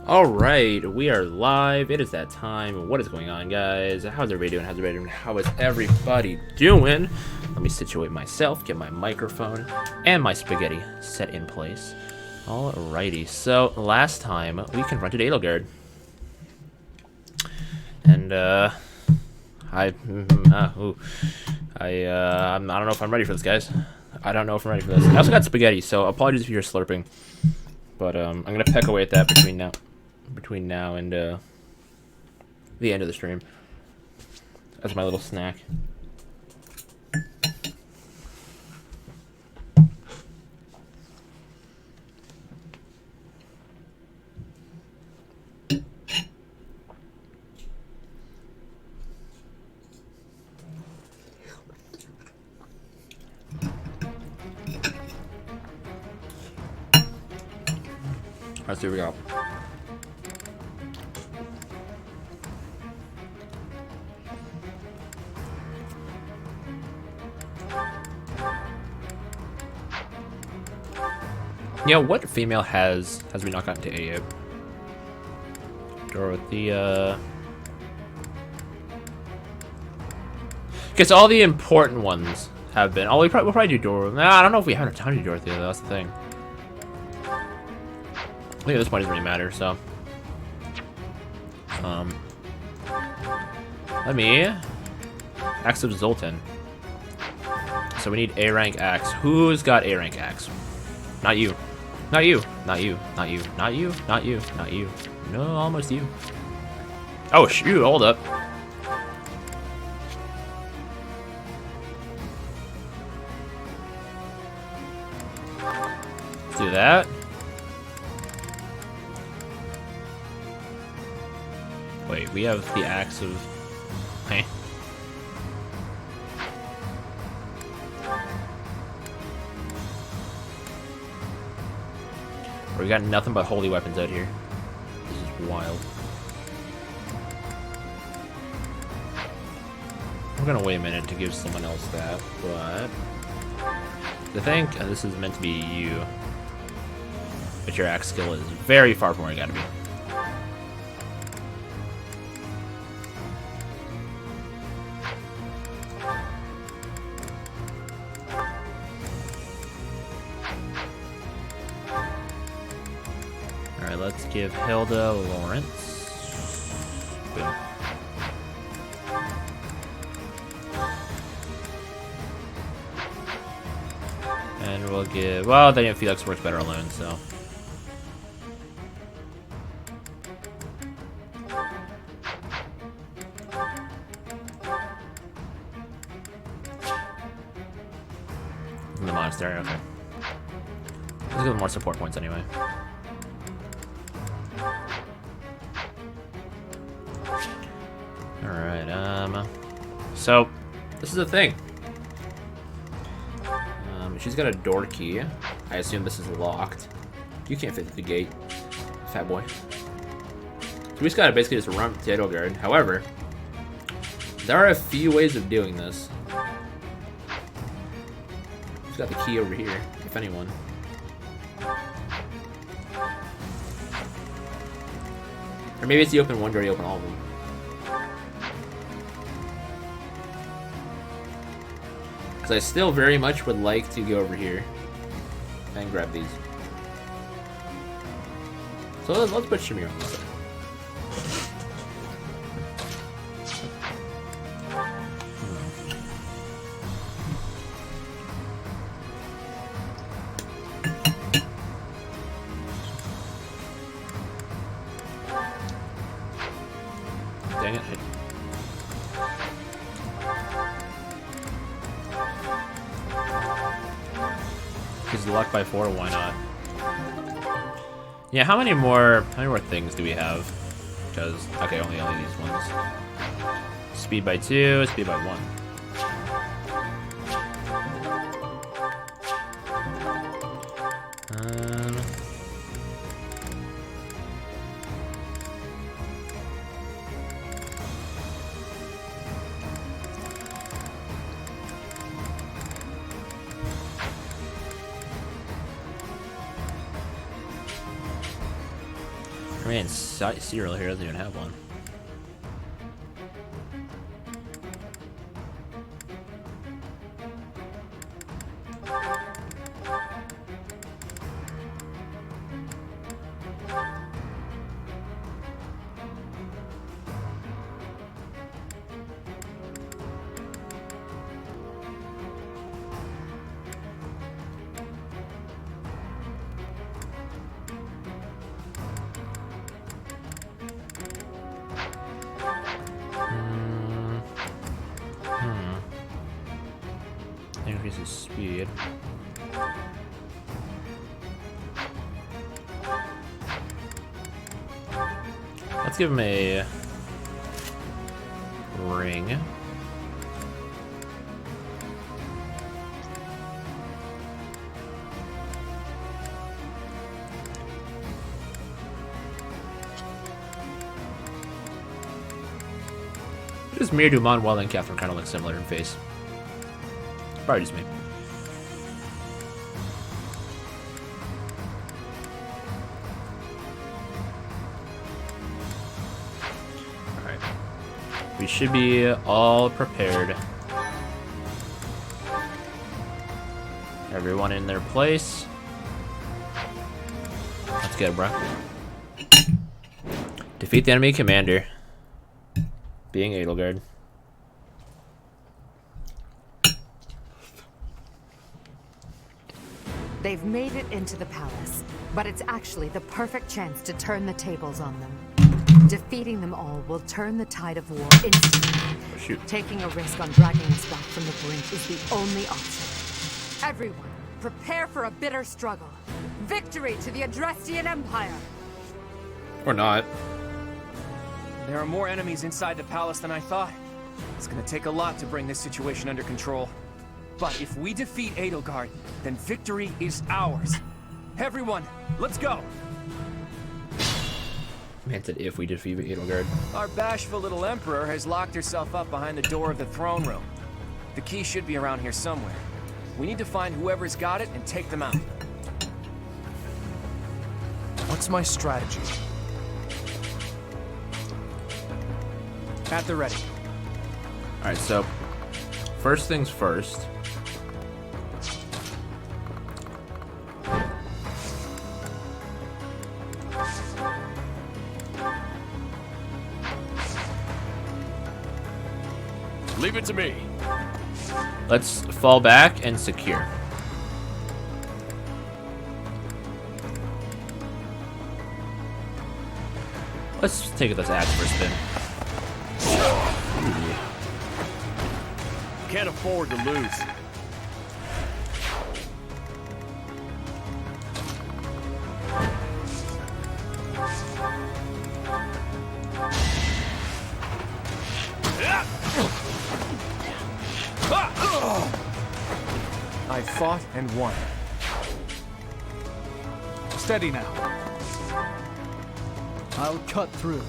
Alright, we are live. It is that time. What is going on, guys? How's everybody doing? How is everybody doing? Let me situate myself, get my microphone and my spaghetti set in place. Alrighty, so last time we confronted Edelgard. And, I don't know if I'm ready for this, guys. I don't know if I'm ready for this. I also got spaghetti, so apologies if you're slurping. But, I'm gonna peck away at that between now and the end of the stream. That's my little snack. Alright, so here we go. Yeah, what female has we not gotten to A yet? Dorothea. Okay, so all the important ones have been. Oh, we'll probably do Dorothea. Nah, I don't know if we have enough time to do Dorothea, though. That's the thing. I think at this point it doesn't really matter, so. Let me. Axe of Zoltan. So we need A rank axe. Who's got A rank axe? Not you. Not you. Not you. Not you. Not you. Not you. Not you. No, almost you. Oh, shoot. Hold up. Let's do that. Wait, we have the axe of... Hey. We got nothing but holy weapons out here. This is wild. I'm gonna wait a minute to give someone else that, but... I think this is meant to be you. But your axe skill is very far from where it gotta be. Alright, let's give Hilda Lawrence. Boom. And we'll give... Well, then Felix works better alone, so... In the monastery, okay. Let's give them more support points anyway. Alright, so, this is the thing. She's got a door key. I assume this is locked. You can't fit through the gate, fat boy. So we just gotta basically just run to Edelgard. However, there are a few ways of doing this. She's got the key over here, if anyone. Or maybe it's you open one door, you open all of them. Because I still very much would like to go over here and grab these. So let's put Shamir on this side. Dang it. He's locked by 4, why not? Yeah, how many more things do we have? Because okay, only these ones. Speed by 2, speed by 1. Man, Cyril here doesn't even have one. Increases speed. Let's give him a ring. Just Mir Dumont, Wild and Catherine kind of look similar in face. Probably just me. Alright. We should be all prepared. Everyone in their place. That's good, bro. Defeat the enemy commander. Being Edelgard. They've made it into the palace, but it's actually the perfect chance to turn the tables on them. Defeating them all will turn the tide of war instantly. Oh, shoot. Taking a risk on dragging us back from the brink is the only option. Everyone, prepare for a bitter struggle. Victory to the Adrestian Empire! Or not. There are more enemies inside the palace than I thought. It's gonna take a lot to bring this situation under control. But if we defeat Edelgard, then victory is ours. Everyone, let's go! Man said if we defeat Edelgard. Our bashful little emperor has locked herself up behind the door of the throne room. The key should be around here somewhere. We need to find whoever's got it and take them out. What's my strategy? At the ready. Alright, so first things first. Leave it to me. Let's fall back and secure. Let's take this axe for a spin. Can't afford to lose. I fought and won. Steady now. I'll cut through.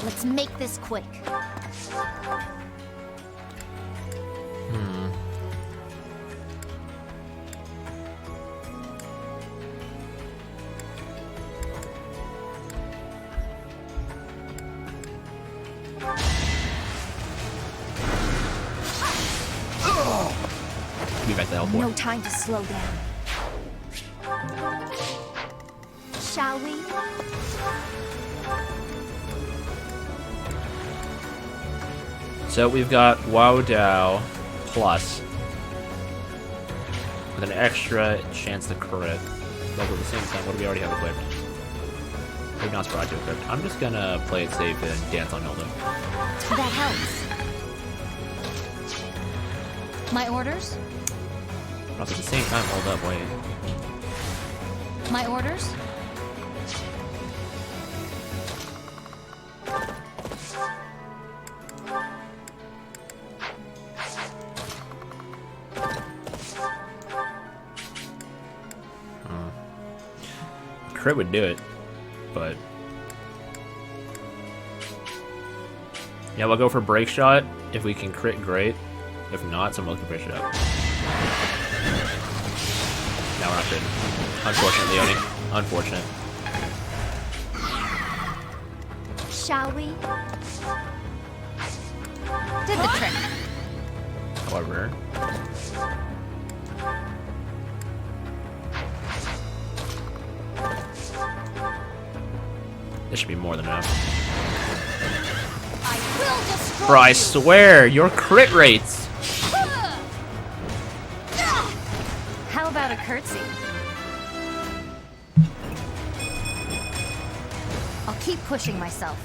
Let's make this quick. Be back to help. No time to slow down. Shall we? So we've got Wow Dao plus with an extra chance to crit. But at the same time, what do we already have equipped? We've not Sprite equipped. I'm just gonna play it safe and dance on Hilda. That helps. My orders? But at the same time, hold up, wait. My orders? Crit would do it, but yeah, we'll go for break shot. If we can crit, great. If not, someone can push it up. Now we're not destruction. Unfortunately, Leone. Unfortunate. Shall we? Did the trick. However, this should be more than enough. I will destroy Bro, I you. swear, your crit rates. How about a curtsy? I'll keep pushing myself.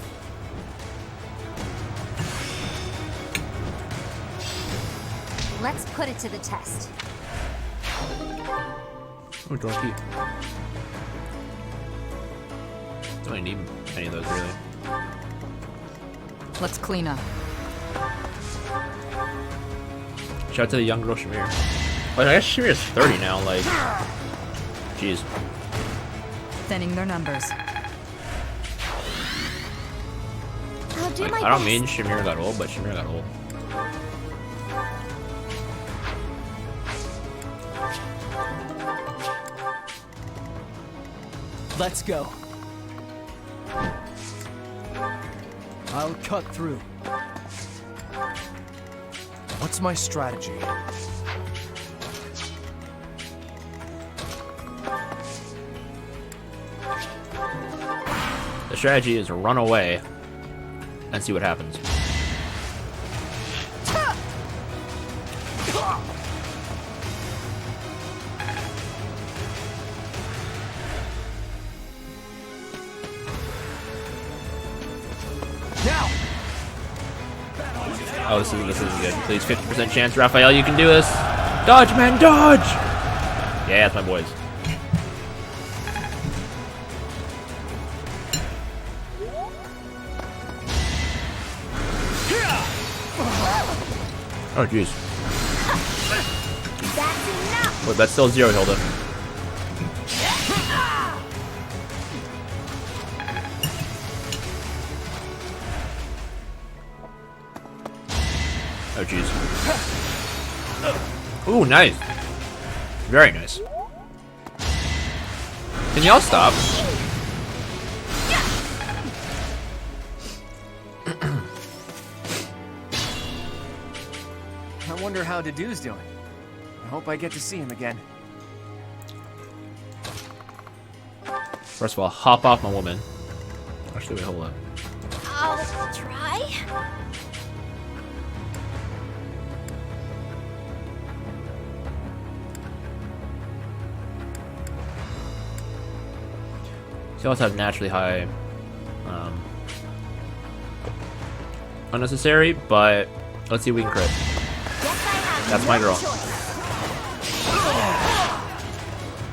Let's put it to the test. Oh, dorky. Don't really need any of those, really. Let's clean up. Shout out to the young girl Shamir. Oh, I guess Shamir is 30 now, like... Jeez. Thinning their numbers. I'll do Like, my I don't best. mean Shamir got old, but Shamir got old. Let's go. I'll cut through. What's my strategy? The strategy is to run away and see what happens. Now! Oh, this isn't good. Please, 50% chance, Raphael, you can do this. Dodge, man, dodge! Yeah, that's my boys. Oh, jeez. That's enough. Wait, that's still 0, Hilda. Oh, jeez. Ooh, nice. Very nice. Can y'all stop? I wonder how Dedue's doing. I hope I get to see him again. First of all, hop off my woman. Actually, wait, hold up. I'll try. She also have naturally high, unnecessary, but let's see if we can crit. Guess I have That's my no girl. choice.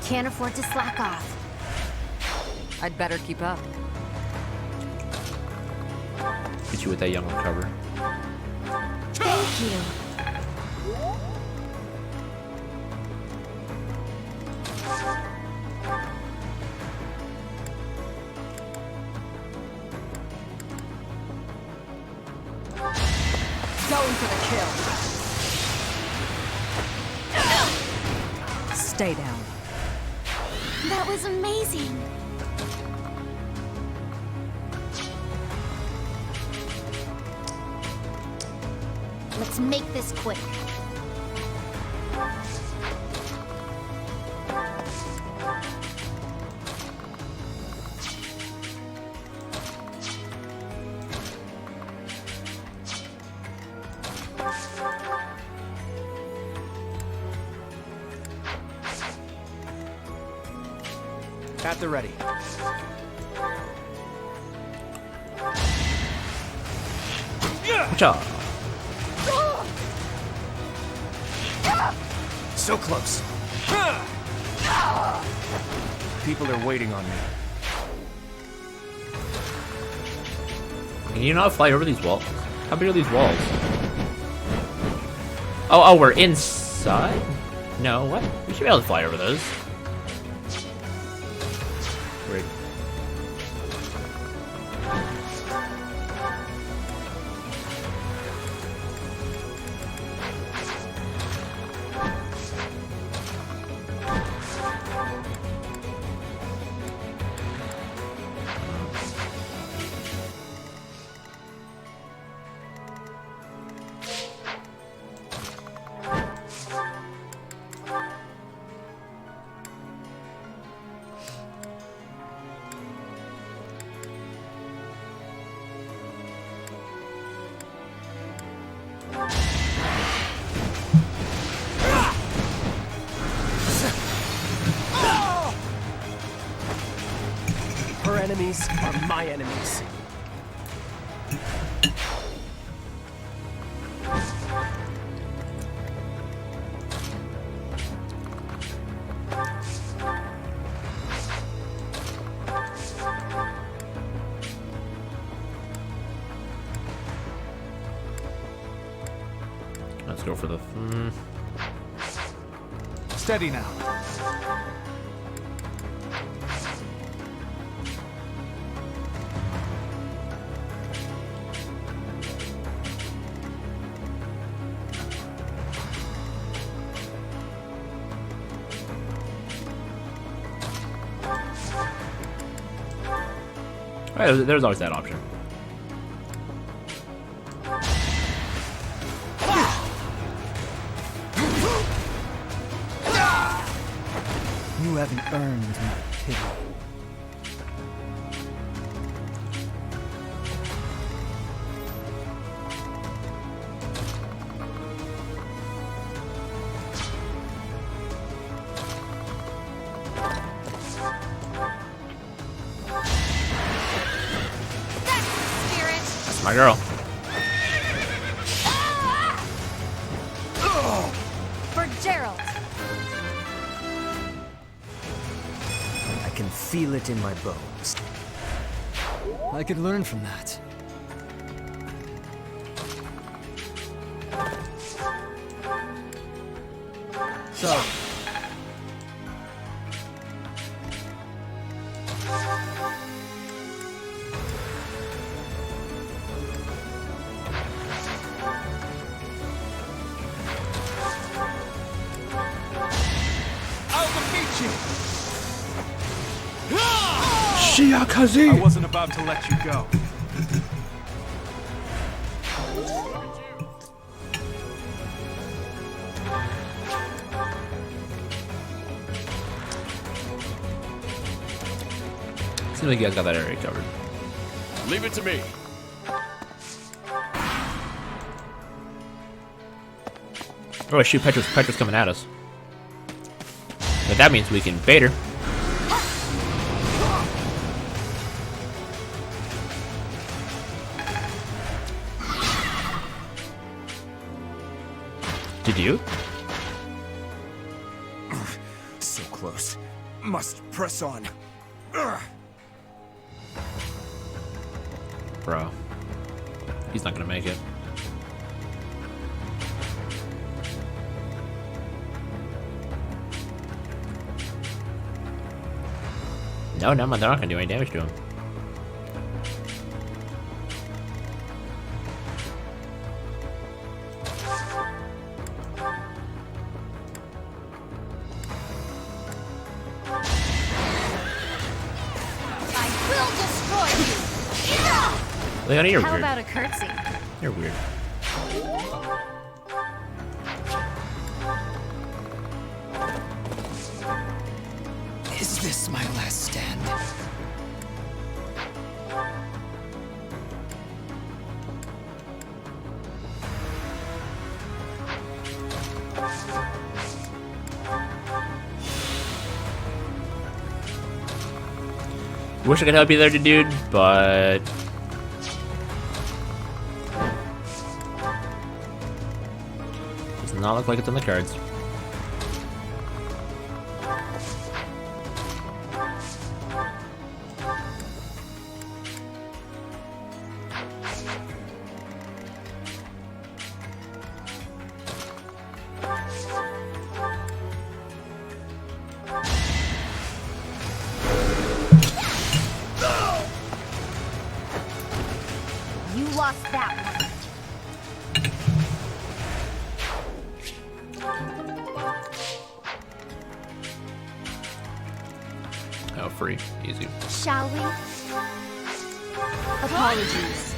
Can't afford to slack off. I'd better keep up. Hit you with that young recover. Thank you. Going for the kill. Stay down. That was amazing. Let's make this quick. At the ready. Watch out. So close. People are waiting on me. Can you not fly over these walls? How big are these walls? Oh, we're inside? No, what? We should be able to fly over those. Weird. enemies are my enemies. Let's go for the. Steady now. Right, there's always that option. You haven't earned my pity. My girl. For Gerald. I can feel it in my bones. I could learn from that. So, Shiakaze! I wasn't about to let you go. Seems like you guys got that area covered. Leave it to me. Oh shoot, Petra's coming at us. But that means we can bait her. Did you? So close. Must press on. Bro. He's not gonna make it. No, they're not gonna do any damage to him. I will destroy you. Leona, you're How weird. about a curtsy? You're weird. Is this my last stand? Wish I could help you there, dude, but does not look like it's on the cards. You lost that one. Oh, free, easy. Shall we? Apologies.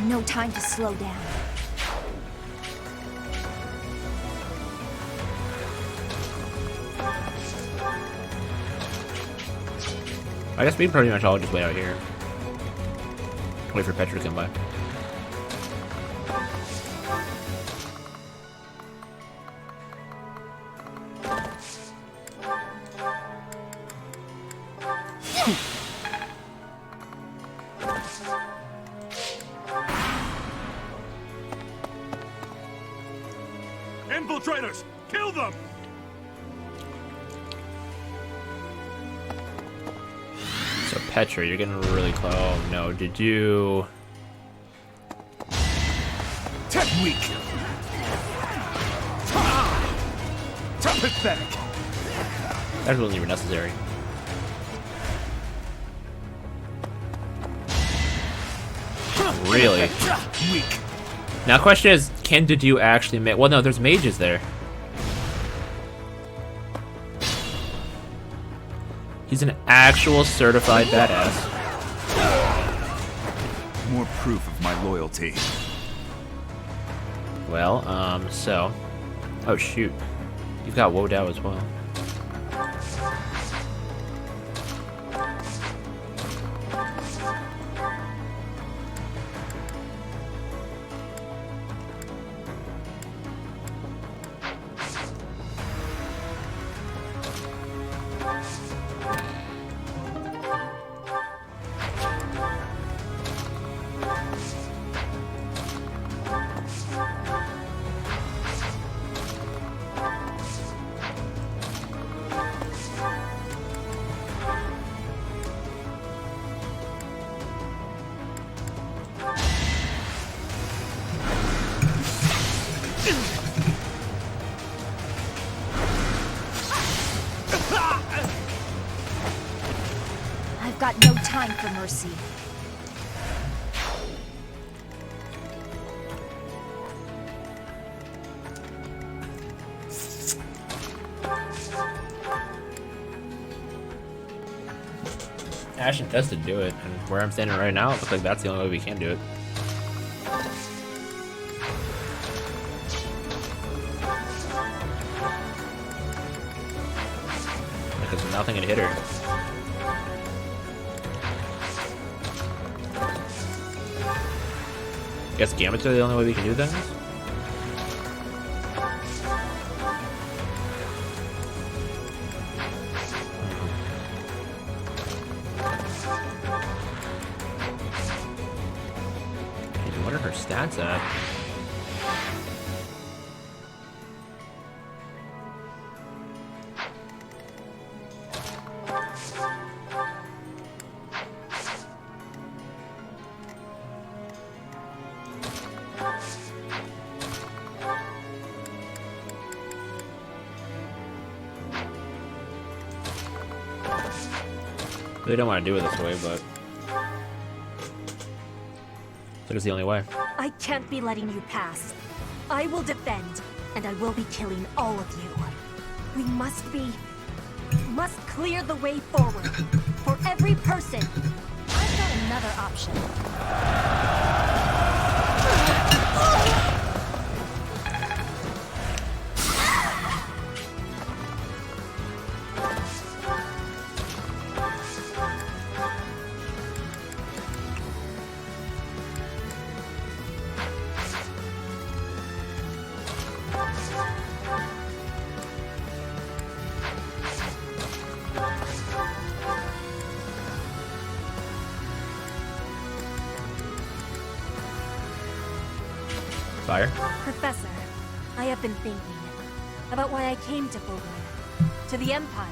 No time to slow down. I guess we pretty much all just wait out here. Wait for Petra to come by. Infiltrators! Kill them! So Petra, you're getting really close. Oh no, did you? Technique! Pathetic! That wasn't even necessary. Really? Weak. Now, the question is, can Dedu actually make? Well, no, there's mages there. He's an actual certified badass. More proof of my loyalty. Well, so, oh shoot, you've got Wo Dao as well. I've got no time for mercy. Ashen does to do it, and where I'm standing right now, it looks like that's the only way we can do it. Like there's nothing to hit her. I guess Gambits are the only way we can do that? What are her stats at? Really don't want to do it this way, but it's the only way. I can't be letting you pass. I will defend, and I will be killing all of you. We must clear the way forward. For every person. I've got another option. Fire. Professor, I have been thinking about why I came to Fulgrim, to the Empire.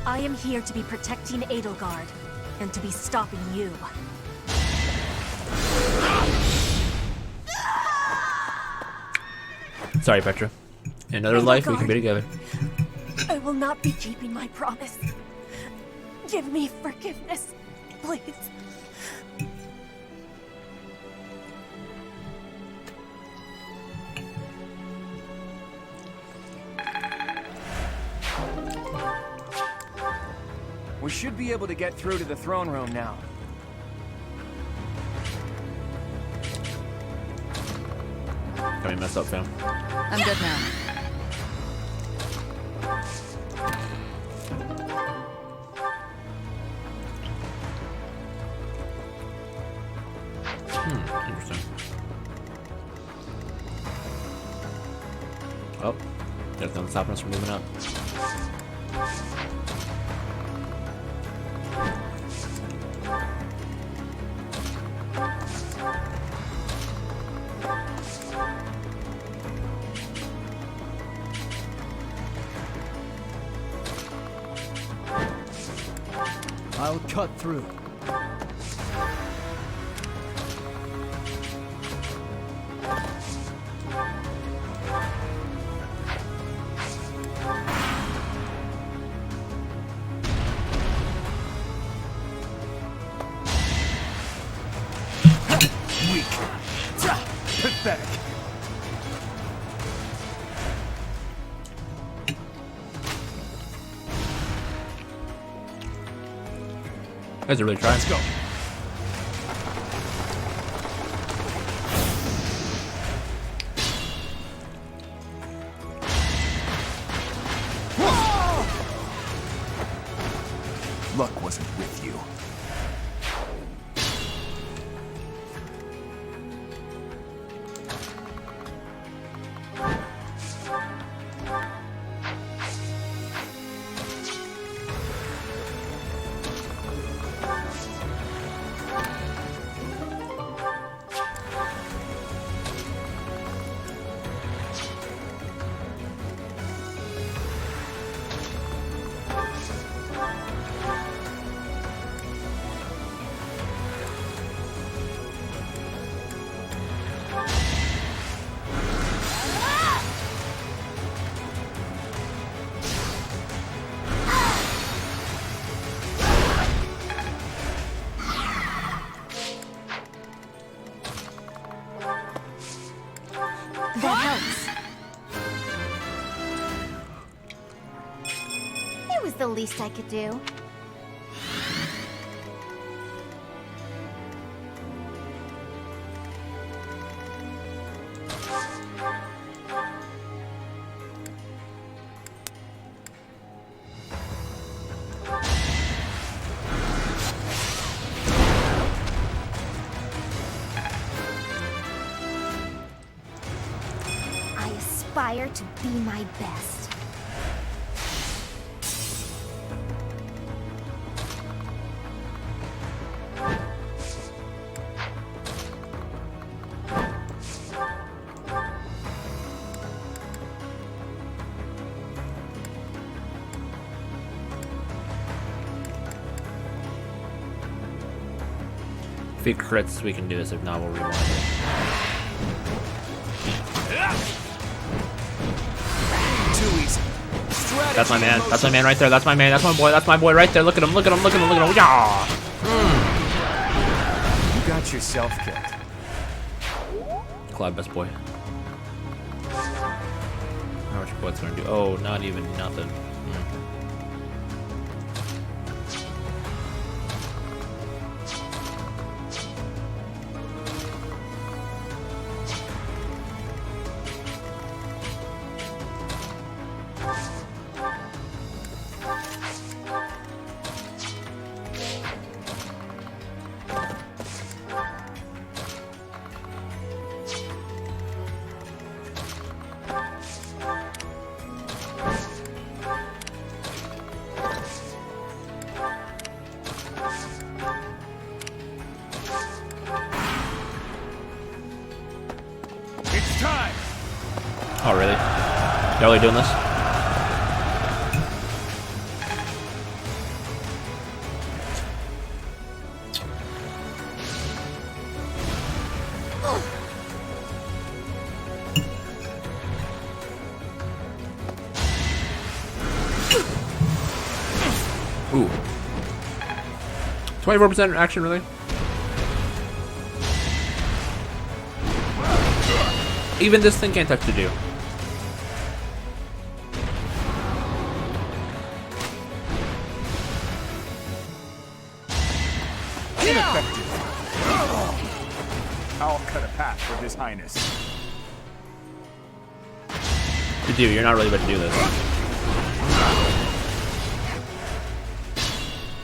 I am here to be protecting Edelgard, and to be stopping you. Sorry, Petra. In another life, we can be together. I will not be keeping my promise. Give me forgiveness, please. We should be able to get through to the throne room now. Got me messed up, fam. I'm good now. Interesting. Oh, there's nothing stopping us from moving up. I'll cut through. Weak. Pathetic. You guys are really trying. Let's go. Luck wasn't with you. That helps. It was the least I could do. I aspire to be my best. If he crits, we can do this. If not, we'll rewind it. Too easy. That's my man. That's my man right there. That's my man. That's my boy. That's my boy right there. Look at him. Look at him. Look at him. Look at him. Yeah. You got yourself killed. Cloud best boy. How much what's gonna do? Oh, not even nothing. It's time. Oh, really? Y'all really doing this? Ooh. 24% action, really? Even this thing can't touch the dew. Ineffective. I'll cut a path for His Highness. The dew, you're not really about to do this.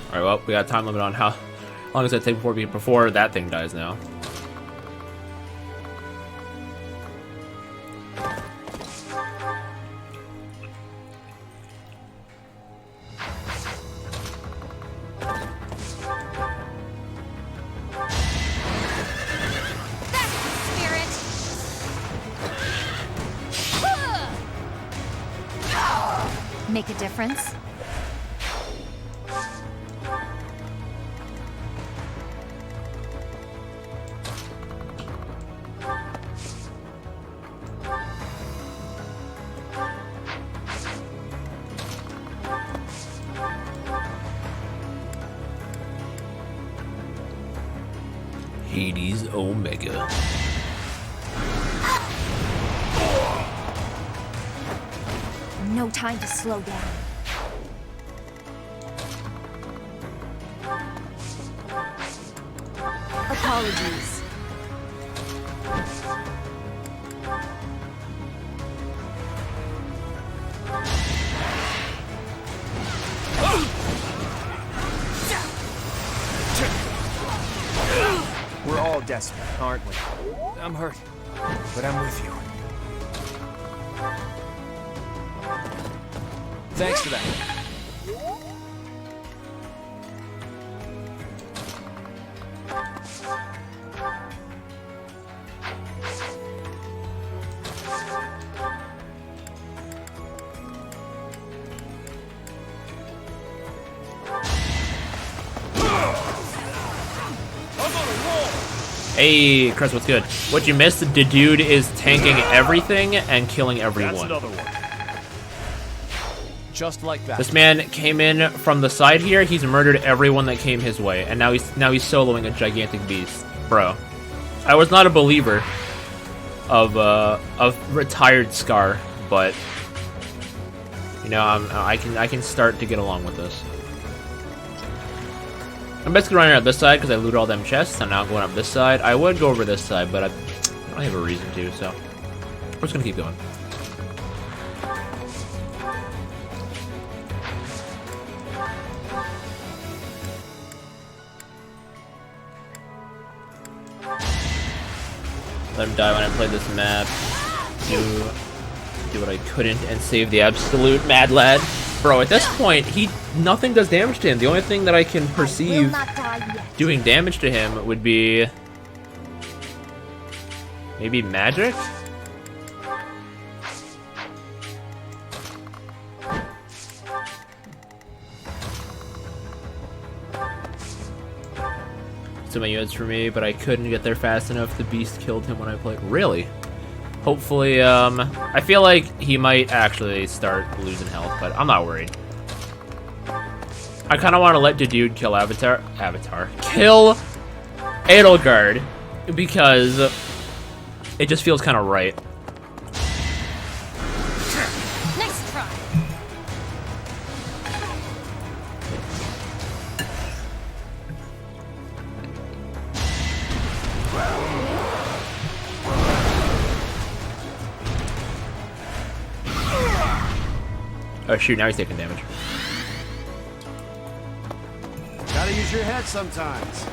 Alright, well, we got a time limit on how long does it take before that thing dies now. Make a difference? Hades Omega. No time to slow down. Apologies. We're all desperate, aren't we? I'm hurt, but I'm with you. Thanks for that. Hey, Chris, what's good? What you missed, the dude is tanking everything and killing That's everyone. another one. Just like that. This man came in from the side here, he's murdered everyone that came his way, and now he's soloing a gigantic beast. Bro. I was not a believer of retired Scar, but you know, I can start to get along with this. I'm basically running out this side because I looted all them chests. I'm now going up this side. I would go over this side, but I don't have a reason to, so we're just gonna keep going. Let him die when I play this map. Do what I couldn't and save the absolute mad lad. Bro, at this point, nothing does damage to him. The only thing that I can Will perceive not die yet. doing damage to him would be maybe magic? Some units for me, but I couldn't get there fast enough. The beast killed him when I played. Really? Hopefully, I feel like he might actually start losing health, but I'm not worried. I kind of want to let the dude kill kill Edelgard, because it just feels kind of right. Nice try. Oh shoot, now he's taking damage. Gotta use your head sometimes.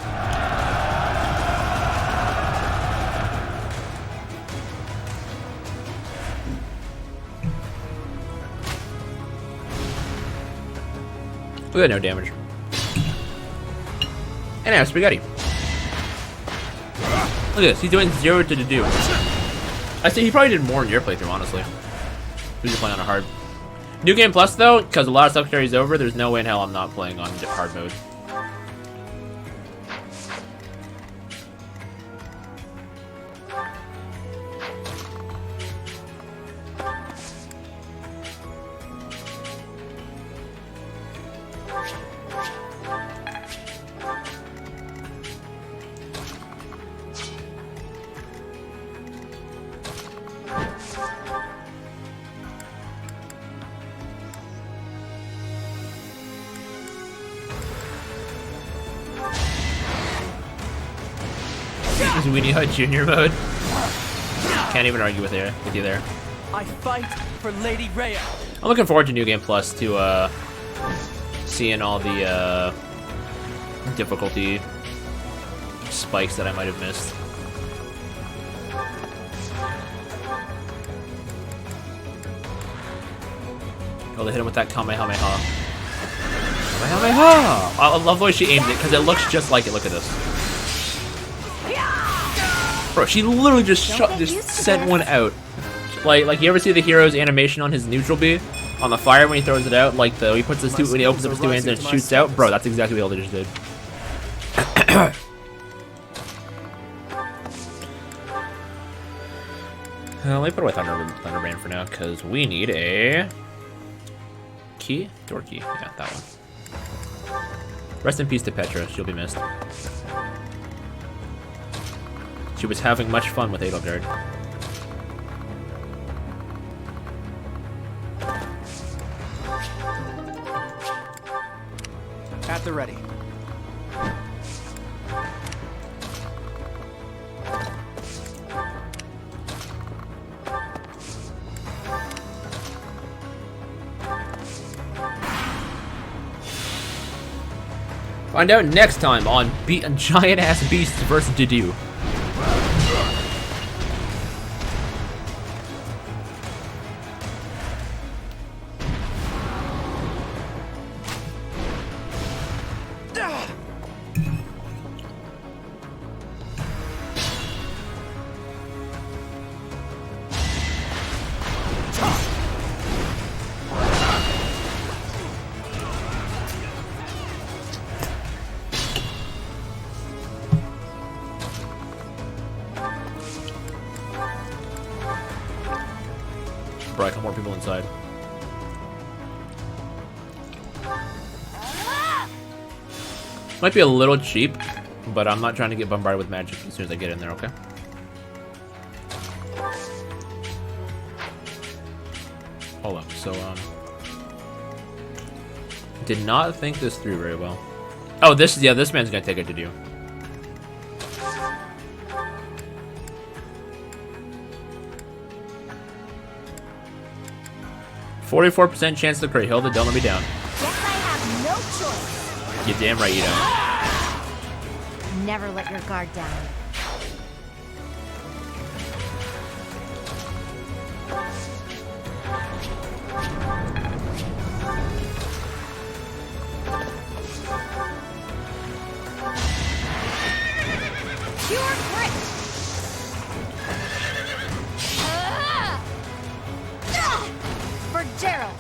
We got no damage. And now spaghetti. Look at this, he's doing 0 to do. I say he probably did more in your playthrough, honestly. He was playing on a hard. New Game Plus, though, because a lot of stuff carries over, there's no way in hell I'm not playing on hard mode. Is Weenie Hut Junior mode? Can't even argue with you there. I fight for Lady Rhea. I'm looking forward to New Game Plus to seeing all the difficulty spikes that I might have missed. Oh, they hit him with that Kamehameha. Kamehameha! I love the way she aimed it because it looks just like it. Look at this. Bro, she literally just sent one out. Like you ever see the hero's animation on his neutral B on the fire when he throws it out? Like he puts his when he opens up his two hands and it shoots out. Bro, that's exactly what they just did. Let me put away Thunderbrand for now because we need a key, door key. Yeah, that one. Rest in peace to Petra. She'll be missed. She was having much fun with Edelgard. At the ready. Find out next time on Giant Ass Beasts vs. Dedue. Probably a couple more people inside. Might be a little cheap, but I'm not trying to get bombarded with magic as soon as I get in there, okay? Hold up, so, did not think this through very well. Oh, this man's gonna take it to do. %44% chance to crit. Hilda, don't let me down. Guess I have no choice. You're damn right you don't. Never let your guard down. Pure grit. For Gerald.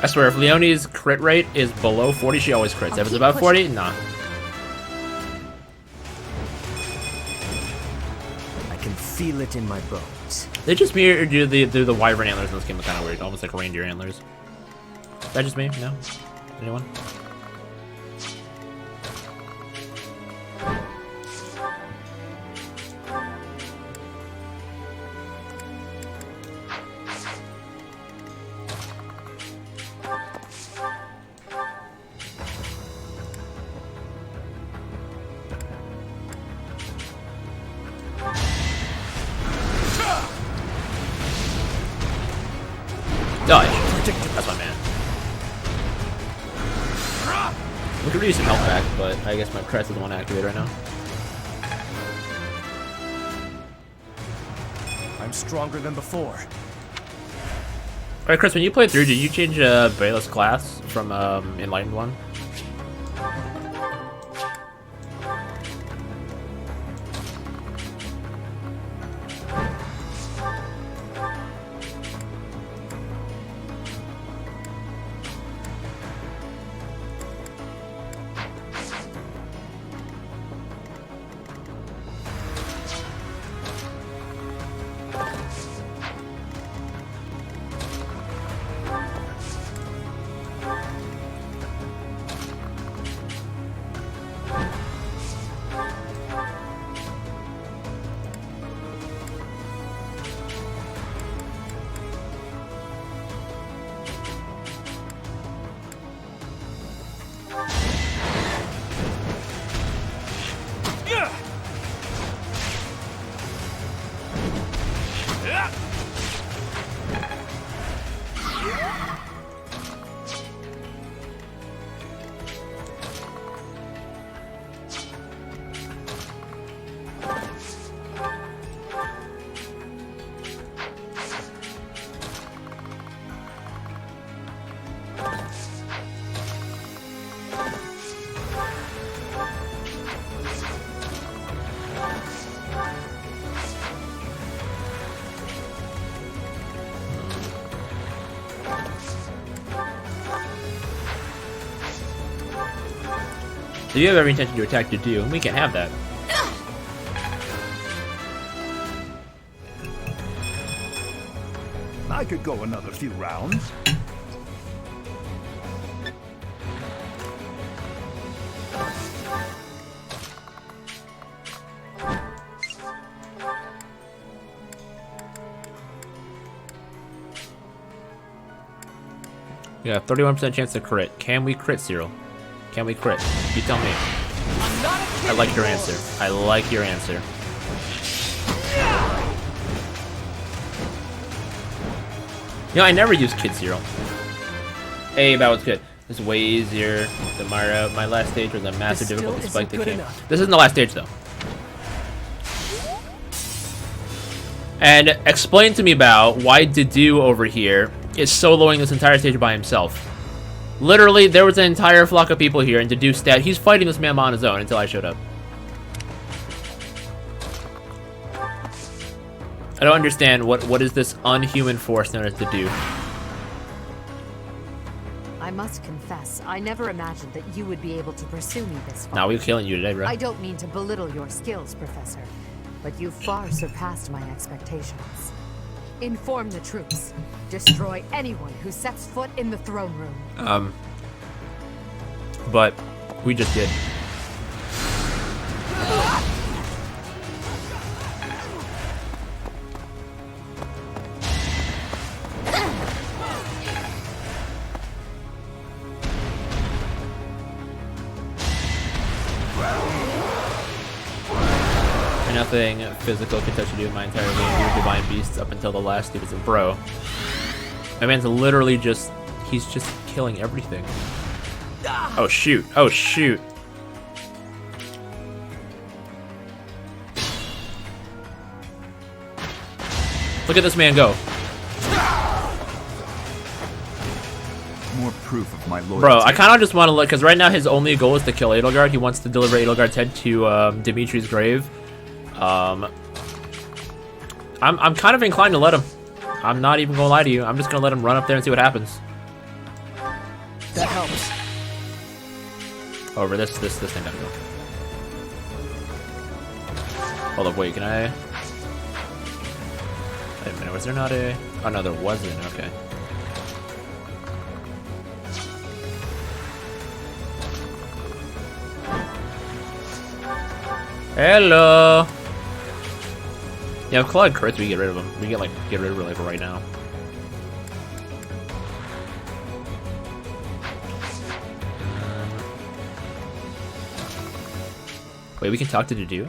I swear, if Leonie's crit rate is below 40, she always crits. If it's above 40, nah. I can feel it in my bones. They just me or do the wyvern antlers in this game are kind of weird, almost like reindeer antlers. Is that just me? No? Anyone? Dodge. That's my man. We could use some health back, but I guess my crest is the one activated right now. I'm stronger than before. Alright, Chris, when you played through, did you change Bayless class from Enlightened 1? If you have every intention to attack Dedue, and we can have that. I could go another few rounds. You got a 31% chance to crit. Can we crit, Cyril? Can we crit? You tell me. I like your answer. I like your answer. You know, I never use Kid Cyril. Hey, that was good. This is way easier than my last stage was a massive difficulty spike that came. This isn't the last stage though. And explain to me about why Dedue over here is soloing this entire stage by himself. Literally, there was an entire flock of people here, and Dedue he's fighting this man on his own until I showed up. I don't understand what is this unhuman force known as Dedue. I must confess, I never imagined that you would be able to pursue me this far. Nah, we're killing you today, bro. I don't mean to belittle your skills, Professor, but you far surpassed my expectations. Inform the troops. Destroy anyone who sets foot in the throne room. But we just did. Nothing physical can touch you in my entire game. You're divine beasts up until the last dude is a bro. My man's literally he's just killing everything. Oh shoot, oh shoot. Look at this man go. More proof of my loyalty. Bro, I kind of just want to look, because right now his only goal is to kill Edelgard. He wants to deliver Edelgard's head to Dimitri's grave. I'm kind of inclined to let him. I'm not even gonna lie to you. I'm just gonna let him run up there and see what happens. That helps. Over this thing gotta go. Hold up, wait, can I? Wait a minute, was there not a? Oh no, there wasn't. Okay. Hello. Yeah, if Claude crits, we get rid of him. We get rid of her like right now. Wait, we can talk to Dedue?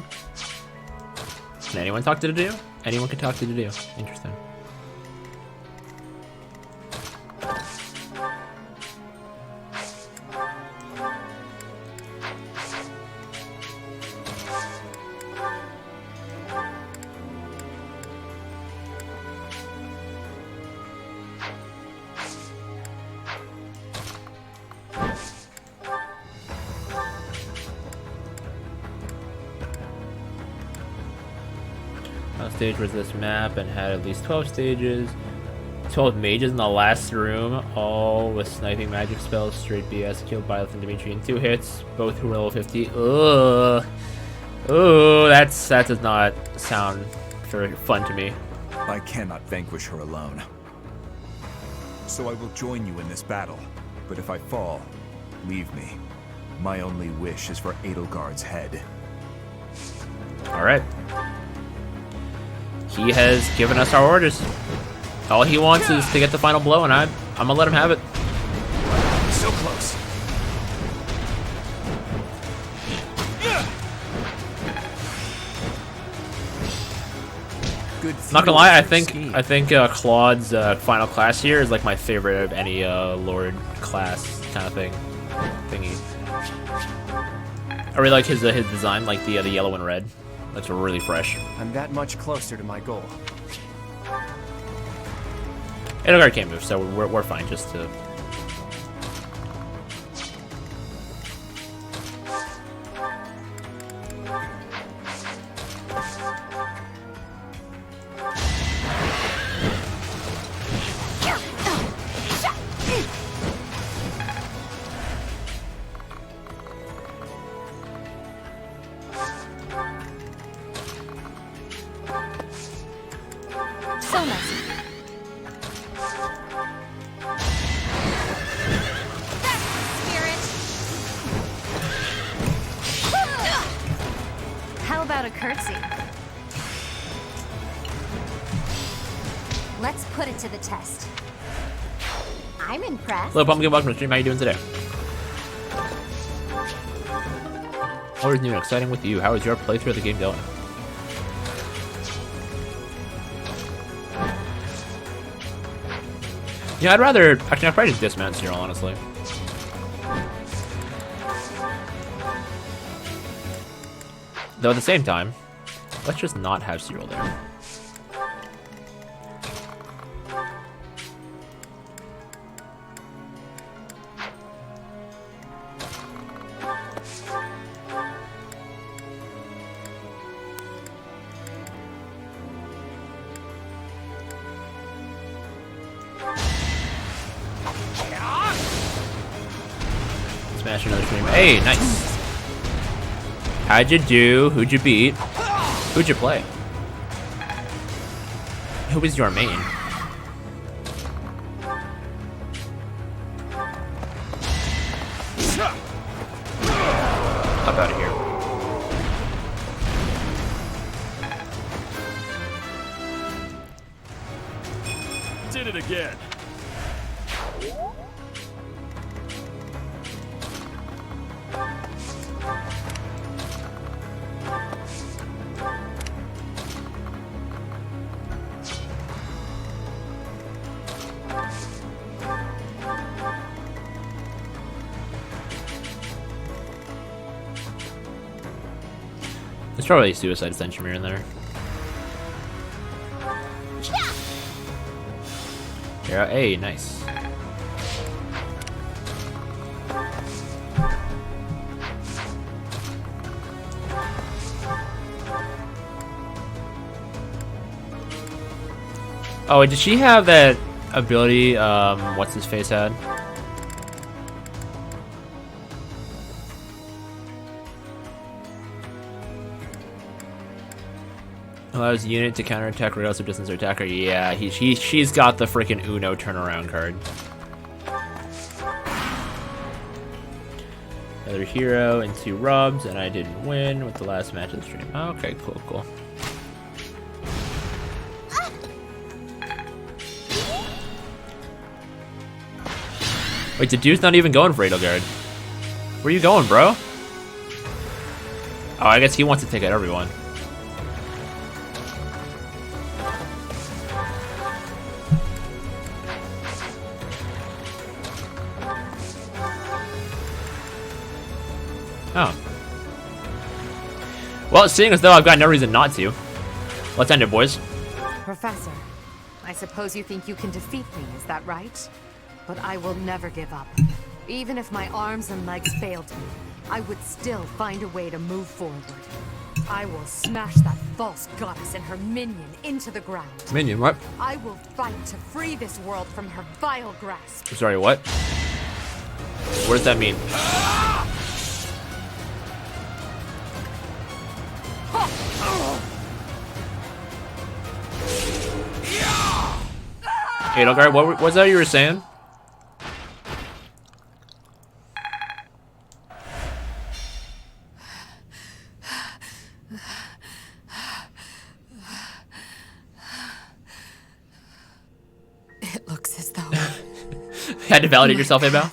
Can anyone talk to Dedue? Anyone can talk to Dedue. Interesting. Stage was this map and had at least 12 stages, 12 mages in the last room, all with sniping magic spells, straight BS, killed Byleth and Dimitri in 2 hits, both who were level 50. Ugh. Ooh, that does not sound very fun to me. I cannot vanquish her alone. So I will join you in this battle, but if I fall, leave me. My only wish is for Edelgard's head. Alright. He has given us our orders. All he wants is to get the final blow, and I'm gonna let him have it. So close. Good. Not gonna lie, I think Claude's final class here is like my favorite of any Lord class kind of thingy. I really like his design, like the yellow and red. Looks really fresh. I'm that much closer to my goal. Edelgard can't move, so we're fine just to... A curtsy. Let's put it to the test. I'm impressed. Hello, Pumpkin. Welcome to the stream. How you doing today? Always new and exciting with you. How is your playthrough of the game going? Yeah, I'd rather... Actually, I'd probably just dismount Cyril, honestly. Though at the same time, let's just not have Cyril there. Smash another stream. Hey, nice. How'd you do? Who'd you beat? Who'd you play? Who was your main? Up out of here. Did it again. There's probably a suicide centurion in there. Yeah, hey, nice. Oh, did she have that ability, what's his face had? Allows unit to counterattack regardless of distance or attacker. Yeah, she's got the freaking Uno turnaround card. Another hero and 2 rubs, and I didn't win with the last match of the stream. Okay, cool, cool. Wait, the dude's not even going for Edelgard. Where you going, bro? Oh, I guess he wants to take out everyone. Oh. Well, seeing as though I've got no reason not to, let's end it, boys. Professor, I suppose you think you can defeat me, is that right? But I will never give up. Even if my arms and legs failed me, I would still find a way to move forward. I will smash that false goddess and her minion into the ground. Minion, what? I will fight to free this world from her vile grasp. Sorry, what? What does that mean? Edelgard, what was that you were saying? It looks as though You had to validate yourself, Abel?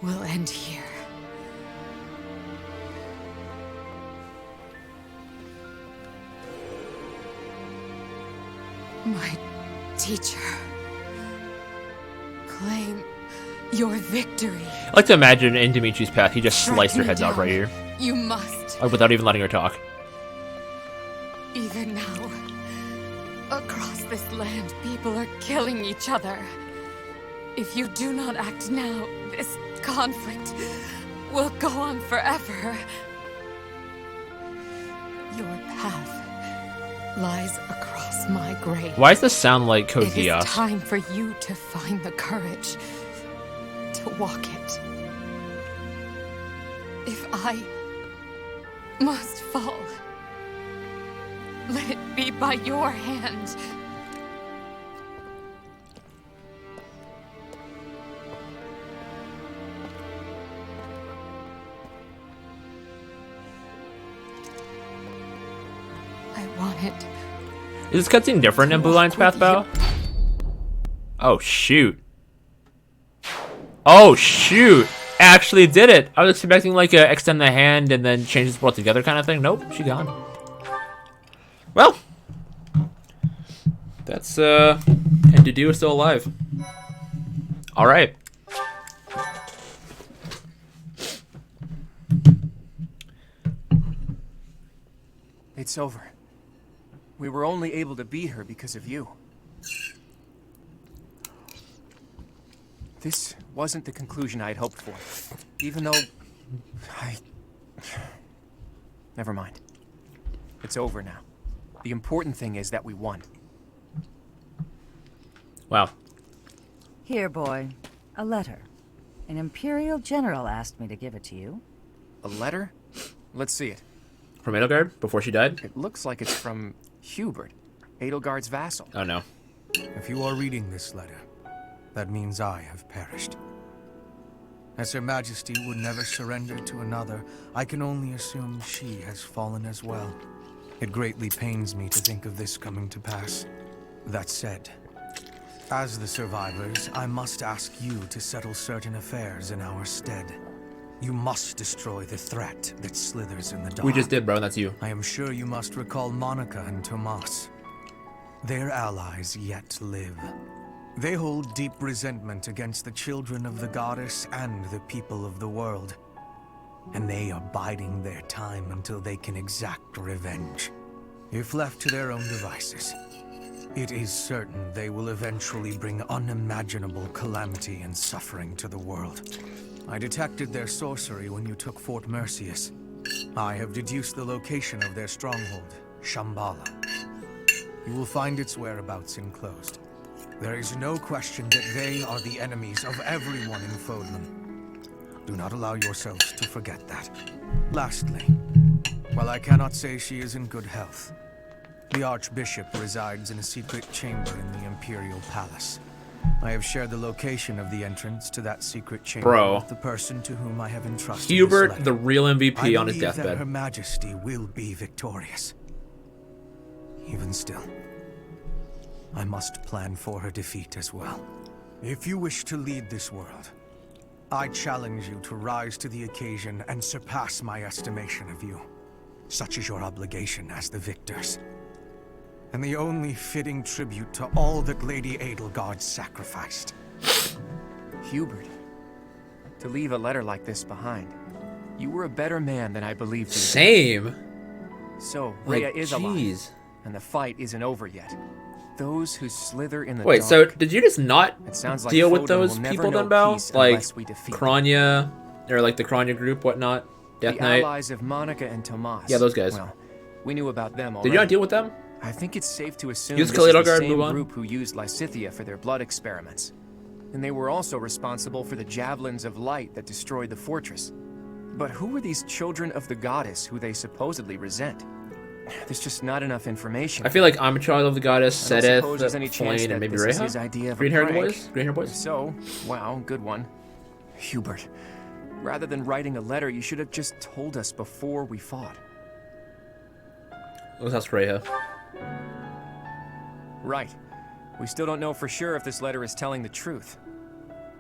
we'll end here. My teacher, claim your victory. I like to imagine in Dimitri's path, he just sliced their heads off right here. You must. Like, without even letting her talk. Even now, across this land, people are killing each other. If you do not act now, this conflict will go on forever. Your path lies across my grave. Why does this sound like Code It is Geass? time for you to find the courage to walk it. If I must fall, let it be by your hand. I want it. Is this cutscene different in Blue Line's path, Bao? Oh, shoot. Oh, shoot. Actually did it. I was expecting like a extend the hand and then change this world together kind of thing. Nope, she gone. Well, that's and Dudu is still alive. All right. It's over. We were only able to beat her because of you. This wasn't the conclusion I had hoped for, even though Never mind. It's over now. The important thing is that we won. Wow. Here, boy. A letter. An Imperial General asked me to give it to you. A letter? Let's see it. From Edelgard, before she died? It looks like it's from Hubert, Edelgard's vassal. Oh, no. If you are reading this letter, that means I have perished. As Her Majesty would never surrender to another, I can only assume she has fallen as well. It greatly pains me to think of this coming to pass. That said, as the survivors, I must ask you to settle certain affairs in our stead. You must destroy the threat that slithers in the dark. We just did, bro. That's you. I am sure you must recall Monica and Tomas. Their allies yet live. They hold deep resentment against the children of the goddess and the people of the world. And they are biding their time until they can exact revenge. If left to their own devices, it is certain they will eventually bring unimaginable calamity and suffering to the world. I detected their sorcery when you took Fort Mercius. I have deduced the location of their stronghold, Shambhala. You will find its whereabouts enclosed. There is no question that they are the enemies of everyone in Fodlan. Do not allow yourselves to forget that. Lastly, while I cannot say she is in good health, the Archbishop resides in a secret chamber in the Imperial Palace. I have shared the location of the entrance to that secret chamber with the person to whom I have entrusted Hubert, the real MVP on his I believe deathbed. that Her Majesty will be victorious. Even still, I must plan for her defeat as well. If you wish to lead this world, I challenge you to rise to the occasion and surpass my estimation of you. Such is your obligation as the victors. And the only fitting tribute to all that Lady Edelgard sacrificed. Hubert, to leave a letter like this behind. You were a better man than I believed you. Same. So, Like, Rhea is alive, jeez. and the fight isn't over yet. Those who slither in the Wait, dark. so did you just not It sounds like deal with Fodlan those will never people know then, Bao? peace Like unless we defeat them. Kranya, or like the Kranya group, whatnot? Death The Knight? allies of Monica and Tomas. Yeah, those guys. Well, we knew about them already. Did you not deal with them? I think it's safe to assume Use this is the Edelgard, same move on. group who used Lysithea for their blood experiments. And they were also responsible for the javelins of light that destroyed the fortress. But who were these children of the goddess who they supposedly resent? There's just not enough information. I feel like I'm a child of the goddess, I don't suppose Sedith, there's any chance Flame, that and maybe this is his Reha? idea of a Green haired prank. boys? Green haired If boys? so, wow, good one. Hubert, rather than writing a letter, you should have just told us before we fought. Let's ask Reha. Right. We still don't know for sure if this letter is telling the truth.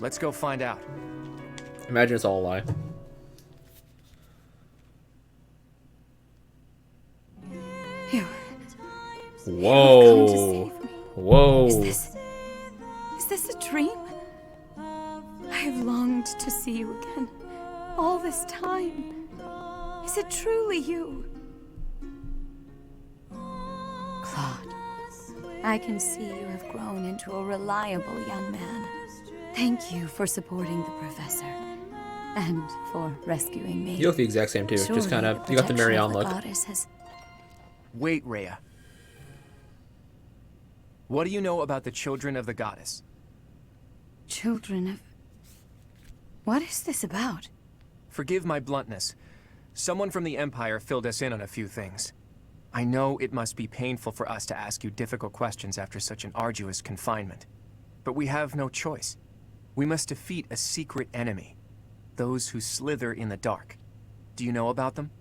Let's go find out. Imagine it's all a lie. You. Whoa. Whoa. Is this a dream? I have longed to see you again. All this time. Is it truly you? Claude, I can see you have grown into a reliable young man. Thank you for supporting the professor. And for rescuing me. You look the exact same too. Just kind of, you got the Marianne look. Wait, Rhea. What do you know about the children of the goddess? Children of... What is this about? Forgive my bluntness. Someone from the Empire filled us in on a few things. I know it must be painful for us to ask you difficult questions after such an arduous confinement. But we have no choice. We must defeat a secret enemy. Those who slither in the dark. Do you know about them?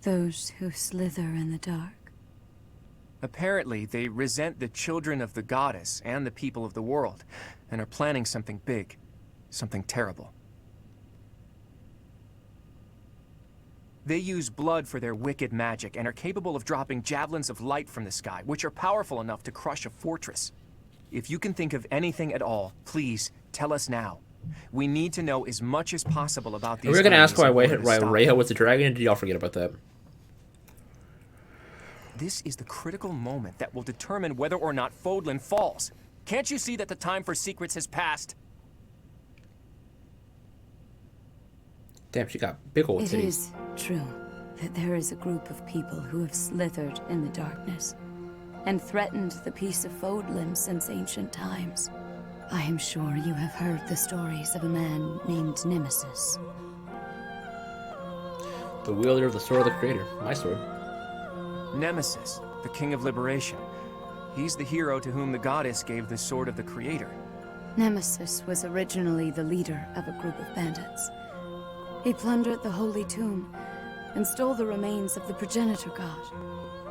Those who slither in the dark. Apparently, they resent the children of the goddess and the people of the world. and are planning something big, something terrible. They use blood for their wicked magic and are capable of dropping javelins of light from the sky, which are powerful enough to crush a fortress. If you can think of anything at all, please tell us now. We need to know as much as possible about these. We were gonna ask why enemies in order to stop Rhea them. was a dragon. Did y'all forget about that? This is the critical moment that will determine whether or not Fodlan falls. Can't you see that the time for secrets has passed? Damn, she got big old It titties. is true that there is a group of people who have slithered in the darkness and threatened the peace of Fodlan since ancient times. I am sure you have heard the stories of a man named Nemesis. The wielder of the sword of the creator. My sword. Nemesis, the king of liberation. He's the hero to whom the goddess gave the sword of the creator. Nemesis was originally the leader of a group of bandits. He plundered the holy tomb and stole the remains of the progenitor god.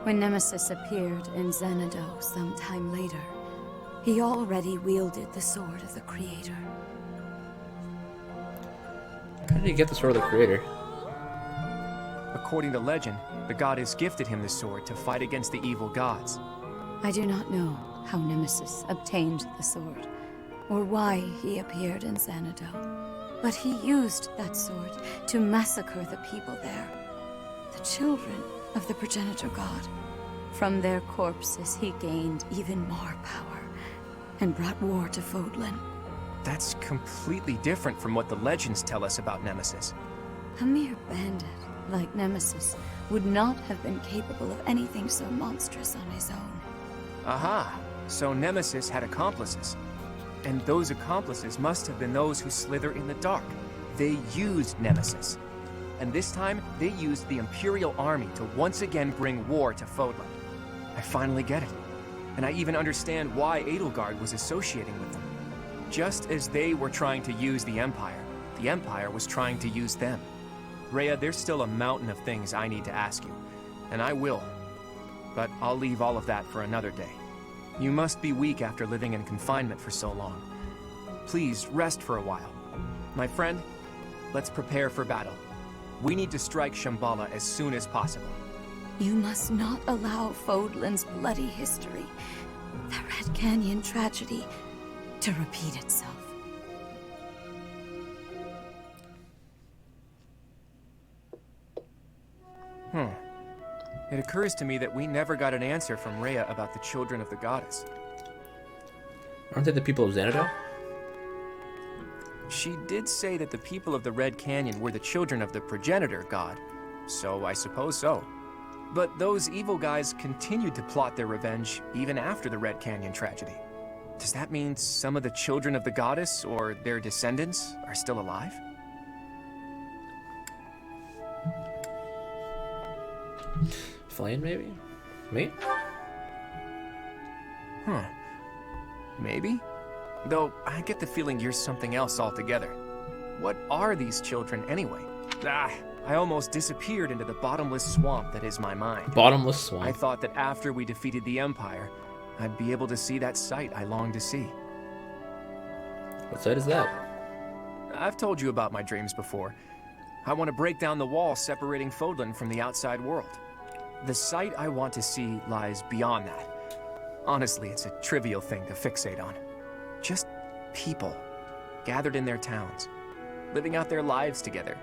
When Nemesis appeared in Xanadu some time later, he already wielded the sword of the creator. How did he get the sword of the creator? According to legend, the goddess gifted him the sword to fight against the evil gods. I do not know how Nemesis obtained the sword, or why he appeared in Xanadu, but he used that sword to massacre the people there, the children of the progenitor god. From their corpses he gained even more power, and brought war to Fodlan. That's completely different from what the legends tell us about Nemesis. A mere bandit like Nemesis would not have been capable of anything so monstrous on his own. Aha! So Nemesis had accomplices. And those accomplices must have been those who slither in the dark. They used Nemesis. And this time, they used the Imperial Army to once again bring war to Fodlan. I finally get it. And I even understand why Edelgard was associating with them. Just as they were trying to use the Empire was trying to use them. Rhea, there's still a mountain of things I need to ask you. And I will. But I'll leave all of that for another day. You must be weak after living in confinement for so long. Please rest for a while. My friend, let's prepare for battle. We need to strike Shambhala as soon as possible. You must not allow Fodlan's bloody history, the Red Canyon tragedy, to repeat itself. It occurs to me that we never got an answer from Rhea about the children of the goddess. Aren't they the people of Xanadu? She did say that the people of the Red Canyon were the children of the progenitor god, so I suppose so. But those evil guys continued to plot their revenge even after the Red Canyon tragedy. Does that mean some of the children of the goddess, or their descendants, are still alive? Flame, maybe? Me? Maybe? Though, I get the feeling you're something else altogether. What are these children, anyway? I almost disappeared into the bottomless swamp that is my mind. Bottomless swamp. I thought that after we defeated the Empire, I'd be able to see that sight I long to see. What sight is that? I've told you about my dreams before. I want to break down the wall separating Fodlan from the outside world. The sight I want to see lies beyond that. Honestly, it's a trivial thing to fixate on. Just people, gathered in their towns, living out their lives together,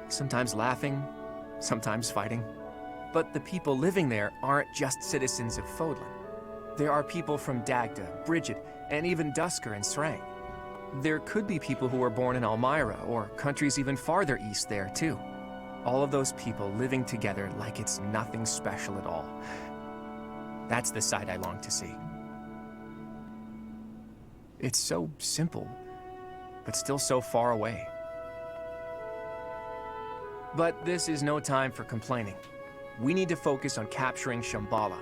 sometimes laughing, sometimes fighting. But the people living there aren't just citizens of Fodlan. There are people from Dagda, Bridget, and even Dusker and Srang. There could be people who were born in Almyra, or countries even farther east there, too. All of those people living together like it's nothing special at all. That's the sight I long to see. It's so simple, but still so far away. But this is no time for complaining. We need to focus on capturing Shambhala.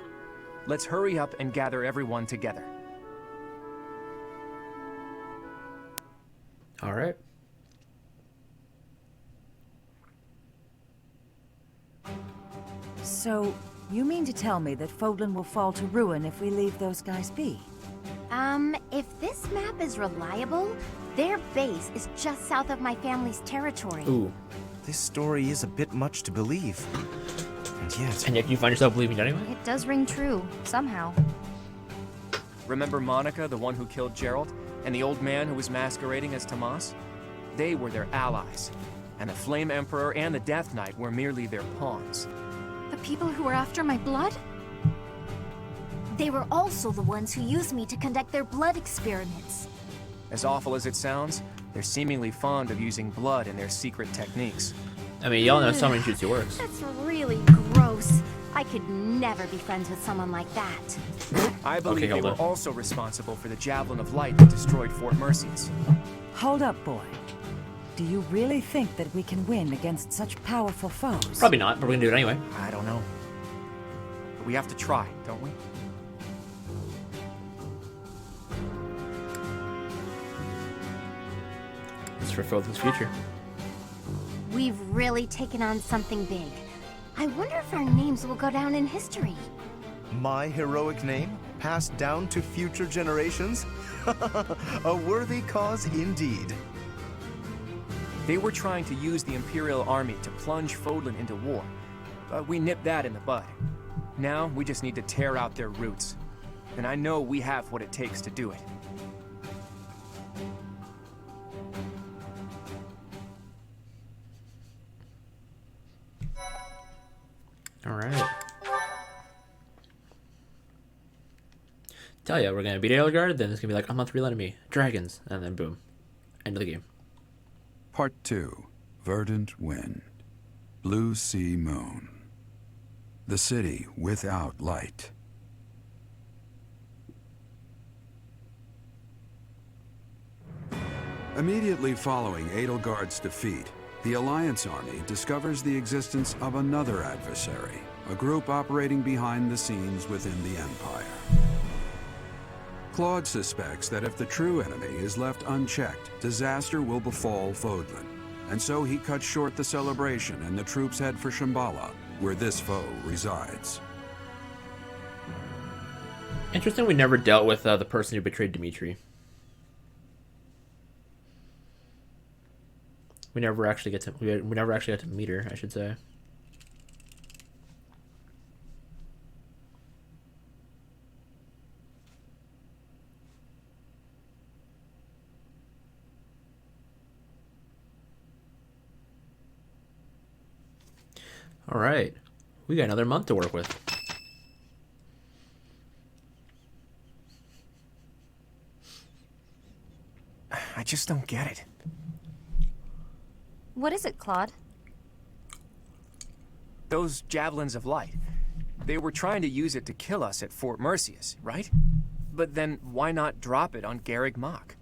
Let's hurry up and gather everyone together. All right. So, you mean to tell me that Fodlan will fall to ruin if we leave those guys be? If this map is reliable, their base is just south of my family's territory. Ooh. This story is a bit much to believe. And yet you find yourself believing it anyway? It does ring true, somehow. Remember Monica, the one who killed Gerald? And the old man who was masquerading as Tomas? They were their allies. And the Flame Emperor and the Death Knight were merely their pawns. The people who were after my blood? They were also the ones who used me to conduct their blood experiments. As awful as it sounds, they're seemingly fond of using blood in their secret techniques. I mean, y'all know summoning jutsu works. That's really gross. I could never be friends with someone like that. I believe they were on. also responsible for the Javelin of Light that destroyed Fort Mercius. Hold up, boy. Do you really think that we can win against such powerful foes? Probably not, but we're gonna do it anyway. I don't know. But we have to try, don't we? It's for Fodlan's future. We've really taken on something big. I wonder if our names will go down in history. My heroic name, passed down to future generations? A worthy cause indeed. They were trying to use the Imperial Army to plunge Fodlan into war, but we nipped that in the bud. Now we just need to tear out their roots. And I know we have what it takes to do it. Alright. Tell ya, we're gonna beat Edelgard, then it's gonna be like, I'm not real enemy. Dragons. And then boom. End of the game. Part 2. Verdant Wind. Blue Sea Moon. The city without light. Immediately following Edelgard's defeat, the Alliance army discovers the existence of another adversary, a group operating behind the scenes within the Empire. Claude suspects that if the true enemy is left unchecked, disaster will befall Fodlan, and so he cuts short the celebration and the troops head for Shambhala, where this foe resides. Interesting, we never dealt with the person who betrayed Dimitri. We never actually get to meet her, I should say. All right, we got another month to work with. I just don't get it. What is it, Claude? Those Javelins of Light. They were trying to use it to kill us at Fort Mercius, right? But then why not drop it on Garreg Mach?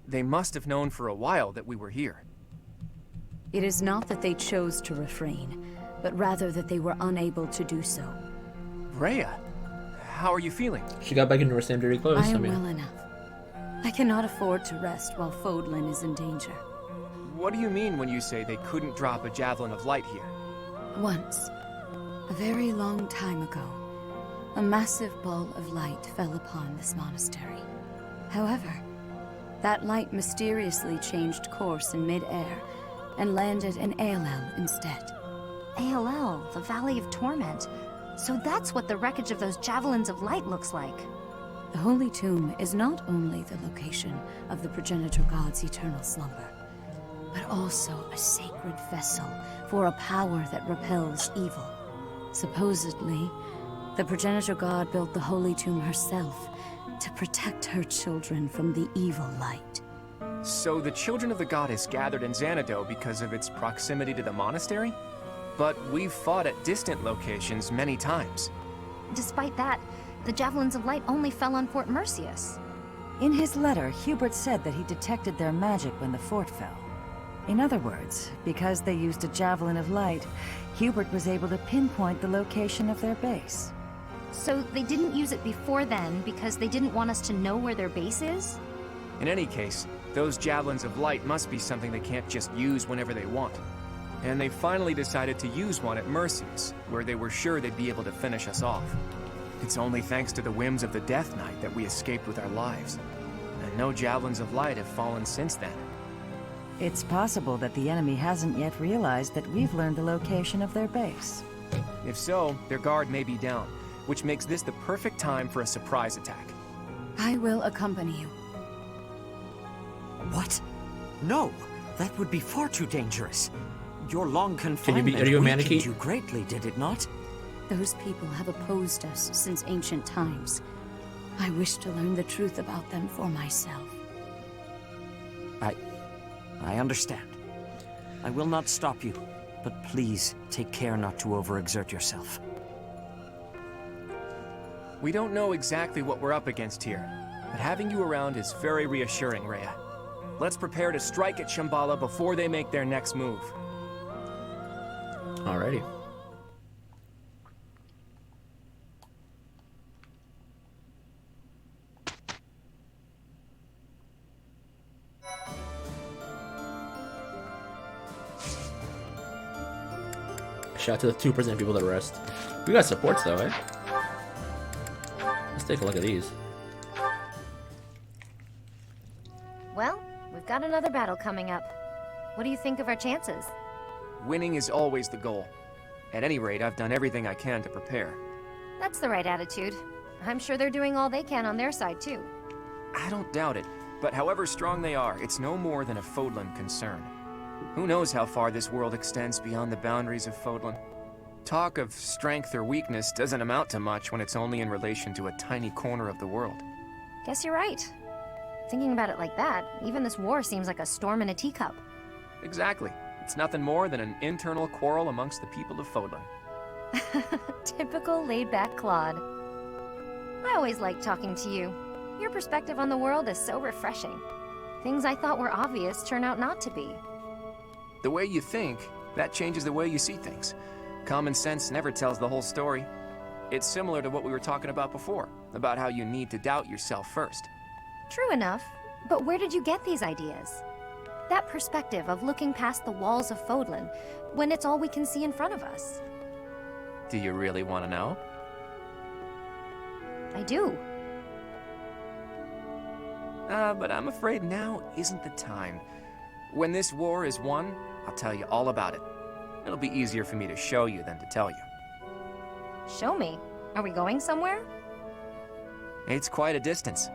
They must have known for a while that we were here. It is not that they chose to refrain, but rather that they were unable to do so. Rhea, how are you feeling? She got back into her same dirty clothes. I am well enough. I cannot afford to rest while Fodlan is in danger. What do you mean when you say they couldn't drop a Javelin of Light here? Once, a very long time ago, a massive ball of light fell upon this monastery. However, that light mysteriously changed course in mid-air and landed in Aelel instead. Aelel, the Valley of Torment. So that's what the wreckage of those Javelins of Light looks like. The Holy Tomb is not only the location of the progenitor god's eternal slumber, but also a sacred vessel for a power that repels evil. Supposedly, the progenitor god built the Holy Tomb herself to protect her children from the evil light. So the children of the goddess gathered in Xanadu because of its proximity to the monastery? But we've fought at distant locations many times. Despite that, the Javelins of Light only fell on Fort Mercius. In his letter, Hubert said that he detected their magic when the fort fell. In other words, because they used a Javelin of Light, Hubert was able to pinpoint the location of their base. So they didn't use it before then because they didn't want us to know where their base is? In any case, those Javelins of Light must be something they can't just use whenever they want. And they finally decided to use one at Mercius, where they were sure they'd be able to finish us off. It's only thanks to the whims of the Death Knight that we escaped with our lives. And no javelins of light have fallen since then. It's possible that the enemy hasn't yet realized that we've learned the location of their base. If so, their guard may be down, which makes this the perfect time for a surprise attack. I will accompany you. What? No! That would be far too dangerous. Your long Are confinement you a weakened mannequin? you greatly, did it not? Those people have opposed us since ancient times. I wish to learn the truth about them for myself. I understand. I will not stop you, but please take care not to overexert yourself. We don't know exactly what we're up against here, but having you around is very reassuring, Rhea. Let's prepare to strike at Shambhala before they make their next move. Alrighty. Shout out to the 2% people that rest. We got supports though, eh? Let's take a look at these. Well, we've got another battle coming up. What do you think of our chances? Winning is always the goal. At any rate, I've done everything I can to prepare. That's the right attitude. I'm sure they're doing all they can on their side, too. I don't doubt it, but however strong they are, it's no more than a Fodlan concern. Who knows how far this world extends beyond the boundaries of Fodlan? Talk of strength or weakness doesn't amount to much when it's only in relation to a tiny corner of the world. Guess you're right. Thinking about it like that, even this war seems like a storm in a teacup. Exactly. It's nothing more than an internal quarrel amongst the people of Fodlan. Typical laid-back Claude. I always like talking to you. Your perspective on the world is so refreshing. Things I thought were obvious turn out not to be. The way you think, that changes the way you see things. Common sense never tells the whole story. It's similar to what we were talking about before, about how you need to doubt yourself first. True enough, but where did you get these ideas? That perspective of looking past the walls of Fodlan, when it's all we can see in front of us. Do you really want to know? I do. But I'm afraid now isn't the time. When this war is won, I'll tell you all about it. It'll be easier for me to show you than to tell you. Show me. Are we going somewhere? It's quite a distance.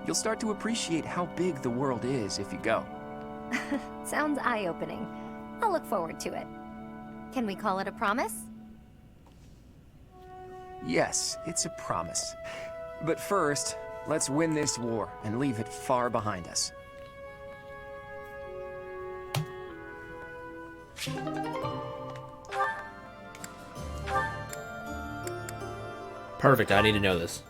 You'll start to appreciate how big the world is if you go. Sounds eye-opening. I'll look forward to it. Can we call it a promise? Yes, it's a promise. But first, let's win this war and leave it far behind us. Perfect, I need to know this.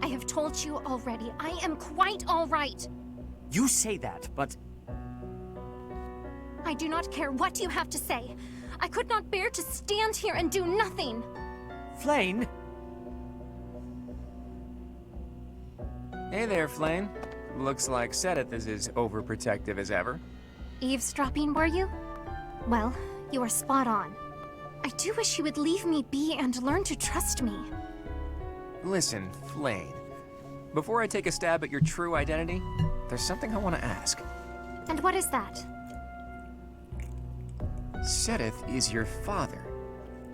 I have told you already, I am quite all right. You say that, but... I do not care what you have to say. I could not bear to stand here and do nothing. Flayn? Hey there, Flayn. Looks like Sedith is as overprotective as ever. Eavesdropping, were you? Well, you are spot on. I do wish you would leave me be and learn to trust me. Listen, Flayn. Before I take a stab at your true identity, there's something I want to ask. And what is that? Sedith is your father,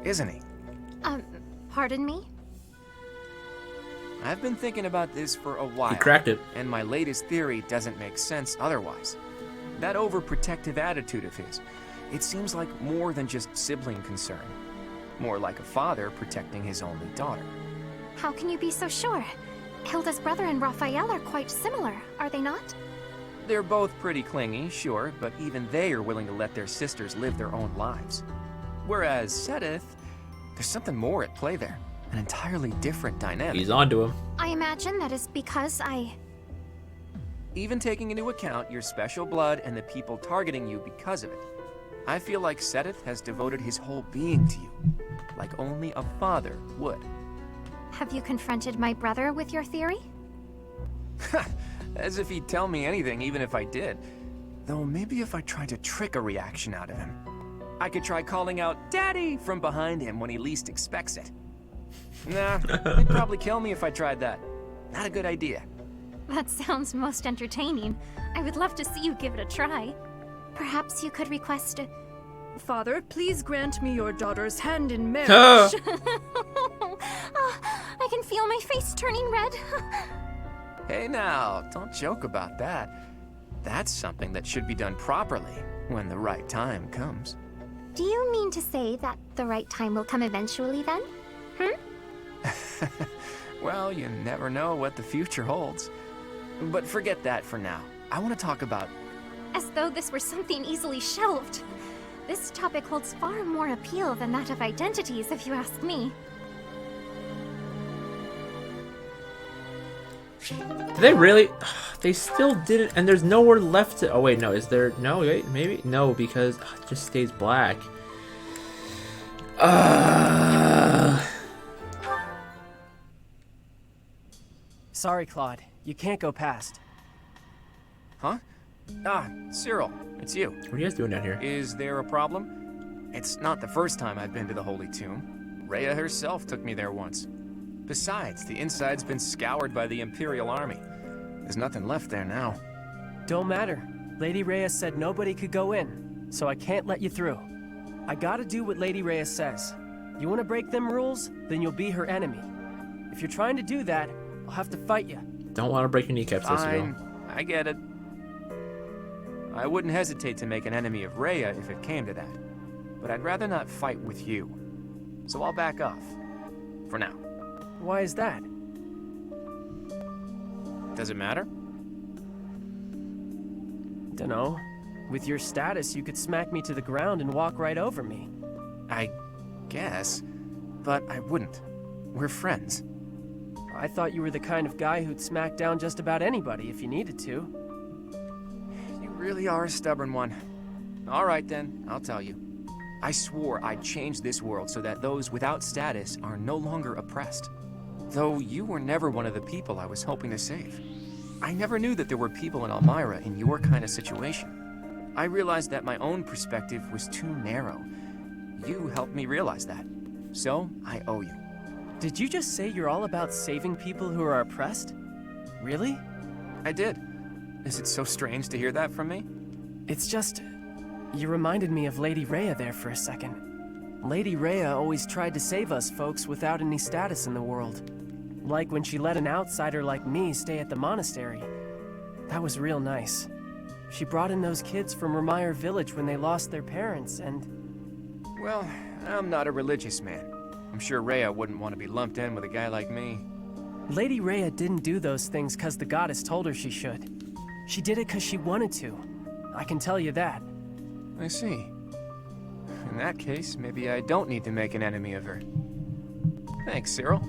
isn't he? Pardon me? I've been thinking about this for a while. He cracked it. And my latest theory doesn't make sense otherwise. That overprotective attitude of his, it seems like more than just sibling concern. More like a father protecting his only daughter. How can you be so sure? Hilda's brother and Raphael are quite similar, are they not? They're both pretty clingy, sure, but even they are willing to let their sisters live their own lives. Whereas Sedith, there's something more at play there. An entirely different dynamic. He's onto him. I imagine that is because Even taking into account your special blood and the people targeting you because of it, I feel like Sedith has devoted his whole being to you, like only a father would. Have you confronted my brother with your theory? As if he'd tell me anything, even if I did. Though maybe if I tried to trick a reaction out of him. I could try calling out, "Daddy!" from behind him when he least expects it. Nah, they'd probably kill me if I tried that. Not a good idea. That sounds most entertaining. I would love to see you give it a try. Perhaps you could request a... Father, please grant me your daughter's hand in marriage. Oh, I can feel my face turning red. Hey now, don't joke about that. That's something that should be done properly when the right time comes. Do you mean to say that the right time will come eventually then? Well, you never know what the future holds. But forget that for now. I want to talk about... As though this were something easily shelved. This topic holds far more appeal than that of identities, if you ask me. Did they really? They still did it, and there's nowhere left to... Oh, wait, no. Is there... No, wait, maybe? No, because it just stays black. Sorry, Claude. You can't go past. Huh? Ah, Cyril, it's you. What are you guys doing down here? Is there a problem? It's not the first time I've been to the Holy Tomb. Rhea herself took me there once. Besides, the inside's been scoured by the Imperial Army. There's nothing left there now. Don't matter. Lady Rhea said nobody could go in, so I can't let you through. I gotta do what Lady Rhea says. You wanna break them rules? Then you'll be her enemy. If you're trying to do that, I'll have to fight you. Don't want to break your kneecaps, Fine, I get it. I wouldn't hesitate to make an enemy of Rhea if it came to that. But I'd rather not fight with you. So I'll back off. For now. Why is that? Does it matter? Dunno. With your status, you could smack me to the ground and walk right over me. I guess. But I wouldn't. We're friends. I thought you were the kind of guy who'd smack down just about anybody if you needed to. You really are a stubborn one. All right then, I'll tell you. I swore I'd change this world so that those without status are no longer oppressed. Though you were never one of the people I was hoping to save. I never knew that there were people in Elmira in your kind of situation. I realized that my own perspective was too narrow. You helped me realize that. So, I owe you. Did you just say you're all about saving people who are oppressed? Really? I did. Is it so strange to hear that from me? It's just... You reminded me of Lady Rhea there for a second. Lady Rhea always tried to save us folks without any status in the world. Like when she let an outsider like me stay at the monastery. That was real nice. She brought in those kids from Ramire Village when they lost their parents, and... Well, I'm not a religious man. I'm sure Rhea wouldn't want to be lumped in with a guy like me. Lady Rhea didn't do those things because the goddess told her she should. She did it because she wanted to. I can tell you that. I see. In that case, maybe I don't need to make an enemy of her. Thanks, Cyril.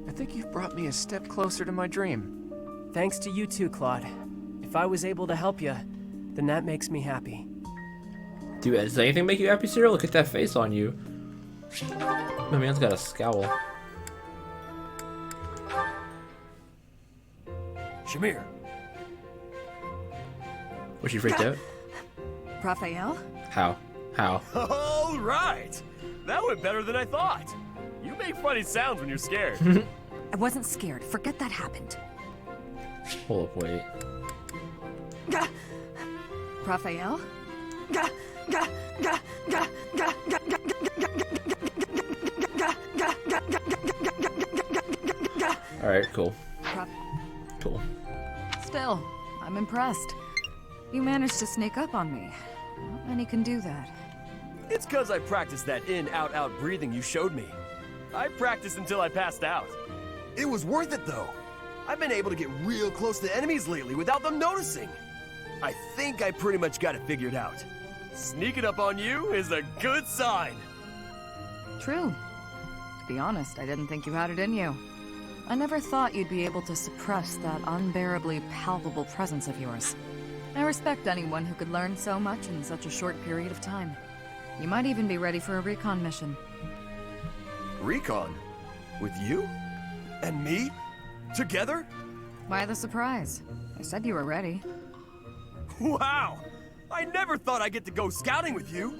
I think you've brought me a step closer to my dream. Thanks to you too, Claude. If I was able to help you, then that makes me happy. Dude, does anything make you happy, Cyril? Look at that face on you. My man's got a scowl. Shamir. Was she freaked out? Raphael? How? How? All right! That went better than I thought. You make funny sounds when you're scared. I wasn't scared. Forget that happened. Hold up, wait. Raphael? Alright, cool. Cool. Still, I'm impressed. You managed to sneak up on me. Not many can do that. It's cause I practiced that in-out-out breathing you showed me. I practiced until I passed out. It was worth it, though. I've been able to get real close to enemies lately without them noticing. I think I pretty much got it figured out. Sneaking up on you is a good sign. True. To be honest, I didn't think you had it in you. I never thought you'd be able to suppress that unbearably palpable presence of yours. I respect anyone who could learn so much in such a short period of time. You might even be ready for a recon mission. Recon? With you? And me? Together? Why the surprise? I said you were ready. Wow! I never thought I'd get to go scouting with you!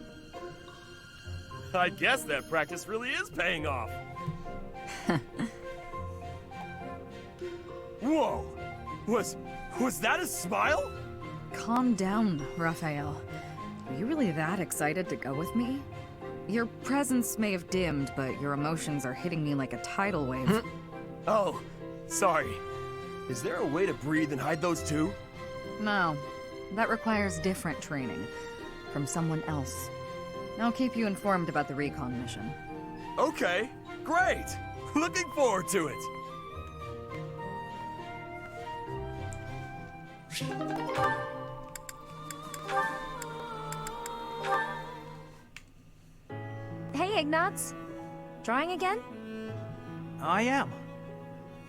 I guess that practice really is paying off. Whoa! Was that a smile? Calm down, Raphael. Are you really that excited to go with me? Your presence may have dimmed, but your emotions are hitting me like a tidal wave. Oh, sorry. Is there a way to breathe and hide those too? No, that requires different training from someone else. I'll keep you informed about the recon mission. Okay, great! Looking forward to it! Hey, Ignatz. Drawing again? I am.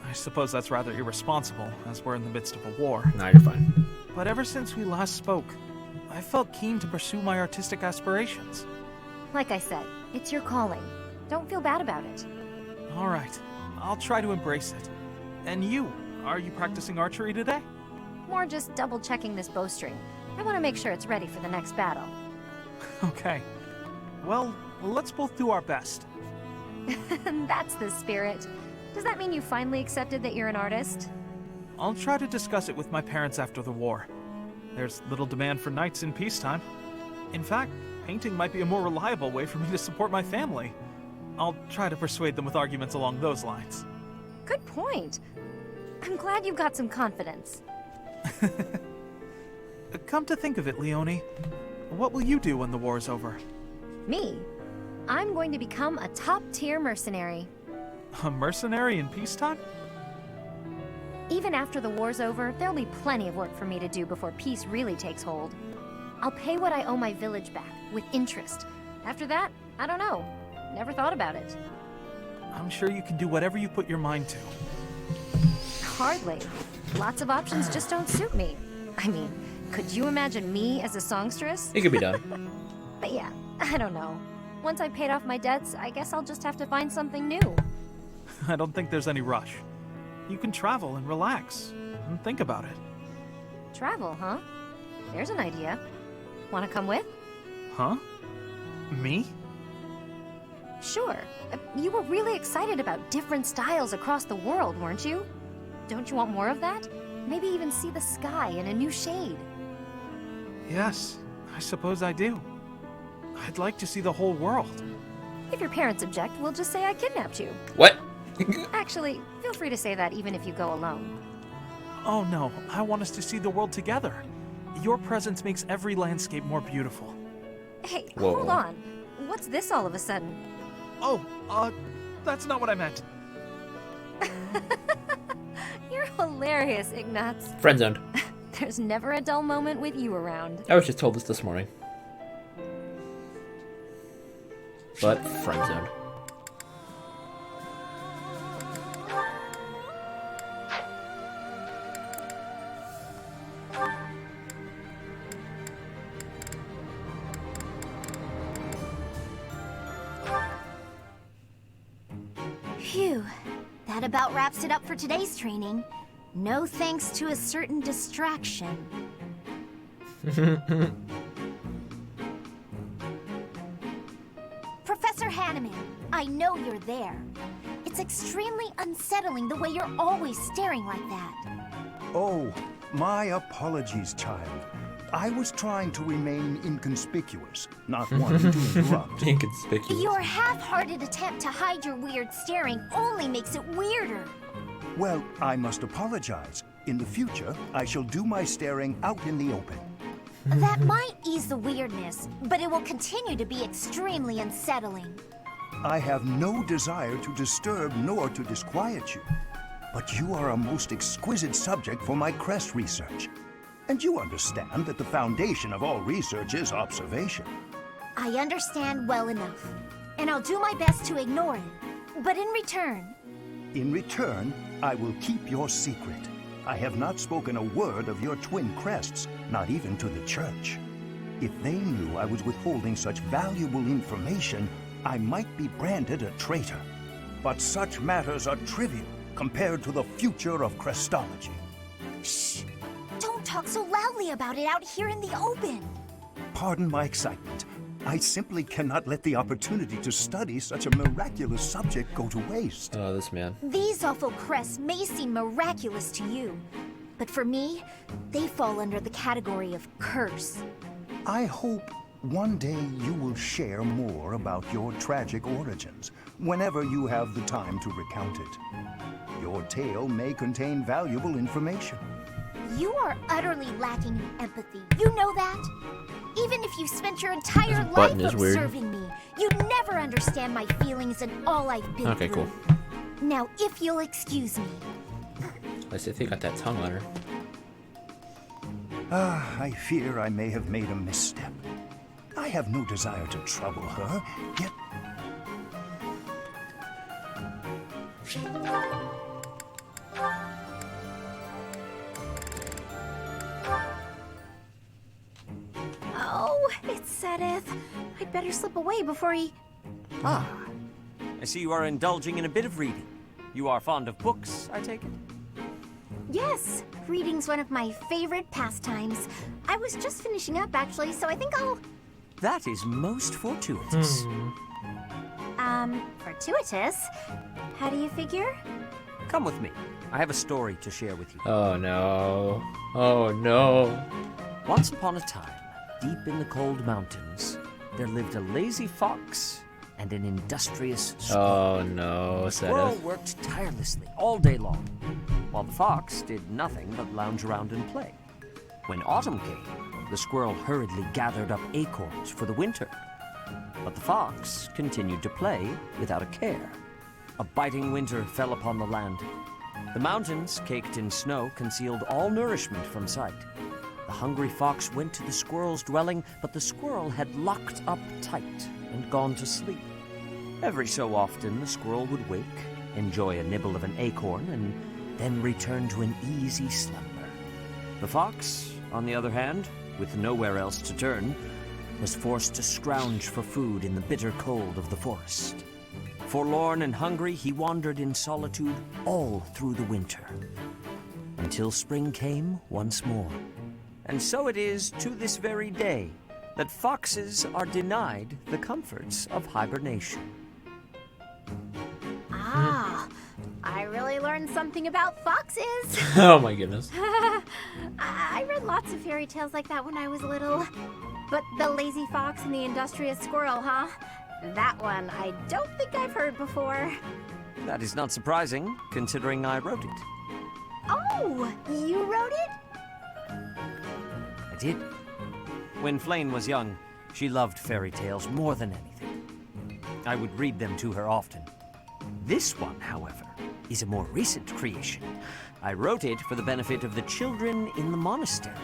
I suppose that's rather irresponsible, as we're in the midst of a war. Nah, you're fine. But ever since we last spoke, I felt keen to pursue my artistic aspirations. Like I said, it's your calling. Don't feel bad about it. Alright, I'll try to embrace it. And you, are you practicing archery today? More just double-checking this bowstring. I want to make sure it's ready for the next battle. Okay. Well, let's both do our best. That's the spirit. Does that mean you finally accepted that you're an artist? I'll try to discuss it with my parents after the war. There's little demand for knights in peacetime. In fact, painting might be a more reliable way for me to support my family. I'll try to persuade them with arguments along those lines. Good point. I'm glad you've got some confidence. Come to think of it, Leonie, what will you do when the war is over? Me? I'm going to become a top-tier mercenary. A mercenary in peacetime? Even after the war's over, there'll be plenty of work for me to do before peace really takes hold. I'll pay what I owe my village back, with interest. After that, I don't know. Never thought about it. I'm sure you can do whatever you put your mind to. Hardly. Lots of options just don't suit me. I mean, could you imagine me as a songstress? It could be done. But yeah, I don't know. Once I've paid off my debts, I guess I'll just have to find something new. I don't think there's any rush. You can travel and relax, and think about it. Travel, huh? There's an idea. Want to come with? Huh? Me? Sure. You were really excited about different styles across the world, weren't you? Don't you want more of that? Maybe even see the sky in a new shade. Yes, I suppose I do. I'd like to see the whole world. If your parents object, we'll just say I kidnapped you. What? Actually, feel free to say that even if you go alone. Oh no, I want us to see the world together. Your presence makes every landscape more beautiful. Hey, Whoa. Hold on. What's this all of a sudden? Oh, that's not what I meant. You're hilarious, Ignatz. Friend-zoned. There's never a dull moment with you around. I was just told this morning. But friend-zoned. Phew. That about wraps it up for today's training. No thanks to a certain distraction. Professor Hanneman, I know you're there. It's extremely unsettling the way you're always staring like that. Oh, my apologies, child. I was trying to remain inconspicuous, not wanting to interrupt. Inconspicuous. Your half-hearted attempt to hide your weird staring only makes it weirder. Well, I must apologize. In the future, I shall do my staring out in the open. That might ease the weirdness, but it will continue to be extremely unsettling. I have no desire to disturb nor to disquiet you, but you are a most exquisite subject for my crest research. And you understand that the foundation of all research is observation. I understand well enough, and I'll do my best to ignore it. But in return... In return, I will keep your secret. I have not spoken a word of your twin crests, not even to the church. If they knew I was withholding such valuable information, I might be branded a traitor. But such matters are trivial compared to the future of crestology. Shh! Don't talk so loudly about it out here in the open. Pardon my excitement. I simply cannot let the opportunity to study such a miraculous subject go to waste. Oh, this man. These awful crests may seem miraculous to you, but for me, they fall under the category of curse. I hope one day you will share more about your tragic origins, whenever you have the time to recount it. Your tale may contain valuable information. You are utterly lacking in empathy. You know that? Even if you spent your entire life observing me, you'd never understand my feelings and all I've been through. Okay, cool. Now, if you'll excuse me. Let's see if they got that tongue on her. I fear I may have made a misstep. I have no desire to trouble her, yet... Oh, it's Sedith. I'd better slip away before he... Ah, I see you are indulging in a bit of reading. You are fond of books, I take it? Yes, reading's one of my favorite pastimes. I was just finishing up, actually, so I think I'll... That is most fortuitous. Fortuitous? How do you figure? Come with me. I have a story to share with you. Oh no. Oh no. Once upon a time, deep in the cold mountains, there lived a lazy fox and an industrious squirrel. Oh no, The squirrel worked tirelessly all day long, while the fox did nothing but lounge around and play. When autumn came, the squirrel hurriedly gathered up acorns for the winter. But the fox continued to play without a care. A biting winter fell upon the land. The mountains, caked in snow, concealed all nourishment from sight. The hungry fox went to the squirrel's dwelling, but the squirrel had locked up tight and gone to sleep. Every so often, the squirrel would wake, enjoy a nibble of an acorn, and then return to an easy slumber. The fox, on the other hand, with nowhere else to turn, was forced to scrounge for food in the bitter cold of the forest. Forlorn and hungry, he wandered in solitude all through the winter, until spring came once more. And so it is to this very day that foxes are denied the comforts of hibernation. Ah, I really learned something about foxes. Oh my goodness. I read lots of fairy tales like that when I was little. But the lazy fox and the industrious squirrel, huh? That one I don't think I've heard before. That is not surprising, considering I wrote it. Oh, you wrote it? I did. When Flame was young, she loved fairy tales more than anything. I would read them to her often. This one, however, is a more recent creation. I wrote it for the benefit of the children in the monastery.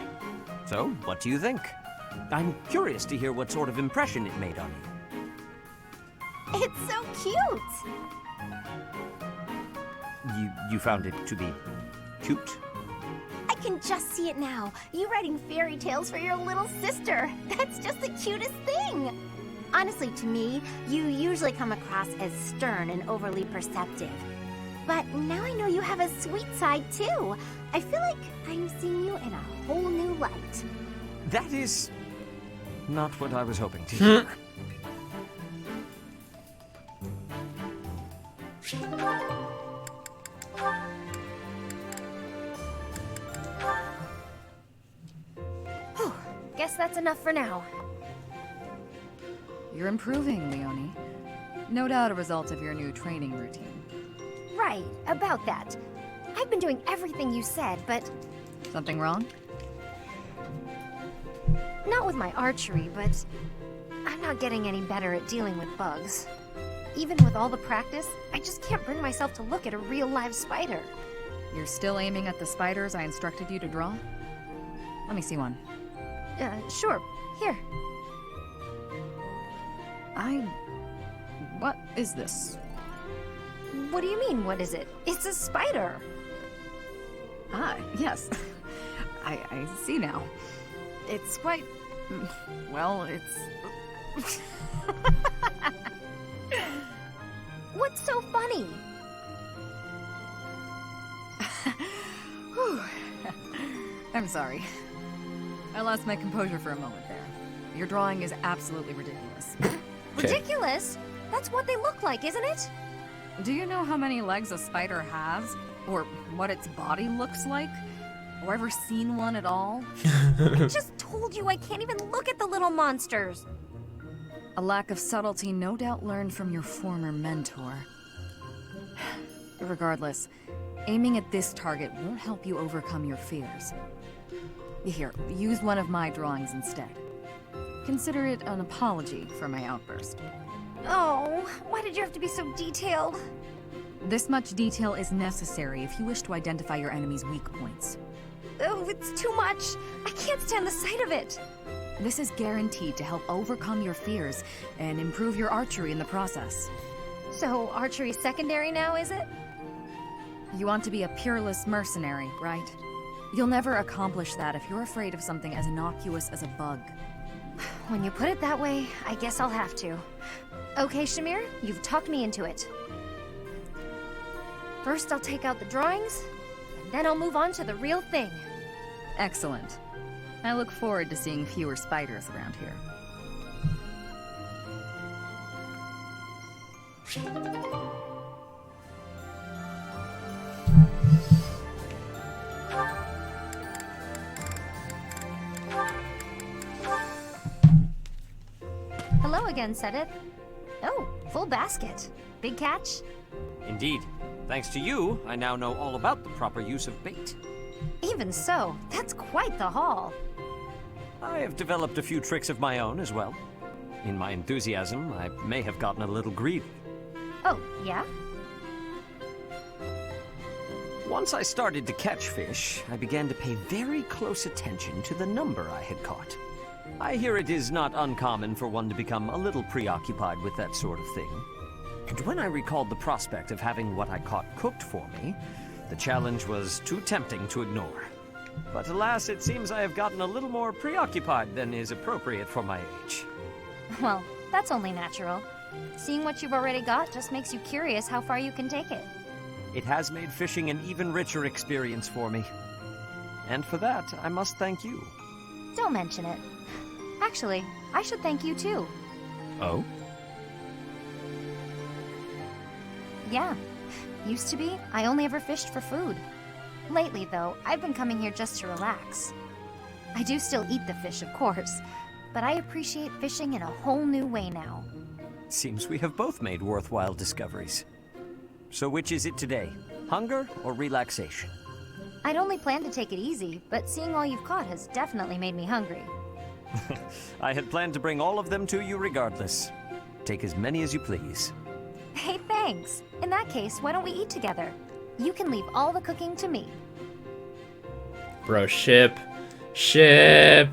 So, what do you think? I'm curious to hear what sort of impression it made on you. It's so cute! You found it to be cute? I can just see it now. You writing fairy tales for your little sister. That's just the cutest thing. Honestly, to me, you usually come across as stern and overly perceptive. But now I know you have a sweet side, too. I feel like I'm seeing you in a whole new light. That is not what I was hoping to hear. Whew. Guess that's enough for now. You're improving, Leonie. No doubt a result of your new training routine. Right, about that. I've been doing everything you said, but... Something wrong? Not with my archery, but... I'm not getting any better at dealing with bugs. Even with all the practice, I just can't bring myself to look at a real live spider. You're still aiming at the spiders I instructed you to draw? Let me see one. Sure. Here. What is this? What do you mean, what is it? It's a spider! Ah, yes. I see now. It's quite... well, it's... What's so funny? I'm sorry. I lost my composure for a moment there. Your drawing is absolutely ridiculous. Ridiculous? That's what they look like, isn't it? Do you know how many legs a spider has? Or what its body looks like? Or ever seen one at all? I just told you I can't even look at the little monsters. A lack of subtlety no doubt learned from your former mentor. Regardless, aiming at this target won't help you overcome your fears. Here, use one of my drawings instead. Consider it an apology for my outburst. Oh, why did you have to be so detailed? This much detail is necessary if you wish to identify your enemy's weak points. Oh, it's too much. I can't stand the sight of it. This is guaranteed to help overcome your fears and improve your archery in the process. So, archery's secondary now, is it? You want to be a peerless mercenary, right? You'll never accomplish that if you're afraid of something as innocuous as a bug. When you put it that way, I guess I'll have to. Okay, Shamir, you've talked me into it. First, I'll take out the drawings, and then I'll move on to the real thing. Excellent. I look forward to seeing fewer spiders around here. Hello again, Sedith. Oh, full basket. Big catch? Indeed. Thanks to you, I now know all about the proper use of bait. Even so, that's quite the haul. I have developed a few tricks of my own as well. In my enthusiasm, I may have gotten a little greedy. Oh, yeah? Once I started to catch fish, I began to pay very close attention to the number I had caught. I hear it is not uncommon for one to become a little preoccupied with that sort of thing. And when I recalled the prospect of having what I caught cooked for me, the challenge was too tempting to ignore. But alas, it seems I have gotten a little more preoccupied than is appropriate for my age. Well, that's only natural. Seeing what you've already got just makes you curious how far you can take it. It has made fishing an even richer experience for me. And for that, I must thank you. Don't mention it. Actually, I should thank you too. Oh? Yeah. Used to be, I only ever fished for food. Lately, though, I've been coming here just to relax. I do still eat the fish, of course, but I appreciate fishing in a whole new way now. Seems we have both made worthwhile discoveries. So which is it today? Hunger or relaxation? I'd only planned to take it easy, but seeing all you've caught has definitely made me hungry. I had planned to bring all of them to you regardless. Take as many as you please. Hey, thanks. In that case, why don't we eat together? You can leave all the cooking to me. Bro, ship. Ship.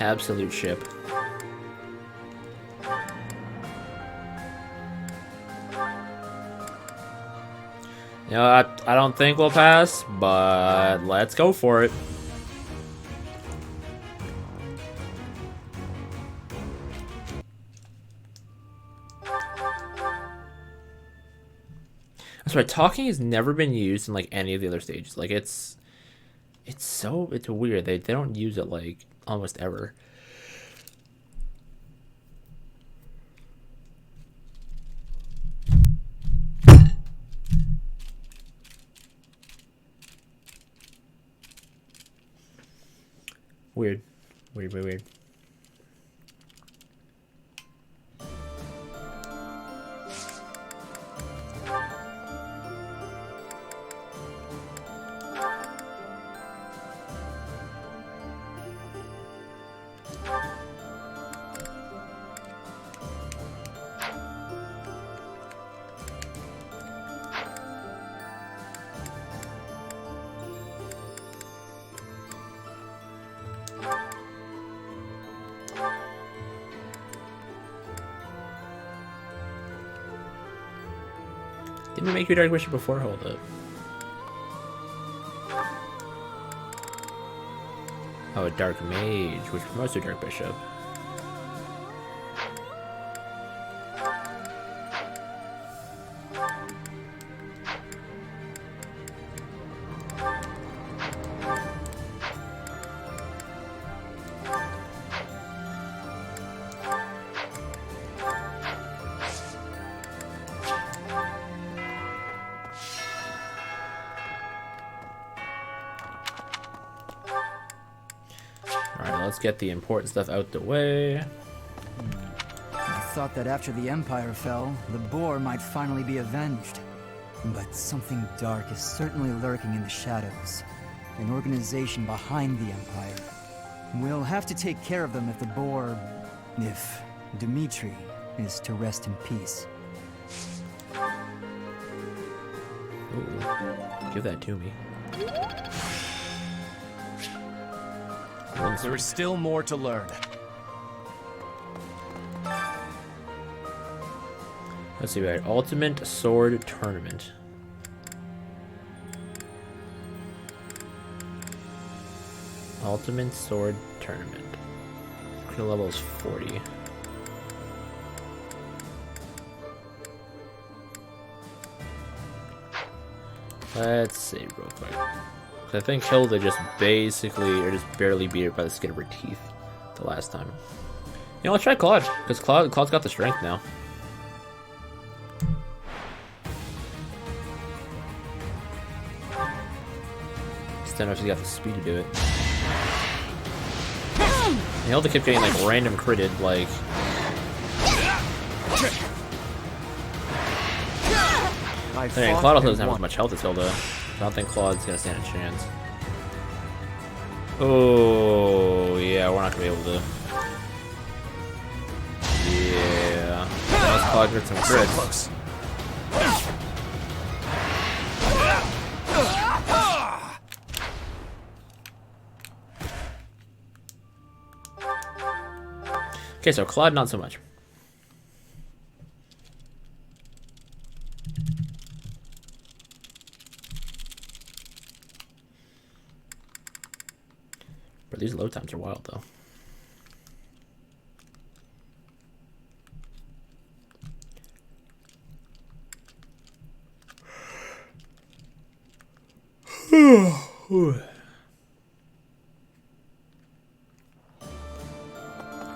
Absolute ship. You know, I don't think we'll pass, but let's go for it. That's right, talking has never been used in like any of the other stages. Like it's weird. They don't use it like almost ever. Weird. Weird. Didn't we make you Dark Bishop before? Hold up. Oh, a Dark Mage, which promotes to Dark Bishop. let's get the important stuff out the way. I thought that after the Empire fell, the Boar might finally be avenged. But something dark is certainly lurking in the shadows. An organization behind the Empire. We'll have to take care of them if the Boar... if Dimitri is to rest in peace. Ooh, give that to me. There is still more to learn. Let's see, right? Ultimate Sword Tournament. Ultimate Sword Tournament. Critical level is 40. Let's see real quick. I think Hilda just basically, or just barely beat her by the skin of her teeth the last time. You know, let's try Claude, because Claude's got the strength now. Just don't know if she's got the speed to do it. And Hilda kept getting like random critted, like... I mean, Claude also doesn't have as much health as Hilda. I don't think Claude's gonna stand a chance. Oh, yeah, we're not gonna be able to. Yeah. Unless Claude gets some crits. Okay, so Claude, not so much. But these load times are wild, though.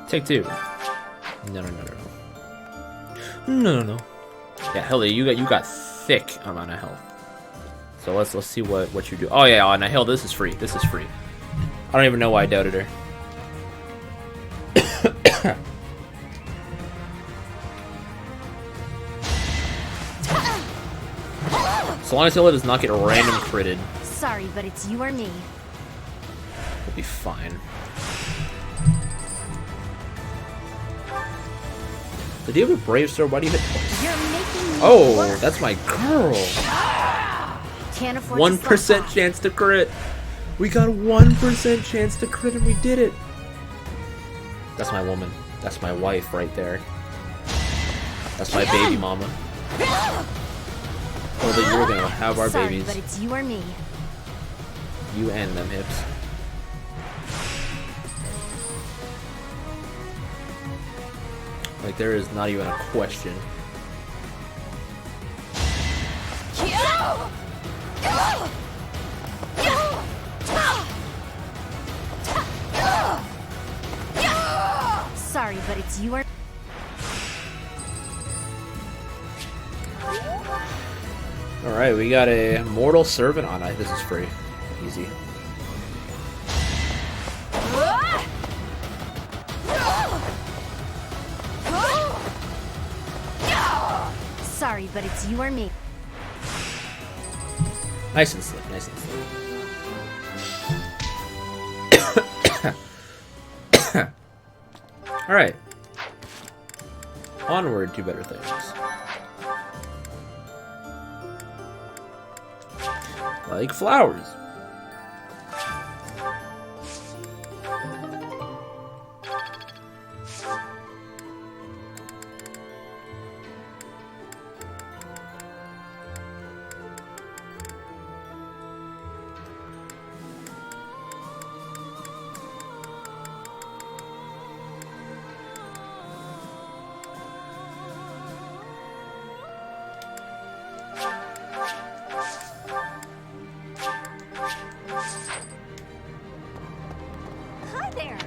Take two. No. Yeah, Hilda, you got thick amount of health. So let's see what you do. Oh yeah, and Hilda, this is free. This is free. I don't even know why I doubted her. So long as Hilda does not get random critted, Sorry, but it's you or me. we'll be fine. Did you have a brave sword? Why do you hit twice? You're making me Oh, work. that's my girl. Can't afford to 1% chance to crit. We got 1% chance to crit and we did it. That's my woman. That's my wife right there. That's my baby mama. Or that you're gonna have our Sorry, babies. but it's you or me. You and them hips. Like there is not even a question. Sorry, but it's you or... Alright, we got a Mortal Servant. Oh no, this is free. Easy. Sorry, but it's you or me. Nice and slick, nice and slick. Alright. Onward to better things. Like flowers. Hi there.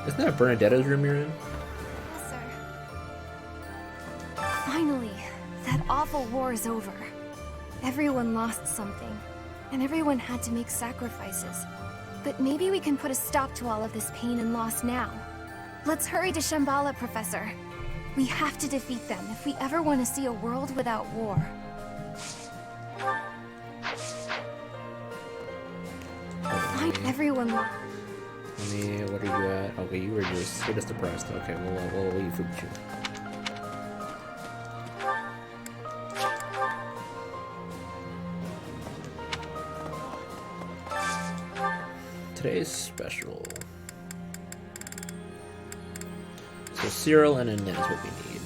Isn't that Bernadetta's room you're in? Yes, sir. Finally, that awful war is over. Everyone lost something. and everyone had to make sacrifices. But maybe we can put a stop to all of this pain and loss now. Let's hurry to Shambhala, Professor. We have to defeat them if we ever want to see a world without war. Find everyone. Let me. What are you at? Okay, you're just depressed. Okay, we'll leave with you. Today's special. So Cyril and a Nin is what we need.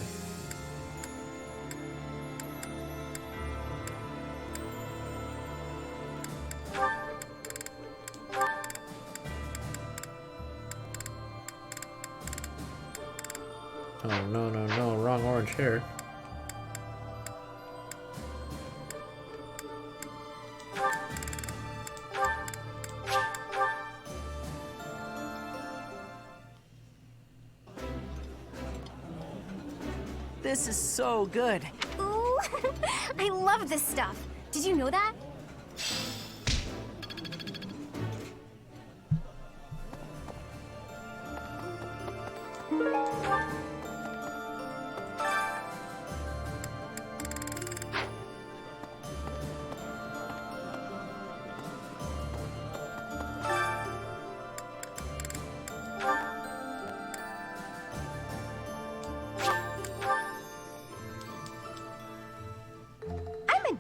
Oh no, wrong orange hair. This is so good. Ooh, I love this stuff. Did you know that?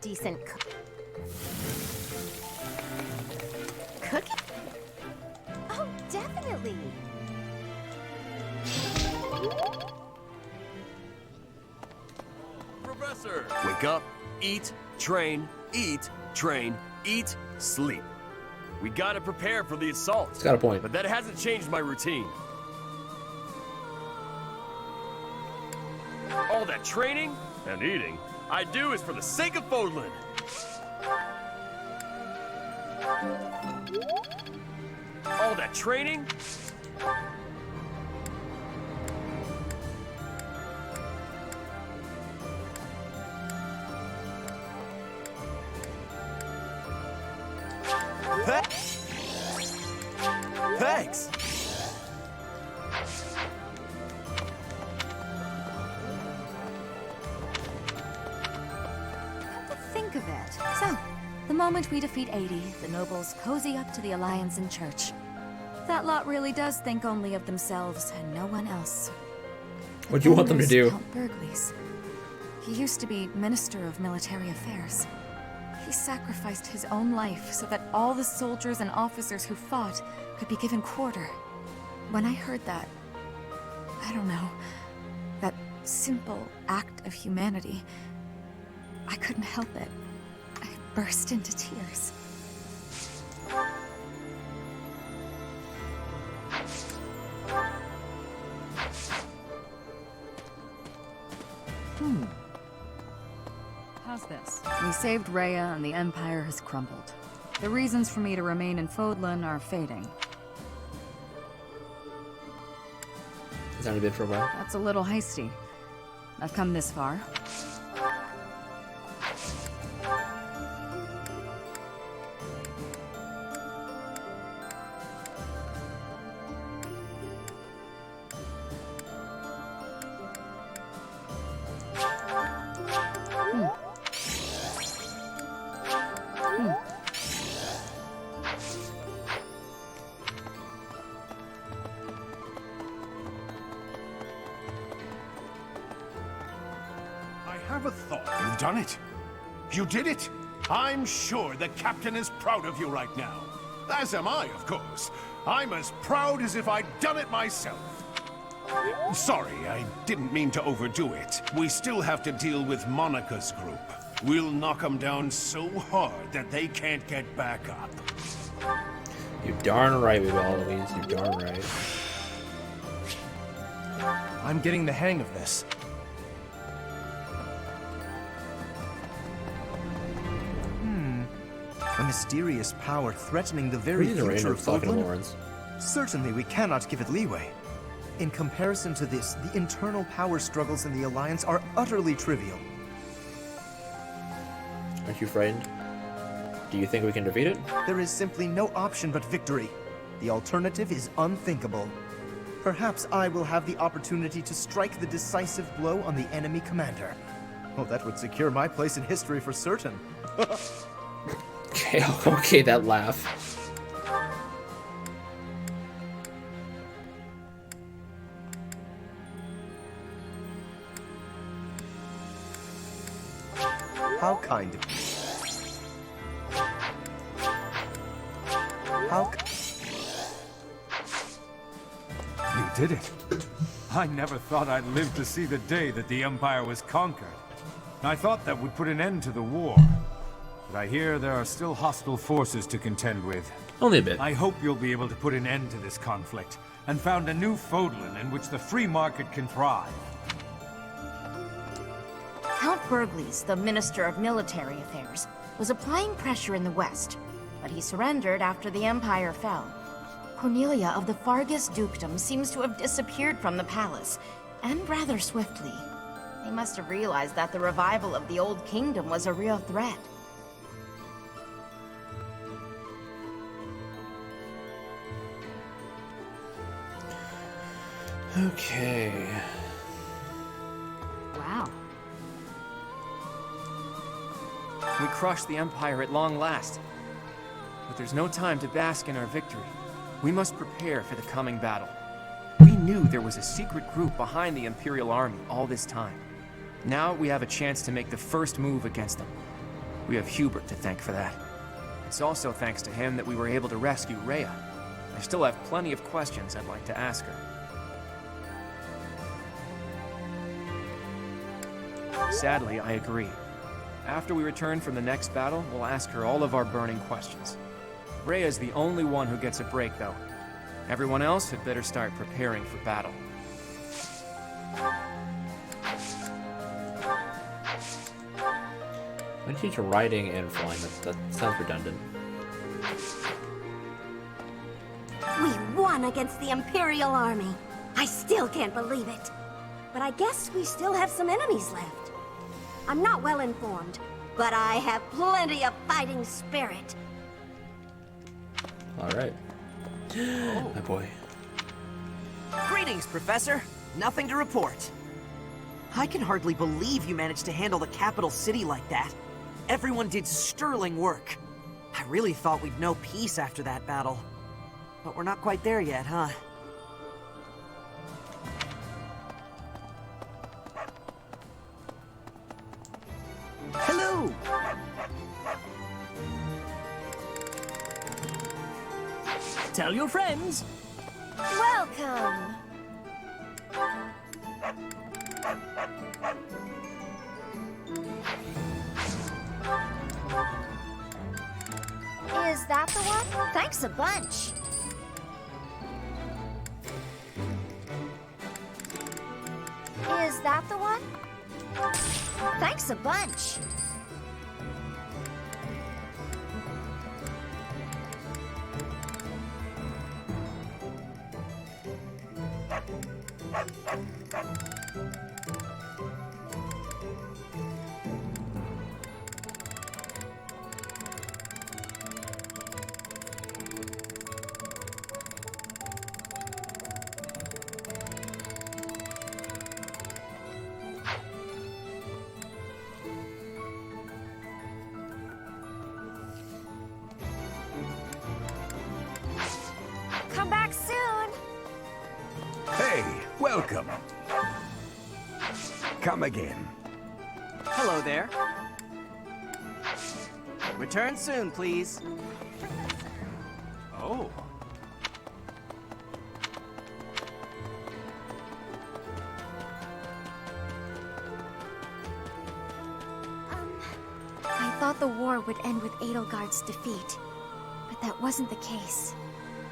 Decent cookie? Oh, definitely. Professor! Wake up, eat, train, eat, sleep. We gotta prepare for the assault. It's got a point. But that hasn't changed my routine. All that training and eating I do is for the sake of Fodlan. All that training. Thanks. Think of it. So, the moment we defeat 80, the nobles cozy up to the Alliance and Church. That lot really does think only of themselves and no one else. What do you want them to do? Count Burgles. He used to be Minister of Military Affairs. He sacrificed his own life so that all the soldiers and officers who fought could be given quarter. When I heard that, I don't know, that simple act of humanity, I couldn't help it. I burst into tears. How's this? We saved Rhea and the Empire has crumbled. The reasons for me to remain in Fodlan are fading. Sounded good for a while. That's a little hasty. I've come this far. Have a thought. You've done it. You did it. I'm sure the captain is proud of you right now. As am I, of course. I'm as proud as if I'd done it myself. Sorry, I didn't mean to overdo it. We still have to deal with Monica's group. We'll knock them down so hard that they can't get back up. You're darn right we will, Louise. You're darn right. I'm getting the hang of this. A mysterious power threatening the very future of Fodlan? Certainly we cannot give it leeway. In comparison to this, the internal power struggles in the Alliance are utterly trivial. Aren't you frightened? Do you think we can defeat it? There is simply no option but victory. The alternative is unthinkable. Perhaps I will have the opportunity to strike the decisive blow on the enemy commander. Oh, that would secure my place in history for certain. Okay, that laugh. How kind of you. You did it. I never thought I'd live to see the day that the Empire was conquered. I thought that would put an end to the war. But I hear there are still hostile forces to contend with. Only a bit. I hope you'll be able to put an end to this conflict and found a new Fodlan in which the free market can thrive. Count Burgles, the Minister of Military Affairs, was applying pressure in the west, but he surrendered after the Empire fell. Cornelia of the Fargus Dukedom seems to have disappeared from the palace, and rather swiftly. They must have realized that the revival of the Old Kingdom was a real threat. Okay. Wow. We crushed the Empire at long last. But there's no time to bask in our victory. We must prepare for the coming battle. We knew there was a secret group behind the Imperial Army all this time. Now we have a chance to make the first move against them. We have Hubert to thank for that. It's also thanks to him that we were able to rescue Rhea. I still have plenty of questions I'd like to ask her. Sadly, I agree. After we return from the next battle, we'll ask her all of our burning questions. Rhea's the only one who gets a break, though. Everyone else had better start preparing for battle. I teach riding and flying. That sounds redundant. We won against the Imperial Army. I still can't believe it. But I guess we still have some enemies left. I'm not well informed, but I have plenty of fighting spirit. Alright. My boy. Greetings, Professor. Nothing to report. I can hardly believe you managed to handle the capital city like that. Everyone did sterling work. I really thought we'd know peace after that battle. But we're not quite there yet, huh? Hello! Tell your friends! Welcome! Is that the one? Thanks a bunch. Is that the one? Thanks a bunch. Come back soon! Hey, welcome. Come again. Hello there. Return soon, please. Oh. I thought the war would end with Edelgard's defeat, but that wasn't the case.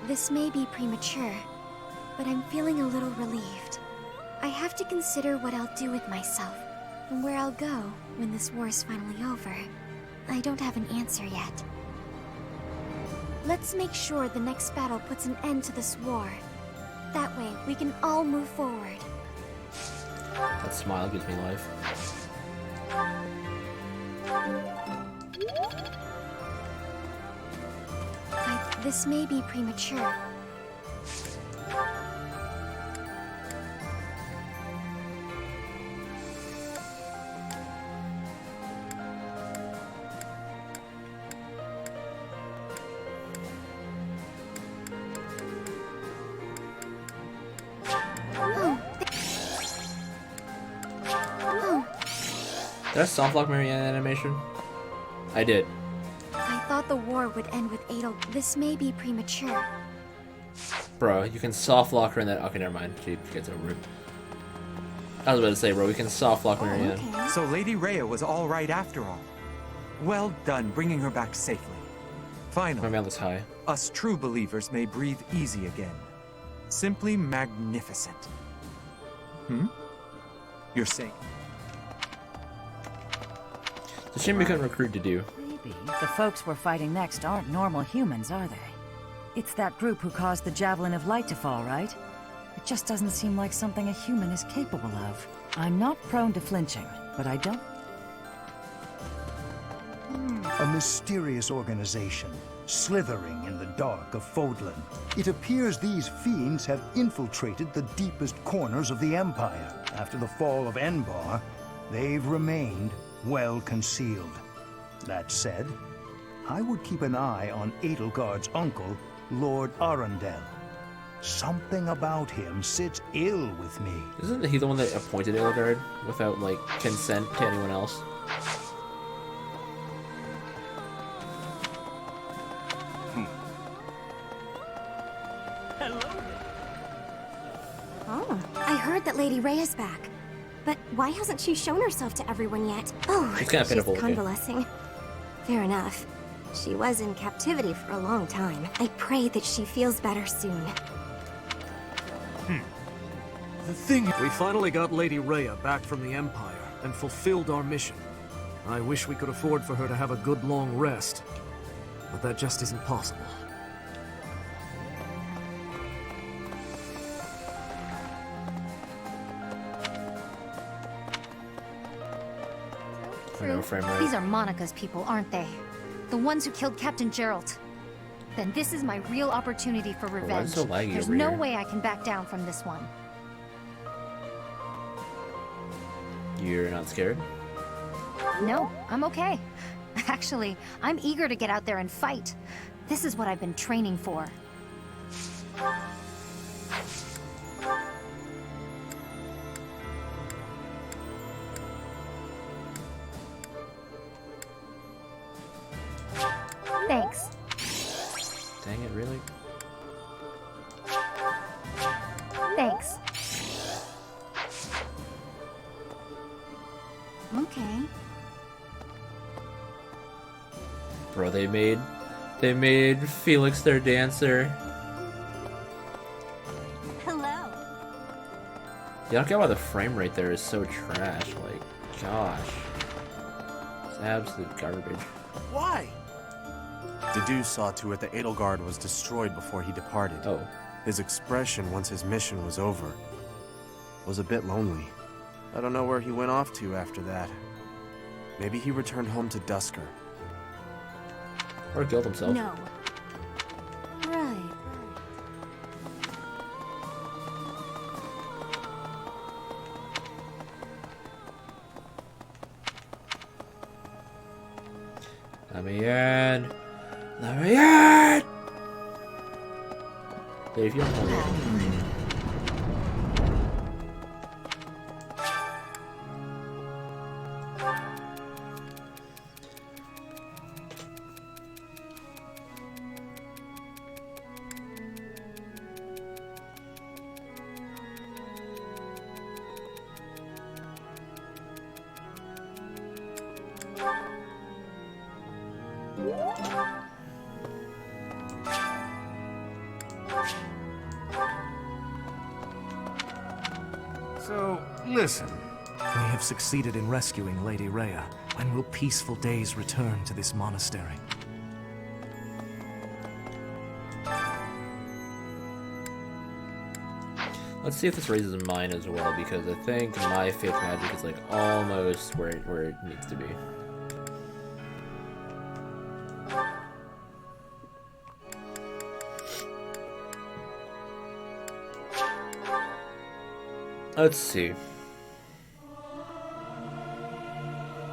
This may be premature, but I'm feeling a little relieved. I have to consider what I'll do with myself, and where I'll go when this war is finally over. I don't have an answer yet. Let's make sure the next battle puts an end to this war. That way, we can all move forward. That smile gives me life. this may be premature. Did I softlock Marianne animation? I did. I thought the war would end with Adel. This may be premature. Bro, you can softlock her in that. Okay, never mind. She gets over it. I was about to say, bro, we can softlock Marianne. Okay. So Lady Rhea was all right after all. Well done bringing her back safely. Finally, My man looks high. us true believers may breathe easy again. Simply magnificent. You're saying? The shame we couldn't recruit to do. Maybe the folks we're fighting next aren't normal humans, are they? It's that group who caused the Javelin of Light to fall, right? It just doesn't seem like something a human is capable of. I'm not prone to flinching, but I don't... A mysterious organization, slithering in the dark of Fodlan. It appears these fiends have infiltrated the deepest corners of the Empire. After the fall of Enbar, they've remained well concealed. That said, I would keep an eye on Edelgard's uncle, Lord Arundel. Something about him sits ill with me. Isn't he the one that appointed Edelgard without, like, consent to anyone else? Oh, I heard that Lady Rhea's back. But why hasn't she shown herself to everyone yet? Oh, She's kind of pitiful, okay. convalescing. Fair enough. She was in captivity for a long time. I pray that she feels better soon. The thing... We finally got Lady Rhea back from the Empire and fulfilled our mission. I wish we could afford for her to have a good long rest, but that just isn't possible. No frame rate. These are Monica's people, aren't they? The ones who killed Captain Gerald. Then this is my real opportunity for Why is it revenge. so laggy There's over no here? way I can back down from this one. You're not scared? No, I'm okay. Actually, I'm eager to get out there and fight. This is what I've been training for. Thanks. Dang it, really? Thanks. Okay. Bro, they made Felix their dancer. Hello. Yeah, I don't get why the frame rate there is so trash. Like, gosh. It's absolute garbage. Why? Dedu saw to it that Edelgard was destroyed before he departed. Oh. His expression once his mission was over was a bit lonely. I don't know where he went off to after that. Maybe he returned home to Dusker. Or killed himself. No. Right. Let me in. Let me in! Dave, you don't know me. So, listen. We have succeeded in rescuing Lady Rhea, and will peaceful days return to this monastery? Let's see if this raises mine as well, because I think my faith magic is like almost where it needs to be. Let's see.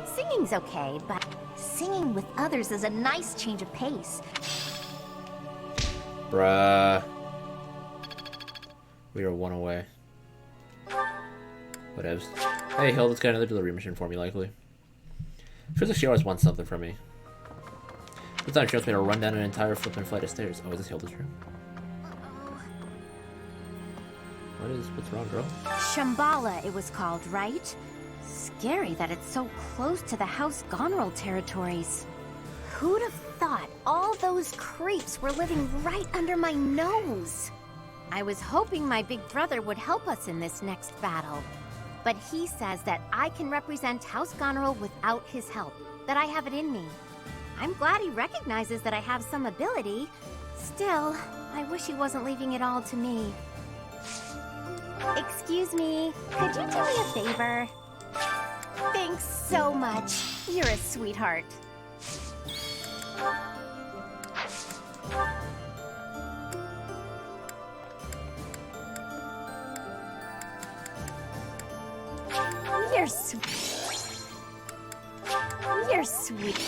Singing's okay, but singing with others is a nice change of pace. Bruh. We are one away. Whatevs. Hey, Hilda's got another delivery mission for me, likely. Feels like she always wants something from me. This time she wants me to run down an entire flipping flight of stairs. Oh, is this Hilda's room? What's wrong, girl? Shambhala, it was called, right? Scary that it's so close to the House Gonril territories. Who'd have thought all those creeps were living right under my nose? I was hoping my big brother would help us in this next battle. But he says that I can represent House Gonril without his help, that I have it in me. I'm glad he recognizes that I have some ability. Still, I wish he wasn't leaving it all to me. Excuse me, could you do me a favor? Thanks so much. You're a sweetheart. You're sweet. You're sweet.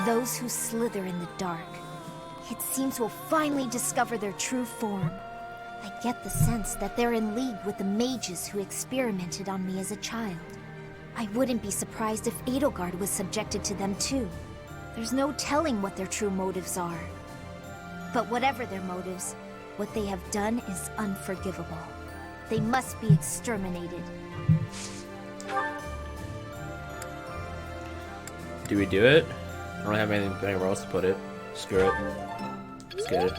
Those who slither in the dark, it seems will finally discover their true form. I get the sense that they're in league with the mages who experimented on me as a child. I wouldn't be surprised if Edelgard was subjected to them too. There's no telling what their true motives are. But whatever their motives, what they have done is unforgivable. They must be exterminated. Do we do it? I don't have anything anywhere else to put it. Screw it. Let's get it.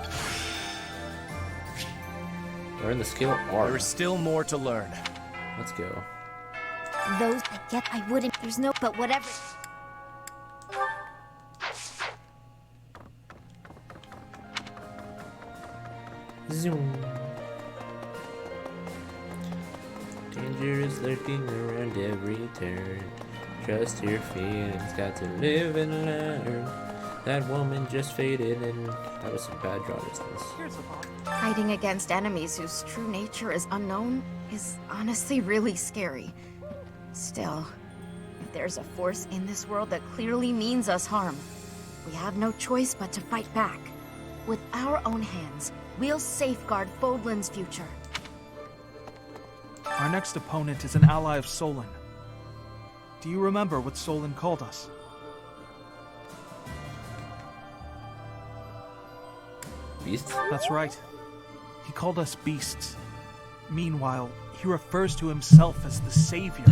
Learn the skill R. There is still more to learn. Let's go. Those I get, I wouldn't. There's no, but whatever. Zoom. Danger is lurking around every turn. Trust your feelings, got to live and learn. That woman just faded, and that was some bad draw distance. Fighting against enemies whose true nature is unknown is honestly really scary. Still, if there's a force in this world that clearly means us harm, we have no choice but to fight back. With our own hands, we'll safeguard Fodlan's future. Our next opponent is an ally of Solon. Do you remember what Solon called us? Beasts? That's right. He called us beasts. Meanwhile, he refers to himself as the savior.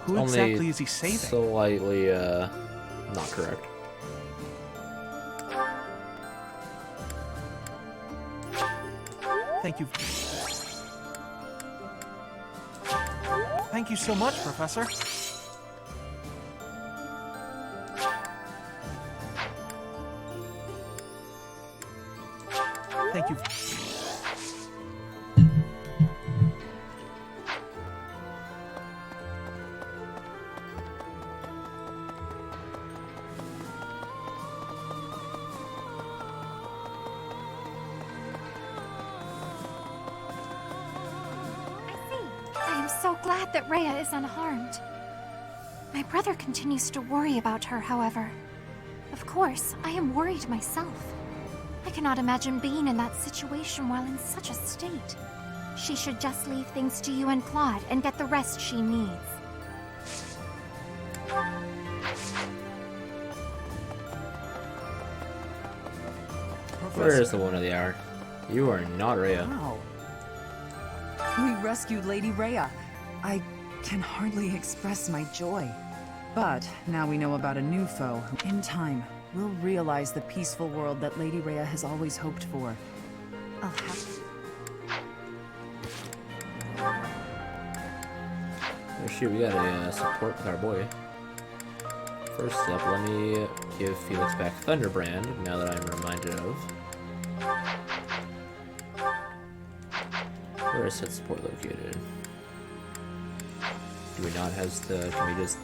Who exactly is he saving? Slightly, not correct. Thank you. Thank you so much, Professor. Thank you. I am so glad that Rhea is unharmed. My brother continues to worry about her, however. Of course, I am worried myself. I cannot imagine being in that situation while in such a state. She should just leave things to you and Claude and get the rest she needs. Where is the one of the hour? You are not Rhea. Wow. We rescued Lady Rhea. I can hardly express my joy. But now we know about a new foe who, in time, will realize the peaceful world that Lady Rhea has always hoped for. I'll have... Oh shoot, we got a support with our boy. First up, let me give Felix back Thunderbrand, now that I'm reminded of. Where is that support located? Do we not have the... Can we just...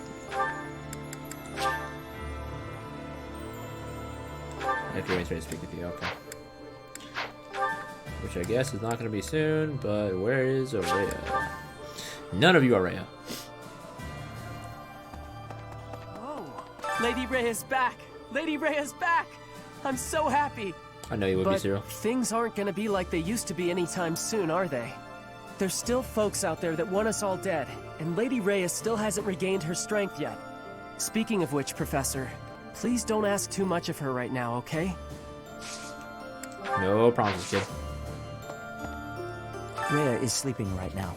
If you're ready to speak with you, okay. Which I guess is not going to be soon, but where is Aurea? None of you are Aurea. Whoa. Lady Rhea's back! Lady Rhea's back! I'm so happy! I know you would be, Cyril. Things aren't gonna be like they used to be anytime soon, are they? There's still folks out there that want us all dead, and Lady Rhea still hasn't regained her strength yet. Speaking of which, Professor, please don't ask too much of her right now, okay? No promises, kid. Rhea is sleeping right now.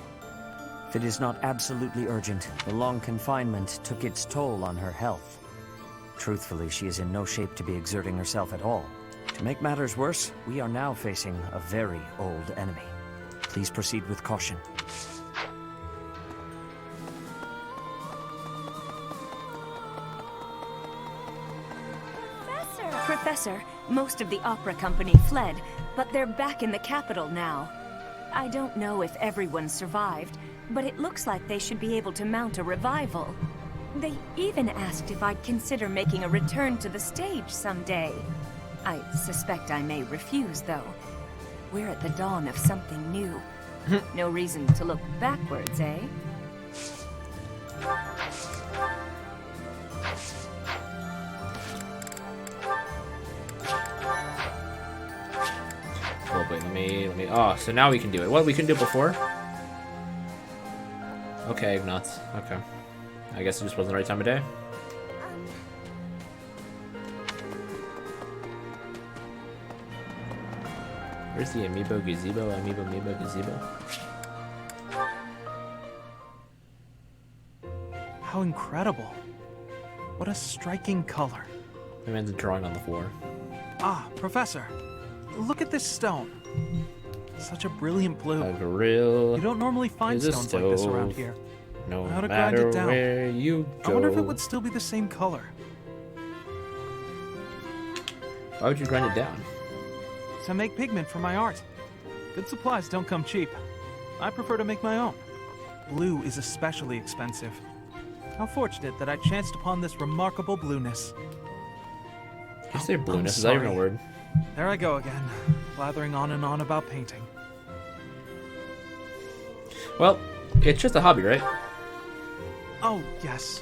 If it is not absolutely urgent, the long confinement took its toll on her health. Truthfully, she is in no shape to be exerting herself at all. To make matters worse, we are now facing a very old enemy. Please proceed with caution. Professor, most of the opera company fled, but they're back in the capital now. I don't know if everyone survived, but it looks like they should be able to mount a revival. They even asked if I'd consider making a return to the stage someday. I suspect I may refuse, though. We're at the dawn of something new. No reason to look backwards, eh? Oh, wait, let me... Oh, so now we can do it. What we couldn't do before? Okay, nuts. Okay. I guess it just wasn't the right time of day. Where's the amiibo gazebo? Amiibo gazebo? How incredible. What a striking color. The man's drawing on the floor. Ah, Professor. Look at this stone. Such a brilliant blue. A grill. You don't normally find stones like this around here. No How to matter grind it down. where you go. I wonder if it would still be the same color. Why would you grind it down? To make pigment for my art. Good supplies don't come cheap. I prefer to make my own. Blue is especially expensive. How fortunate that I chanced upon this remarkable blueness. Did you say blueness? Is that even a word? There I go again, blathering on and on about painting. Well, it's just a hobby, right? Oh, yes.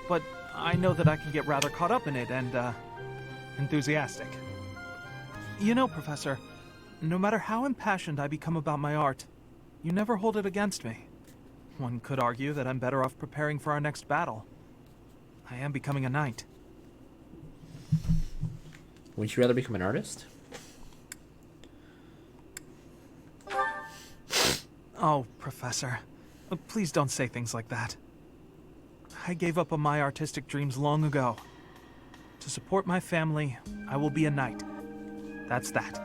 But I know that I can get rather caught up in it and, enthusiastic. You know, Professor, no matter how impassioned I become about my art, you never hold it against me. One could argue that I'm better off preparing for our next battle. I am becoming a knight. Wouldn't you rather become an artist? Oh, Professor. Please don't say things like that. I gave up on my artistic dreams long ago. To support my family, I will be a knight. That's that.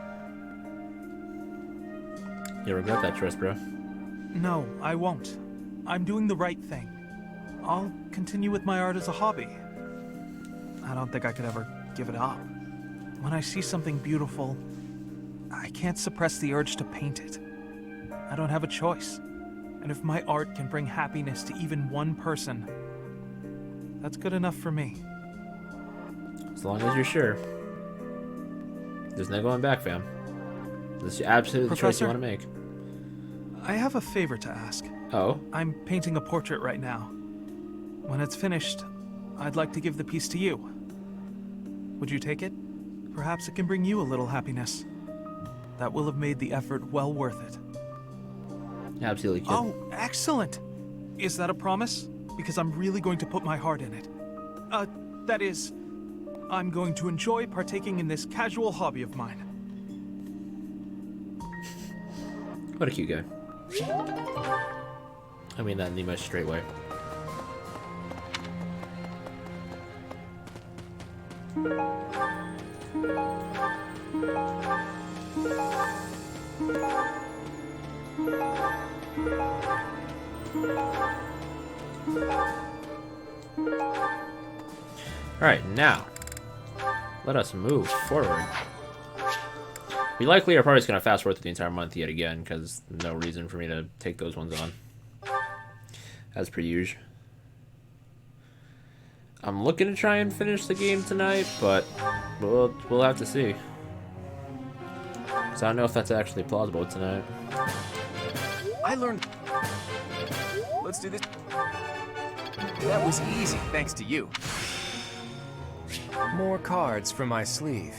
You regret that choice, bro. No, I won't. I'm doing the right thing. I'll continue with my art as a hobby. I don't think I could ever give it up. When I see something beautiful, I can't suppress the urge to paint it. I don't have a choice. And if my art can bring happiness to even one person, that's good enough for me. As long as you're sure. There's no going back, fam. This is absolutely the choice you want to make. I have a favor to ask. Oh? I'm painting a portrait right now. When it's finished, I'd like to give the piece to you. Would you take it? Perhaps it can bring you a little happiness. That will have made the effort well worth it. Absolutely, kid. Oh, excellent! Is that a promise? Because I'm really going to put my heart in it. That is, I'm going to enjoy partaking in this casual hobby of mine. What a cute guy. I mean that in the most straight way. Alright, now, let us move forward. We likely are probably just going to fast forward through the entire month yet again, because no reason for me to take those ones on. As per usual. I'm looking to try and finish the game tonight, but we'll have to see. So I don't know if that's actually plausible tonight. I learned. Let's do this. That was easy, thanks to you. More cards from my sleeve.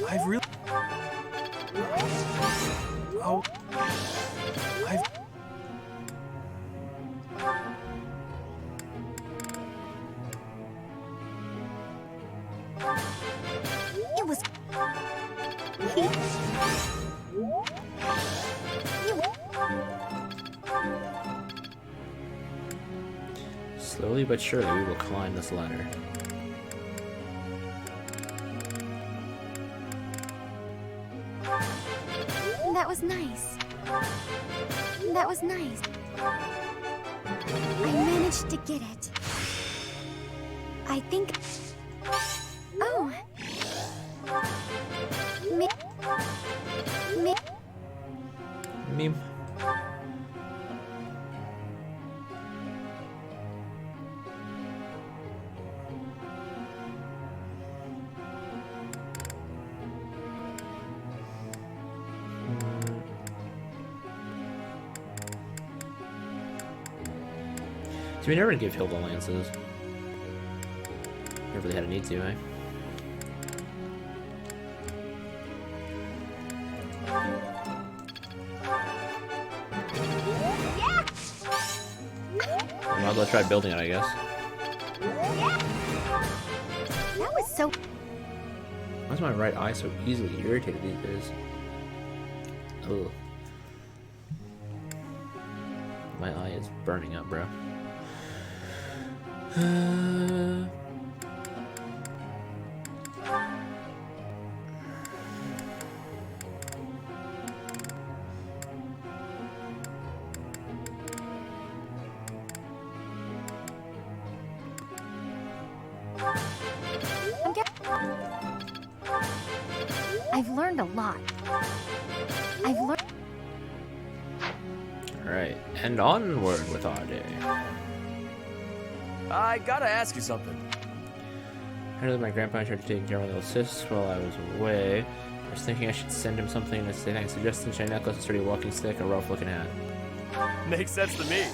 I've really... Oh... I've... It was... Slowly but surely, we will climb this ladder. That was nice. That was nice. I managed to get it. I think... Oh. Meme. So we never give Hilda lances. Never really had a need to, eh? I might as well try building it, I guess. That was so... Why is my right eye so easily irritated these days? Ugh. My eye is burning up, bro. I've learned a lot. I've learned... Alright, and onward with our day. I gotta ask you something. I heard that my grandpa tried to take care of my little sis while I was away. I was thinking I should send him something to say thanks. Suggesting shiny necklace, a sturdy walking stick, a rough looking hat. Makes sense to me.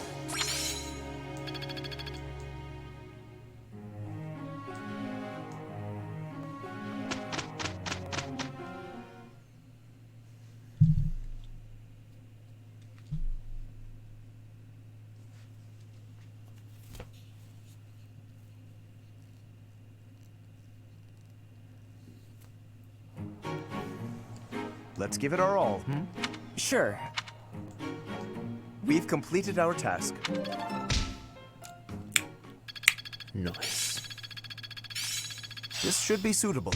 Let's give it our all, Sure. We've completed our task. Nice. This should be suitable.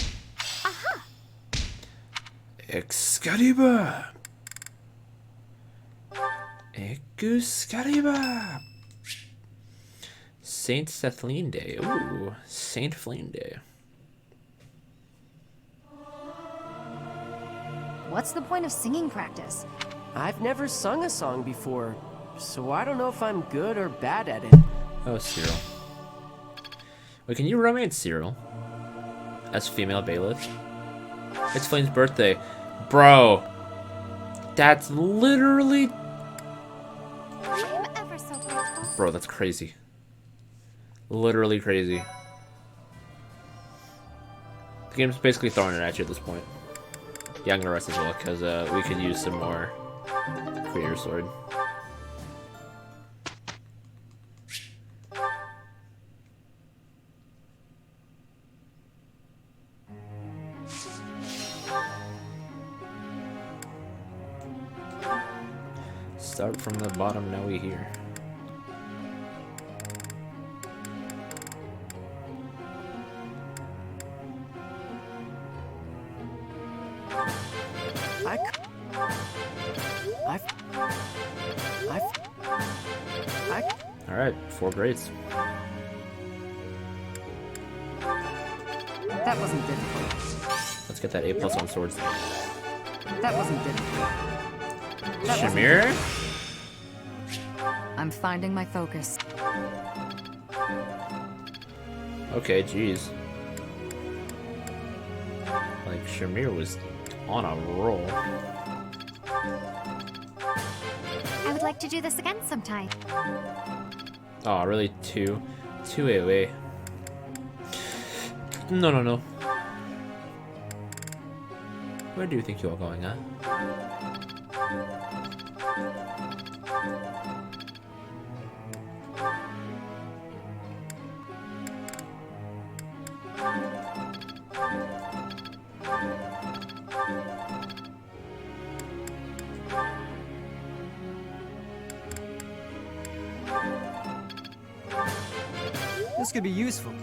Excalibur! Excalibur! Saint Sethlene Day. Ooh, Saint Flame Day. What's the point of singing practice? I've never sung a song before, so I don't know if I'm good or bad at it. Oh, Cyril. Wait, can you romance Cyril? As female bailiff? It's Flame's birthday. Bro! That's literally... I'm ever so grateful. Bro, that's crazy. Literally crazy. The game's basically throwing it at you at this point. Yeah, I'm gonna rest as well, because we could use some more Creator Sword. start from the bottom, now we here. Alright, 4 grades. That wasn't difficult. Let's get that A+ on swords. That wasn't difficult. Shamir? I'm finding my focus. Okay, jeez. Like, Shamir was on a roll. I would like to do this again sometime. Oh, really? 2 AOA. No. Where do you think you're going, huh? This could be useful.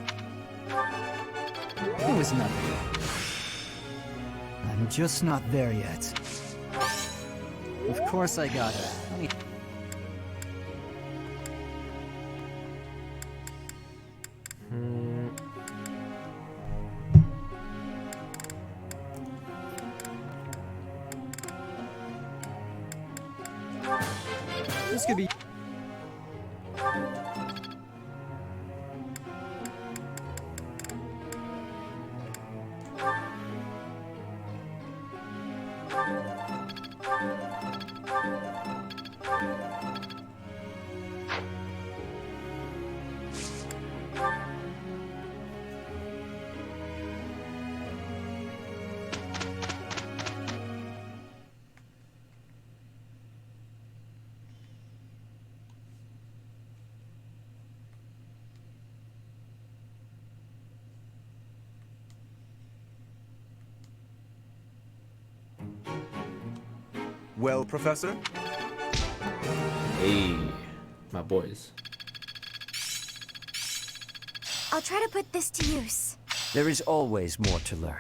It was nothing. I'm just not there yet. Of course I got it. Let me... This could be... Well, Professor? Hey, my boys. I'll try to put this to use. There is always more to learn.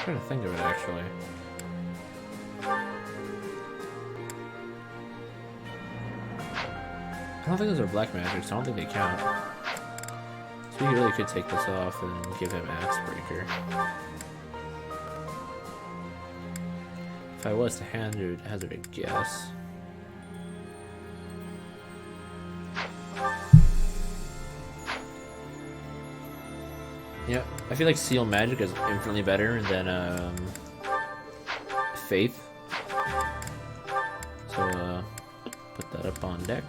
I'm trying to think of it actually. I don't think those are black magic, so I don't think they count. So we really could take this off and give him Axe Breaker. If I was to hazard a guess. Yeah, I feel like Seal Magic is infinitely better than Faith. So put that up on deck.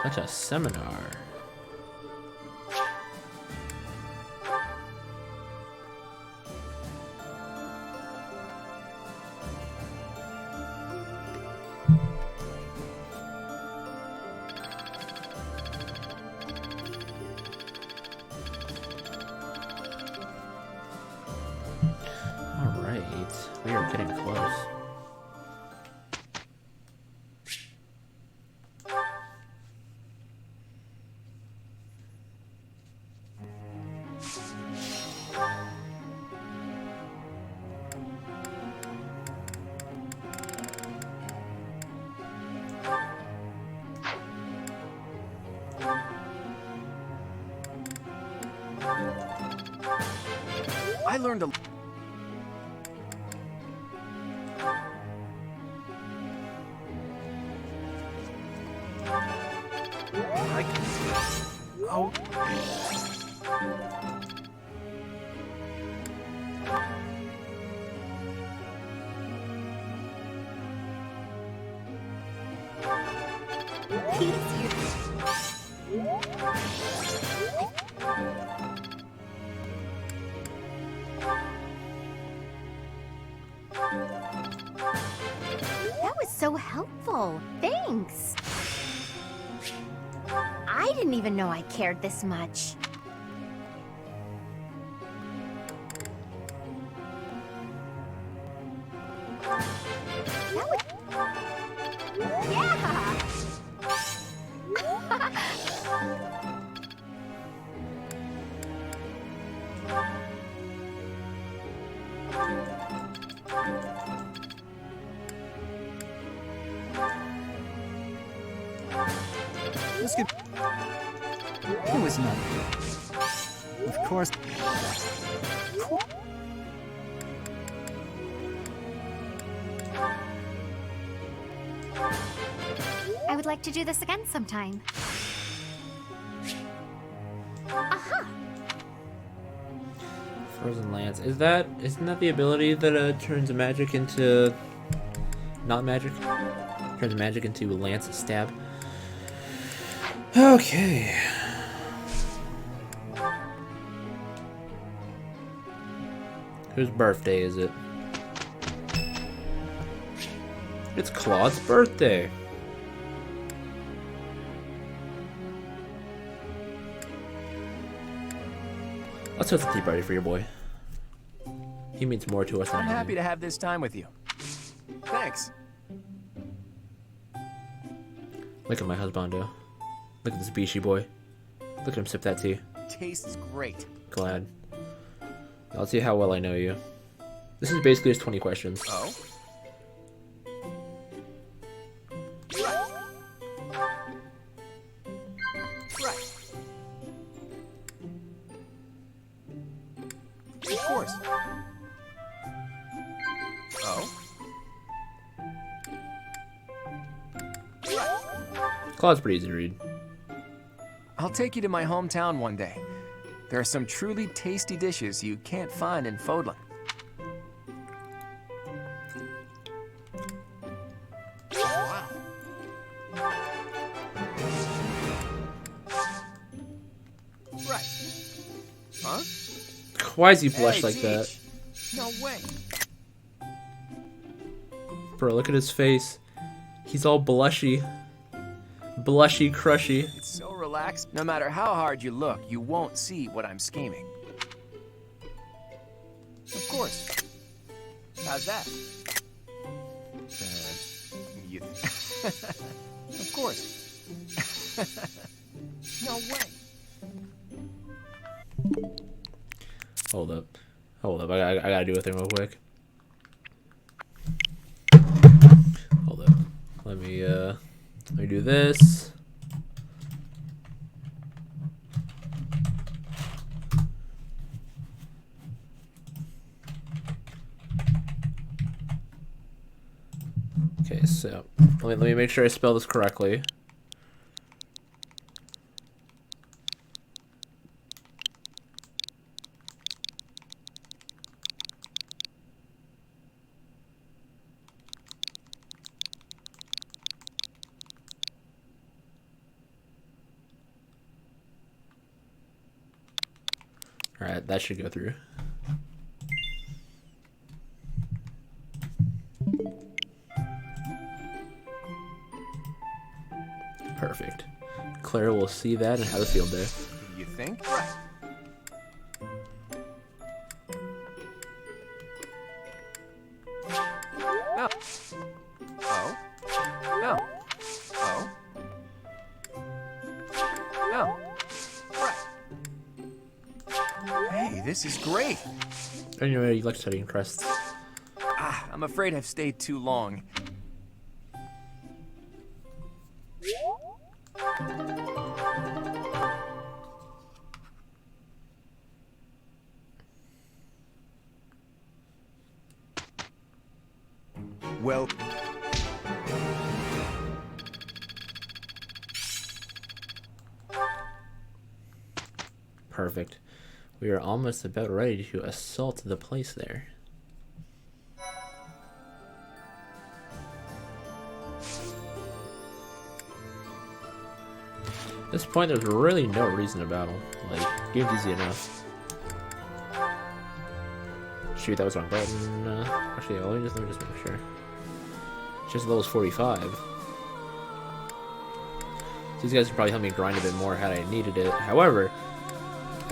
That's a seminar. We are getting close. I learned a... I can see. Oh. That was so helpful. Thanks. I didn't even know I cared this much. That was... Yeah! This could... It was nothing. Of course. I would like to do this again sometime. Aha! Frozen Lance. Isn't that the ability that turns magic into not magic? Turns magic into Lance stab. Okay. Whose birthday is it? It's Claude's birthday. Let's host a tea party for your boy. He means more to us than I'm I do. happy to have this time with you. Thanks. Look at my husbando. Look at this beachy boy. Look at him sip that tea. Tastes great. Glad. I'll see how well I know you. This is basically just 20 questions. Oh? Right. Of course. Oh? Claude's pretty easy to read. I'll take you to my hometown one day. There are some truly tasty dishes you can't find in Fodlan. Wow. Right. Huh? Why is he blush Hey, like that? Teach. No way. Bro, look at his face. He's all blushy. Blushy crushy. It's so relaxed. No matter how hard you look, you won't see what I'm scheming. Of course. How's that? You... Of course. No way. Hold up. Hold up. I gotta do a thing real quick. Hold up. Let me do this. Okay, so let me make sure I spell this correctly. Alright, that should go through. Perfect. Claire will see that and have a field day. You think? this is great. Anyway, you like studying crests. I'm afraid I've stayed too long. Well... Perfect. We are almost about ready to assault the place there. At this point, there's really no reason to battle. Like, game's easy enough. Shoot, that was wrong button. Actually, let me just make sure. It's just levels 45. So these guys could probably help me grind a bit more had I needed it. However,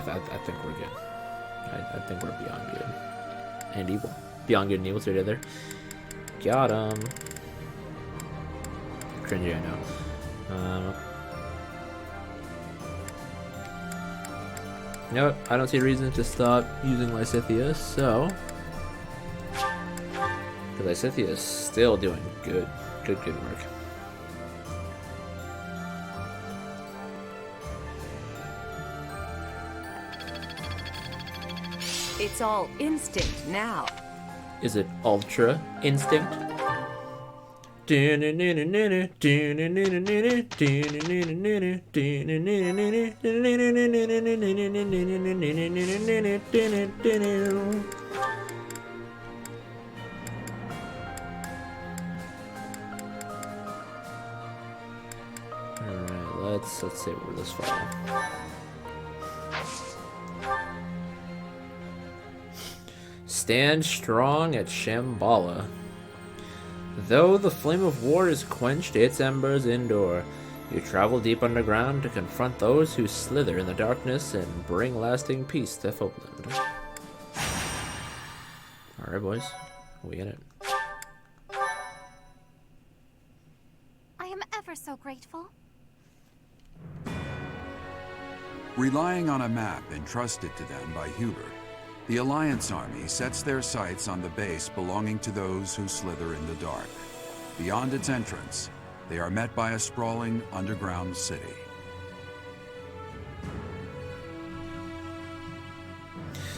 I think we're good. I think we're beyond good. And evil. Beyond good and evil together. Got him. Cringy, I know. You know what? I don't see a reason to stop using Lysithea, so... Because Lysithea is still doing good work. It's all instinct now. Is it Ultra Instinct? Alright, let's see where this falls. Stand strong at Shambhala. Though the flame of war is quenched, its embers endure. You travel deep underground to confront those who slither in the darkness and bring lasting peace to Folkland. Alright, boys. We get it. I am ever so grateful. Relying on a map entrusted to them by Hubert, the Alliance army sets their sights on the base belonging to those who slither in the dark. Beyond its entrance, they are met by a sprawling underground city.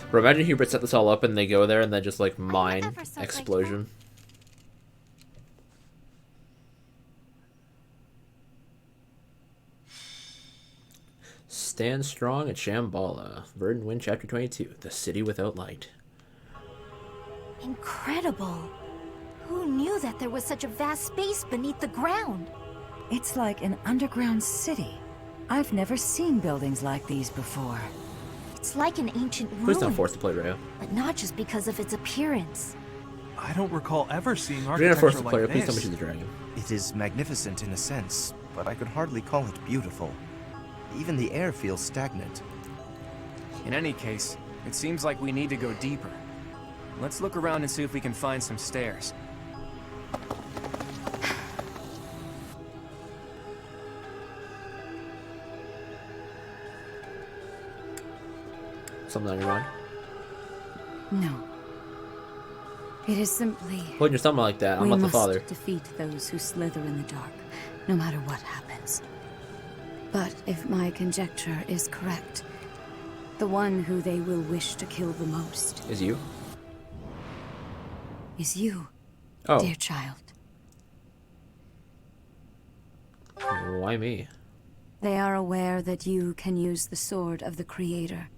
Bro, imagine Hubert set this all up and they go there and then just like mine explosion. Stand strong at Shambhala. Verdant Wind, Chapter 22. The City Without Light. Incredible. Who knew that there was such a vast space beneath the ground? It's like an underground city. I've never seen buildings like these before. It's like an ancient Please don't ruin, force to play Rayo. but not just because of its appearance. I don't recall ever seeing If you're gonna force architecture the player, like please tell me this. she's a dragon. It is magnificent in a sense, but I could hardly call it beautiful. Even the air feels stagnant. In any case, it seems like we need to go deeper. Let's look around and see if we can find some stairs. Something on your mind? No. It is simply... When you're something like that, I'm not the father. We must defeat those who slither in the dark, no matter what happens. But if my conjecture is correct, the one who they will wish to kill the most... Is you? Is you, Oh. dear child. Why me? They are aware that you can use the sword of the Creator.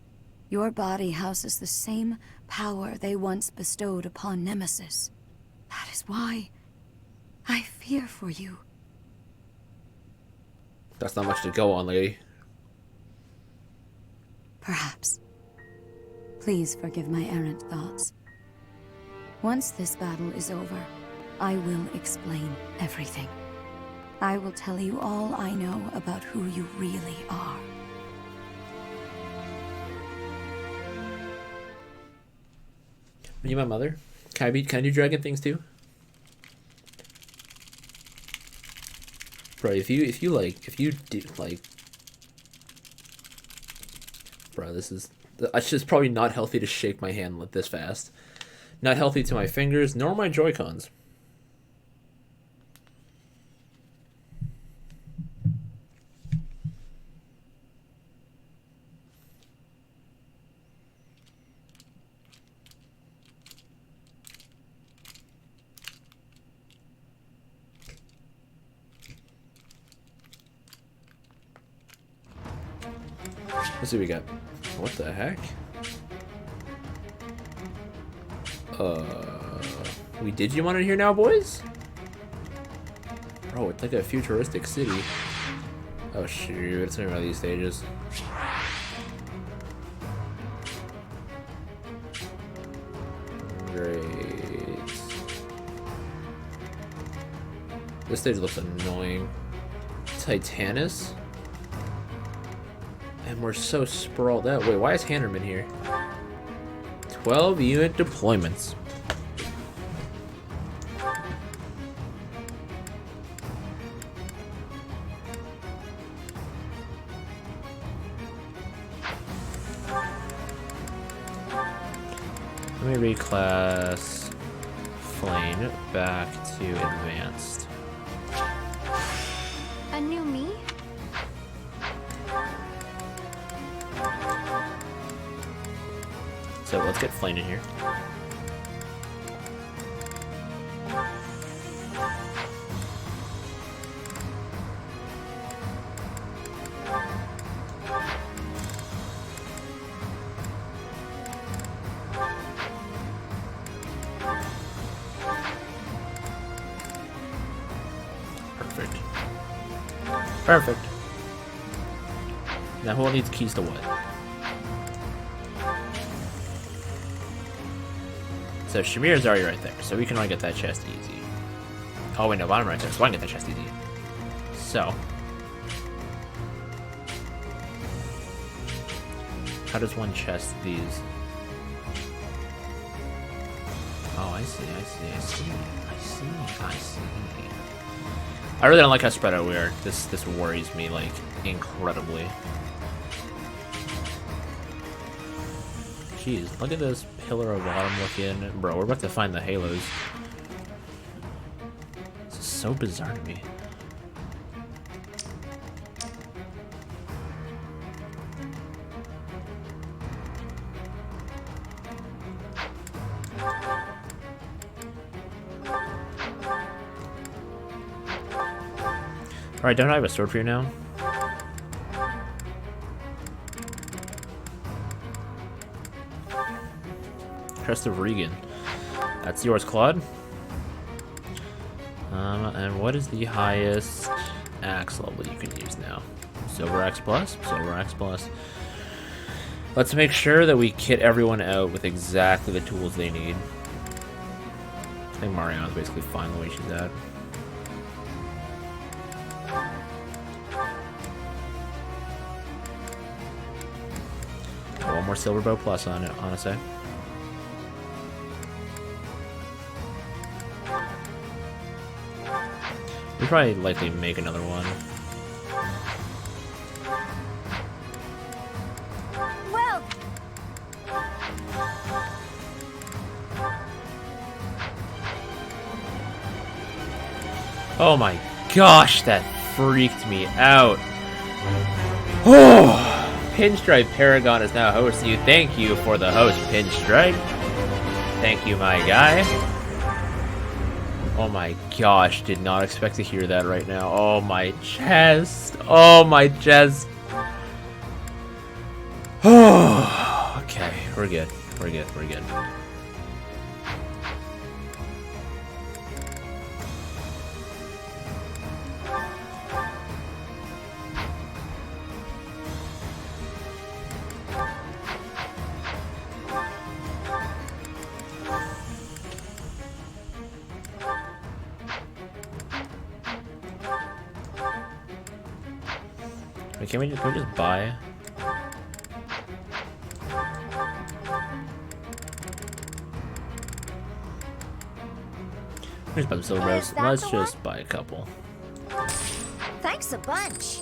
Your body houses the same power they once bestowed upon Nemesis. That is why I fear for you. That's not much to go on, lady. Perhaps. Please forgive my errant thoughts. Once this battle is over, I will explain everything. I will tell you all I know about who you really are. Are you my mother? Can I do dragon things too? Bro, if you do like, bro, this is It's just probably not healthy to shake my hand this fast. Not healthy to my fingers, nor my Joy-Cons. Let's see what we got. What the heck? We Digimon in here now, boys? Bro, it's like a futuristic city. Oh shoot, it's one of these stages. Great. This stage looks annoying. Titanus? And we're so sprawled out. Wait, why is Handerman here? 12 unit deployments. Let me reclass Flame back to advanced. A new me? So let's get Flame in here. Perfect. Perfect. Now who needs keys to what? So Shamir's already right there, so we can only get that chest easy. Oh wait, no, I'm right there, so I can get that chest easy. So. How does one chest these? Oh, I see. I really don't like how spread out we are. This worries me, like, incredibly. Jeez, look at this pillar of autumn looking. Bro, we're about to find the halos. This is so bizarre to me. Alright, don't I have a sword for you now? Crest of Regan. That's yours, Claude. And what is the highest axe level you can use now? Silver Axe Plus? Silver Axe Plus. Let's make sure that we kit everyone out with exactly the tools they need. I think Marion's basically fine the way she's at. One more Silver Bow Plus on it, honestly. We probably likely make another one. Well. Oh my gosh, that freaked me out. Oh, Pinstripe Paragon is now hosting you. Thank you for the host, Pinstripe. Thank you, my guy. Oh my gosh, did not expect to hear that right now. Oh my chest. Oh my chest. Oh, okay, we're good. We're good. We're good. Wait, can we just buy? Here's some silver bows. Let's just buy a couple. Thanks a bunch.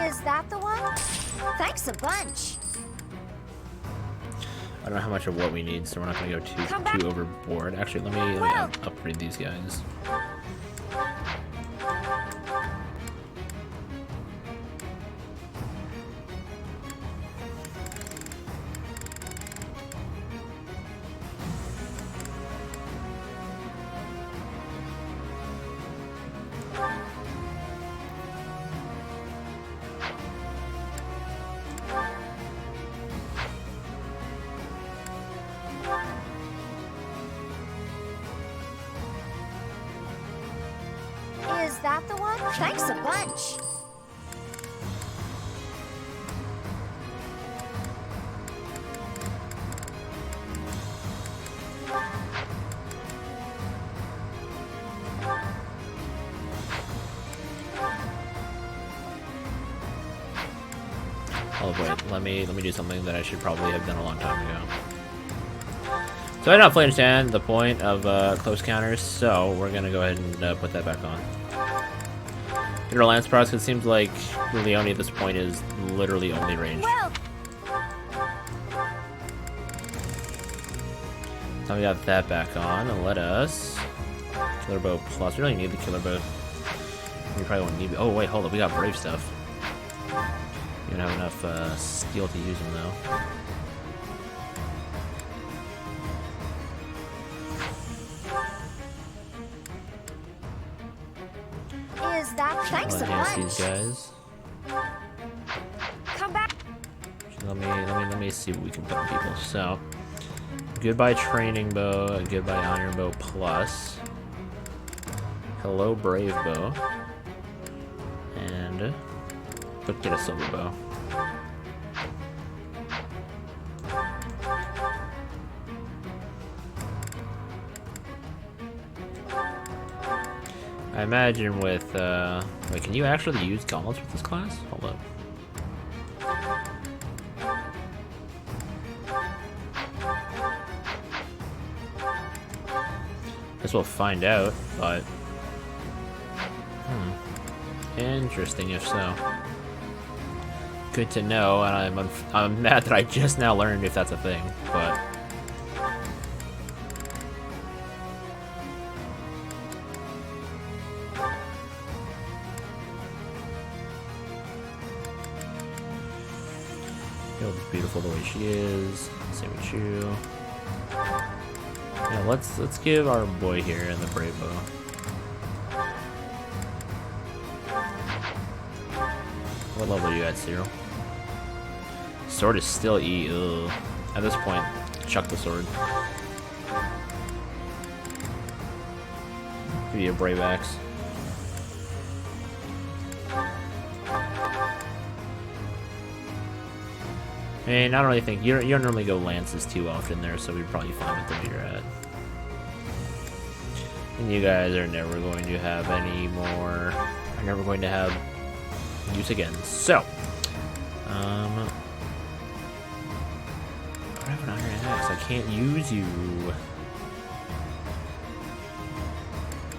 Is that the one? Thanks a bunch. I don't know how much of what we need, so we're not gonna go too overboard. Actually, let me upgrade these guys. Is that the one? Thanks a bunch. Oh wait, let me do something that I should probably have done a long time ago. So I don't fully understand the point of close counters, so we're gonna go ahead and put that back on. Get our lance procs, 'cause it seems like Leone at this point is literally only ranged. So we got that back on, and let us killer bow plus. We don't even need the killer bow. We probably won't need. Oh wait, hold up, we got brave stuff. We don't have enough steel to use them though. Is that thanks a Enhance bunch? these guys. Come back. Let me see what we can put on people. So, goodbye training bow, goodbye iron bow plus. Hello brave bow. And let's get a silver bow. I imagine with, wait, can you actually use gauntlets with this class? Hold up. Guess we'll find out, but... Interesting if so. Good to know, and I'm mad that I just now learned if that's a thing, but... Feels beautiful the way she is. Same with you. Yeah, let's give our boy here the brave bow. What level are you at, Cyril? Sword is still E. Ugh. At this point, chuck the sword. Give you a brave axe. And I don't really think you don't normally go lances too often there, so we're probably fine with where you're at. And you guys are never going to have any more. Are never going to have use again. So, I have an iron axe. I can't use you.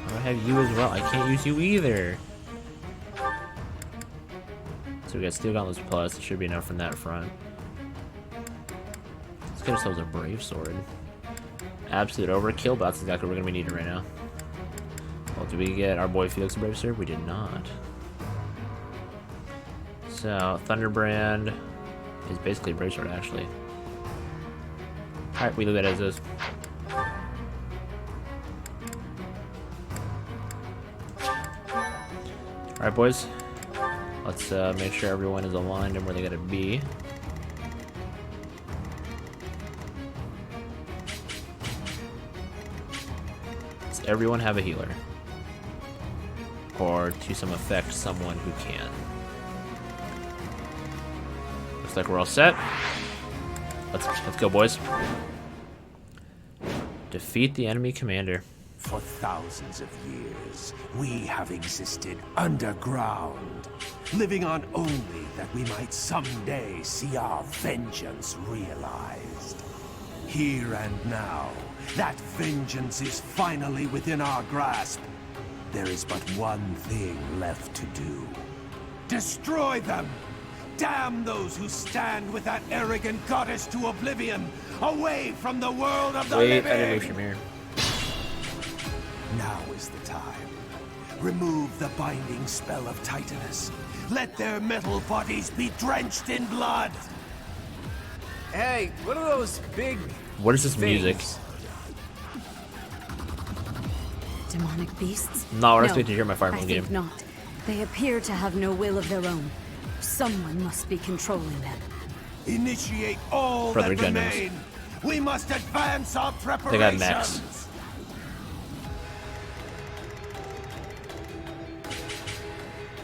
I have you as well. I can't use you either. So we got steel gauntlets plus. It should be enough from that front. Let's get ourselves a brave sword. Absolute overkill, but that's exactly what we're gonna be needing right now. Well, did we get our boy Felix a brave sword? We did not. So Thunderbrand is basically a brave sword, actually. All right, we leave that as is. All right, boys. Let's make sure everyone is aligned and where they gotta be. Does everyone have a healer? Or to some effect, someone who can? Looks like we're all set. Let's go, boys. Defeat the enemy commander. For thousands of years, we have existed underground, living on only that we might someday see our vengeance realized. Here and now, that vengeance is finally within our grasp. There is but one thing left to do. Destroy them! Damn those who stand with that arrogant goddess to oblivion, away from the world of the Wait, living! I didn't move from here. Now is the time. Remove the binding spell of Titanus. Let their metal bodies be drenched in blood. Hey, what are those big What is this music? Demonic beasts? No, we're No, expecting to hear my Fire I Emblem think game. not. They appear to have no will of their own. Someone must be controlling them. Initiate all Brother that Genders. remain. We must advance our They preparations. got mechs.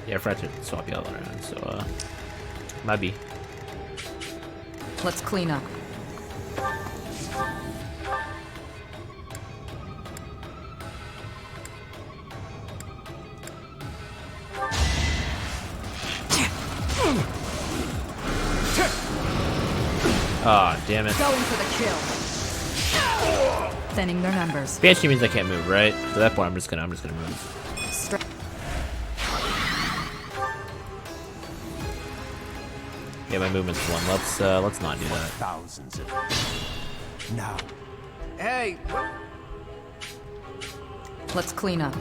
Yeah, I forgot to swap the other one around, so might be. Let's clean up. Ah, damn it. Going for the kill. Thinning their numbers. Banshee means I can't move, right? So at that point, I'm just gonna move. Yeah, my movement's 1. Let's not do that. Thousands of now. Hey, Let's clean up.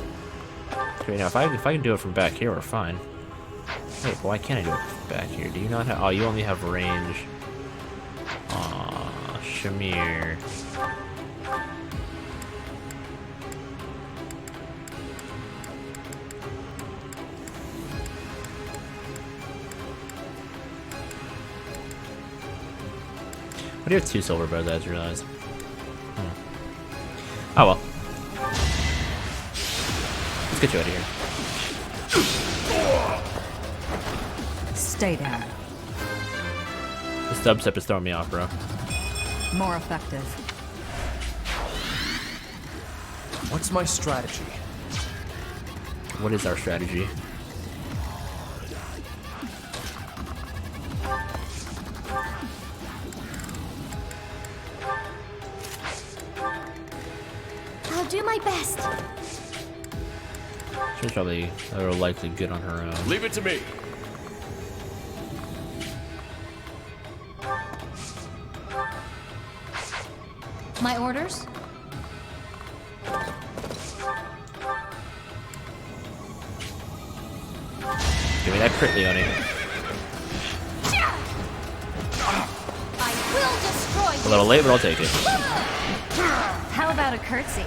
Okay, now if I can do it from back here, we're fine. Wait, why can't I do it from back here? Do you not have? Oh, you only have range. Aw, Shamir. What do you have 2 silver bars? I just realized. Oh well. Let's get you out of here. Stay down. This dubstep is throwing me off, bro. More effective. what's my strategy? What is our strategy? I'll do my best. She's probably or likely good on her own. Leave it to me. My orders? Give me that crit, Leonie. I will destroy you. A little late, but I'll take it. How about a curtsy?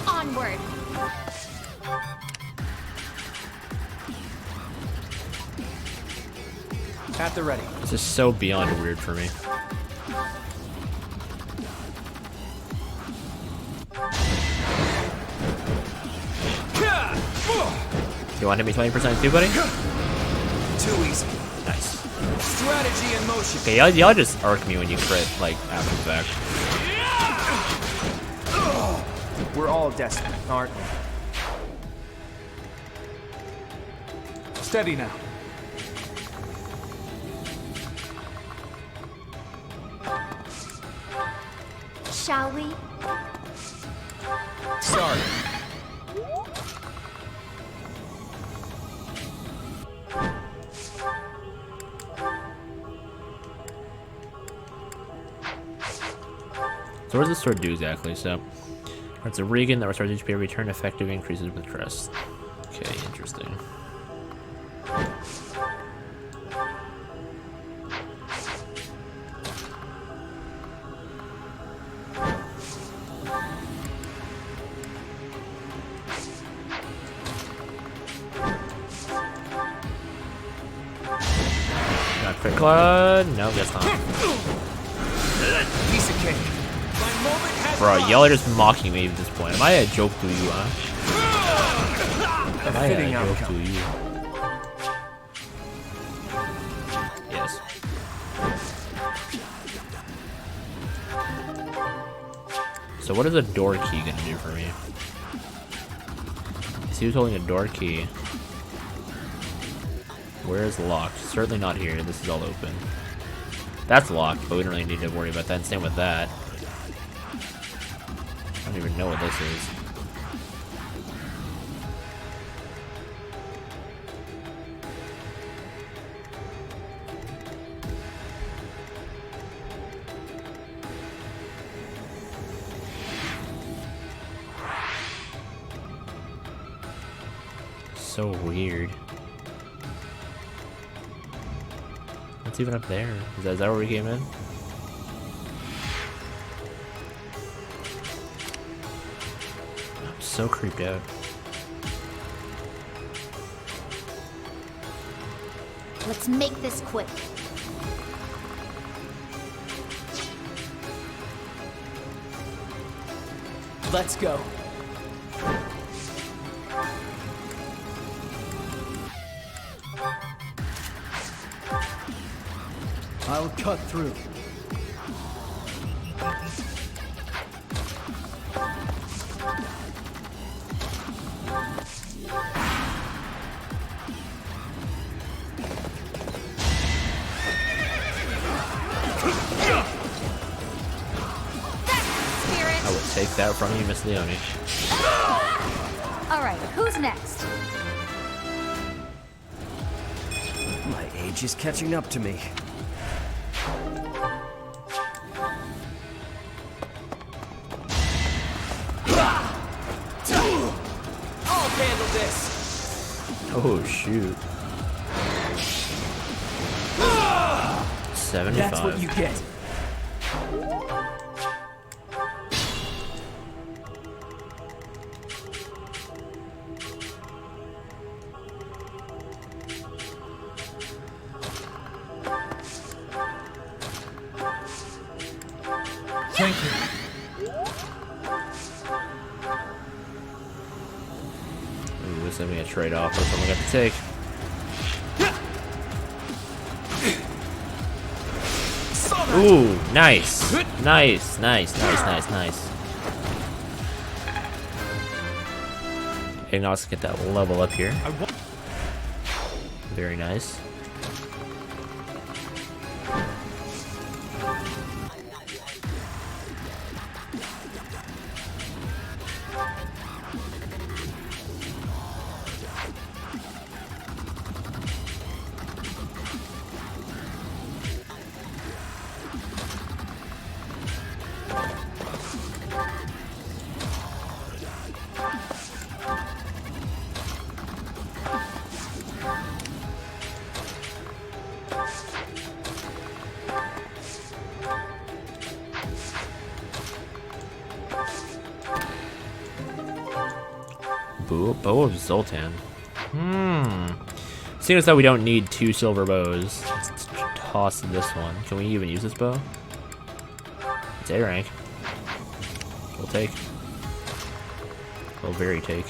Onward. At the ready. This is so beyond weird for me. You want to hit me 20% too, buddy? Too easy. Nice. Strategy in motion. Okay, y'all just arc me when you crit, like, after the fact. We're all desperate, aren't we? Steady now. Shall we? Sorry. So what does this sword do exactly? So, it's a Regan that restores HP return effective increases with crest. Okay, interesting. Not crit claw? No, guess not. Piece of cake. My moment has Bro, y'all are just mocking me at this point. Am I a joke to you, huh? Am I fitting a joke outcome. to you? Yes. So what is a door key gonna do for me? See who's holding a door key. Where is locked? Certainly not here. This is all open. That's locked, but we don't really need to worry about that. And same with that. I don't even know what this is. So weird. What's even up there? Is that where we came in? I'm so creeped out. Let's make this quick. Let's go. I'll cut through. I will take that from you, Miss Leone. All right, who's next? My age is catching up to me. I'll handle this. Oh shoot. 75. That's what you get. Thank you. Ooh, this is gonna be a trade-off or something I got to take. Ooh, nice. Nice, nice, nice, nice, nice. And now let's get that level up here. Very nice. Bow of Zoltan. Seeing as though we don't need 2 silver bows, let's toss this one. Can we even use this bow? It's A rank. We'll take. We'll very take.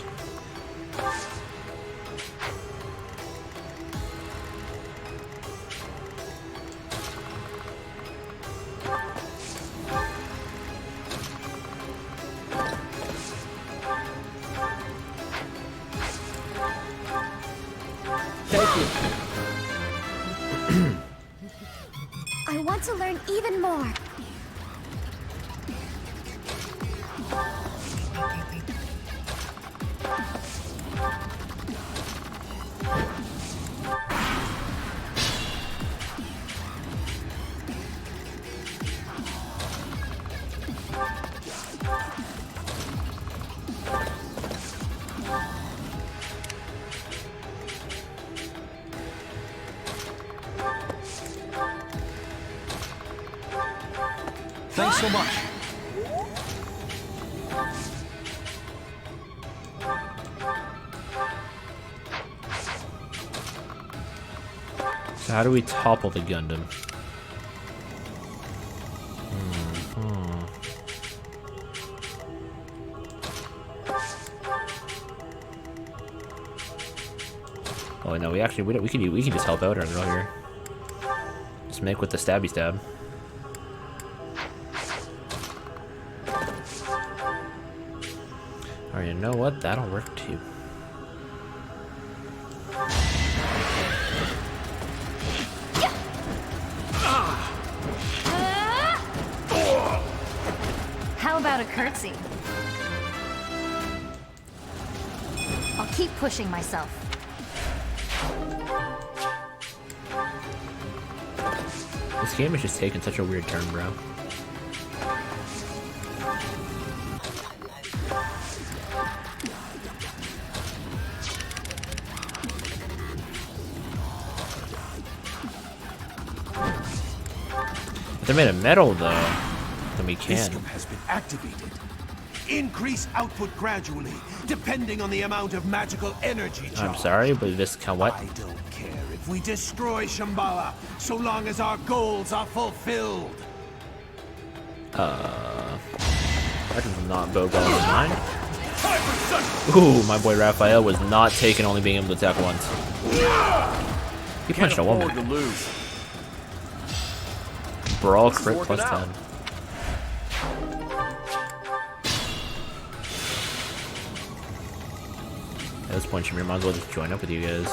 I want to learn even more. Thanks so much. So how do we topple the Gundam? Oh no, we can just help out our girl here. Just make with the stabby stab. Or you know what? That'll work too. about a curtsy? I'll keep pushing myself. This game is just taking such a weird turn, bro. If they're made of metal, though, then we can. System has been activated. Increase output gradually, depending on the amount of magical energy charge. I'm sorry, but this can what? I don't care if we destroy Shambhala, so long as our goals are fulfilled. That does not bode well in mine. Ooh, my boy Raphael was not taking only being able to attack once. He punched a woman. Brawl crit plus 10. At this point, Shamir might as well just join up with you guys.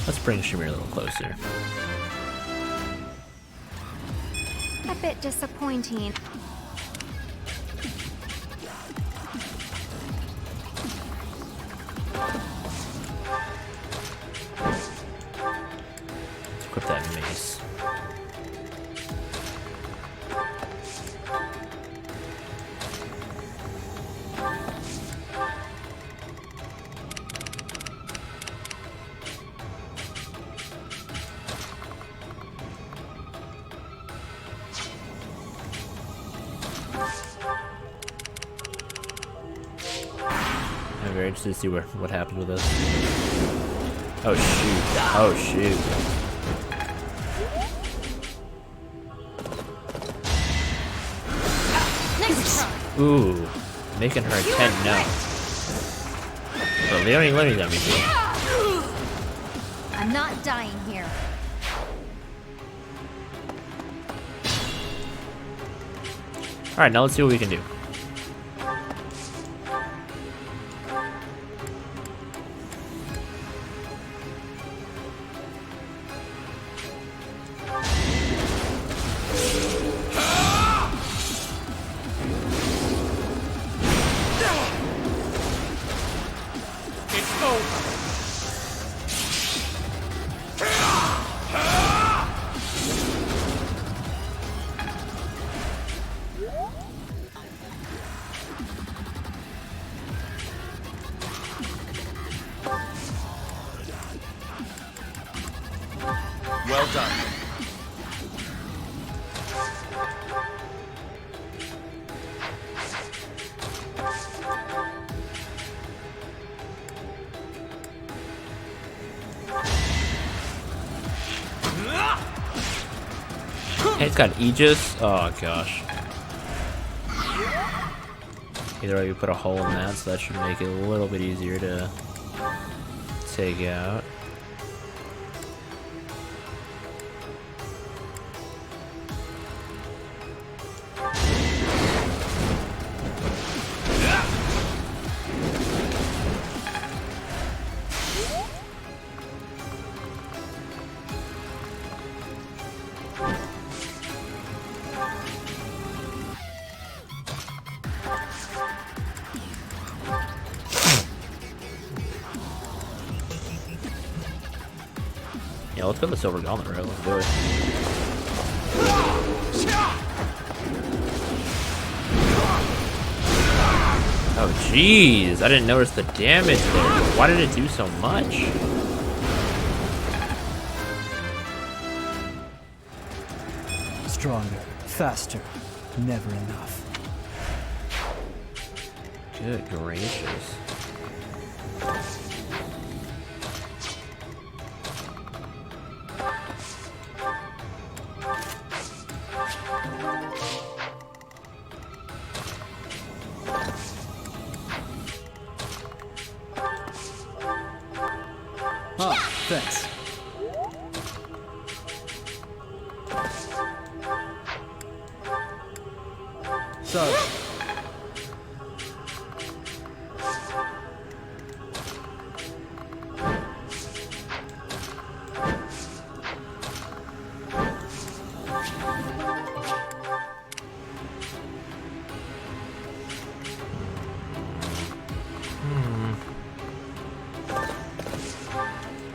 Let's bring Shamir a little closer. A bit disappointing. Let's equip that mace. I'm very interested to see what happens with this. Oh shoot. Oh shoot. Ooh. Making her a 10 no. Bro, they don't even let me that before. I'm not dying here. Alright, now let's see what we can do. Well done. Hey, it's got Aegis. Oh gosh. Either way, we put a hole in that, so that should make it a little bit easier to take out. Yeah, let's go the Silver Gauntlet route. Let's do it. Oh, jeez. I didn't notice the damage there. Why did it do so much? Stronger, faster, never enough. Good gracious. son.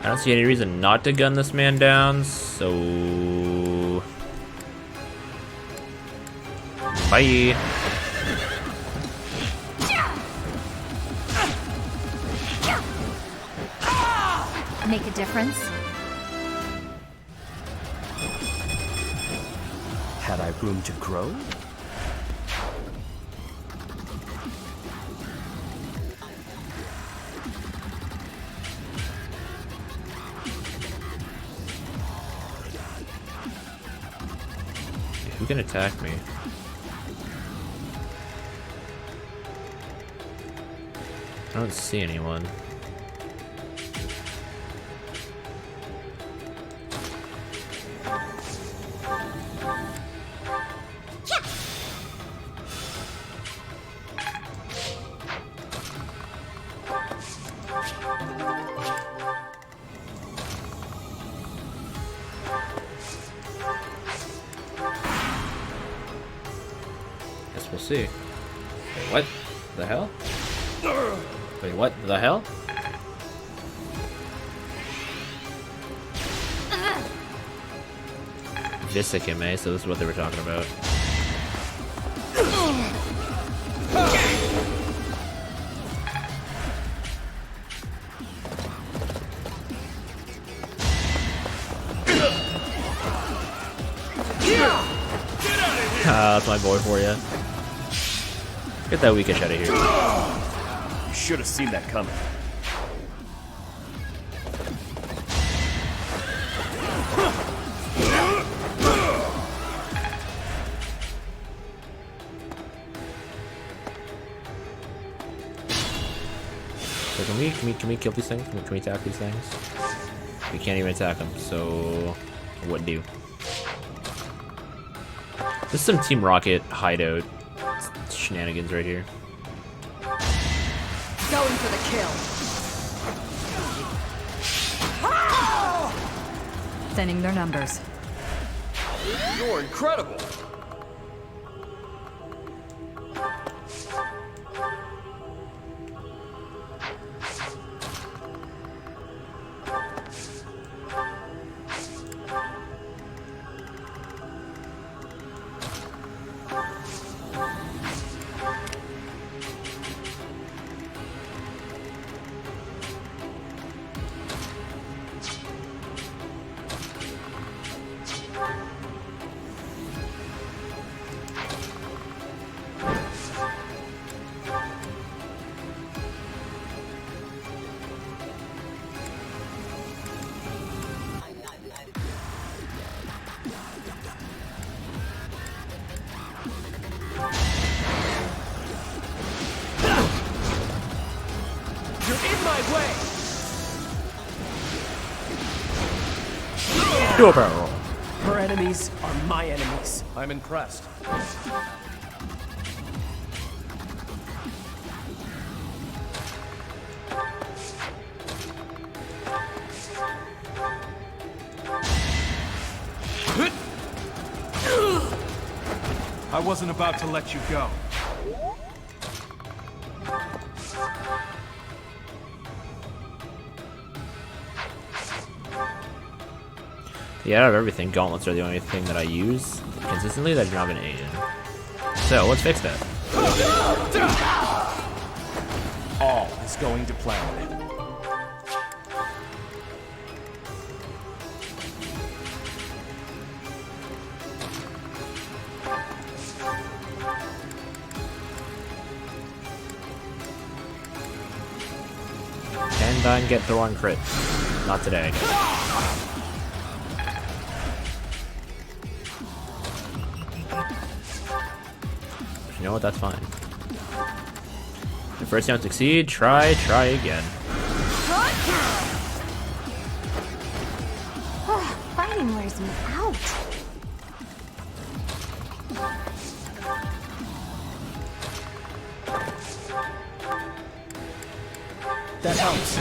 I don't see any reason not to gun this man down, so... Bye! Make a difference? Had I room to grow? Who can attack me? I don't see anyone. Guess we'll see. What the hell? Wait, what the hell? Visicame, so this is what they were talking about. That's my boy for you. Get that weakish out of here. You should have seen that coming. So can we kill these things? Can we attack these things? We can't even attack them, so what do? This is some Team Rocket hideout shenanigans right here. Going for the kill. Thinning their numbers. You're incredible. Dual barrel. Her enemies are my enemies. I'm impressed. I wasn't about to let you go. Yeah, out of everything, gauntlets are the only thing that I use consistently that I don't have an A in. So, let's fix that. All is going to plan. Can Dine get the one crit? Not today, I guess. You know what? That's fine. The first you don't succeed, try again. Fighting wears me out. That helps.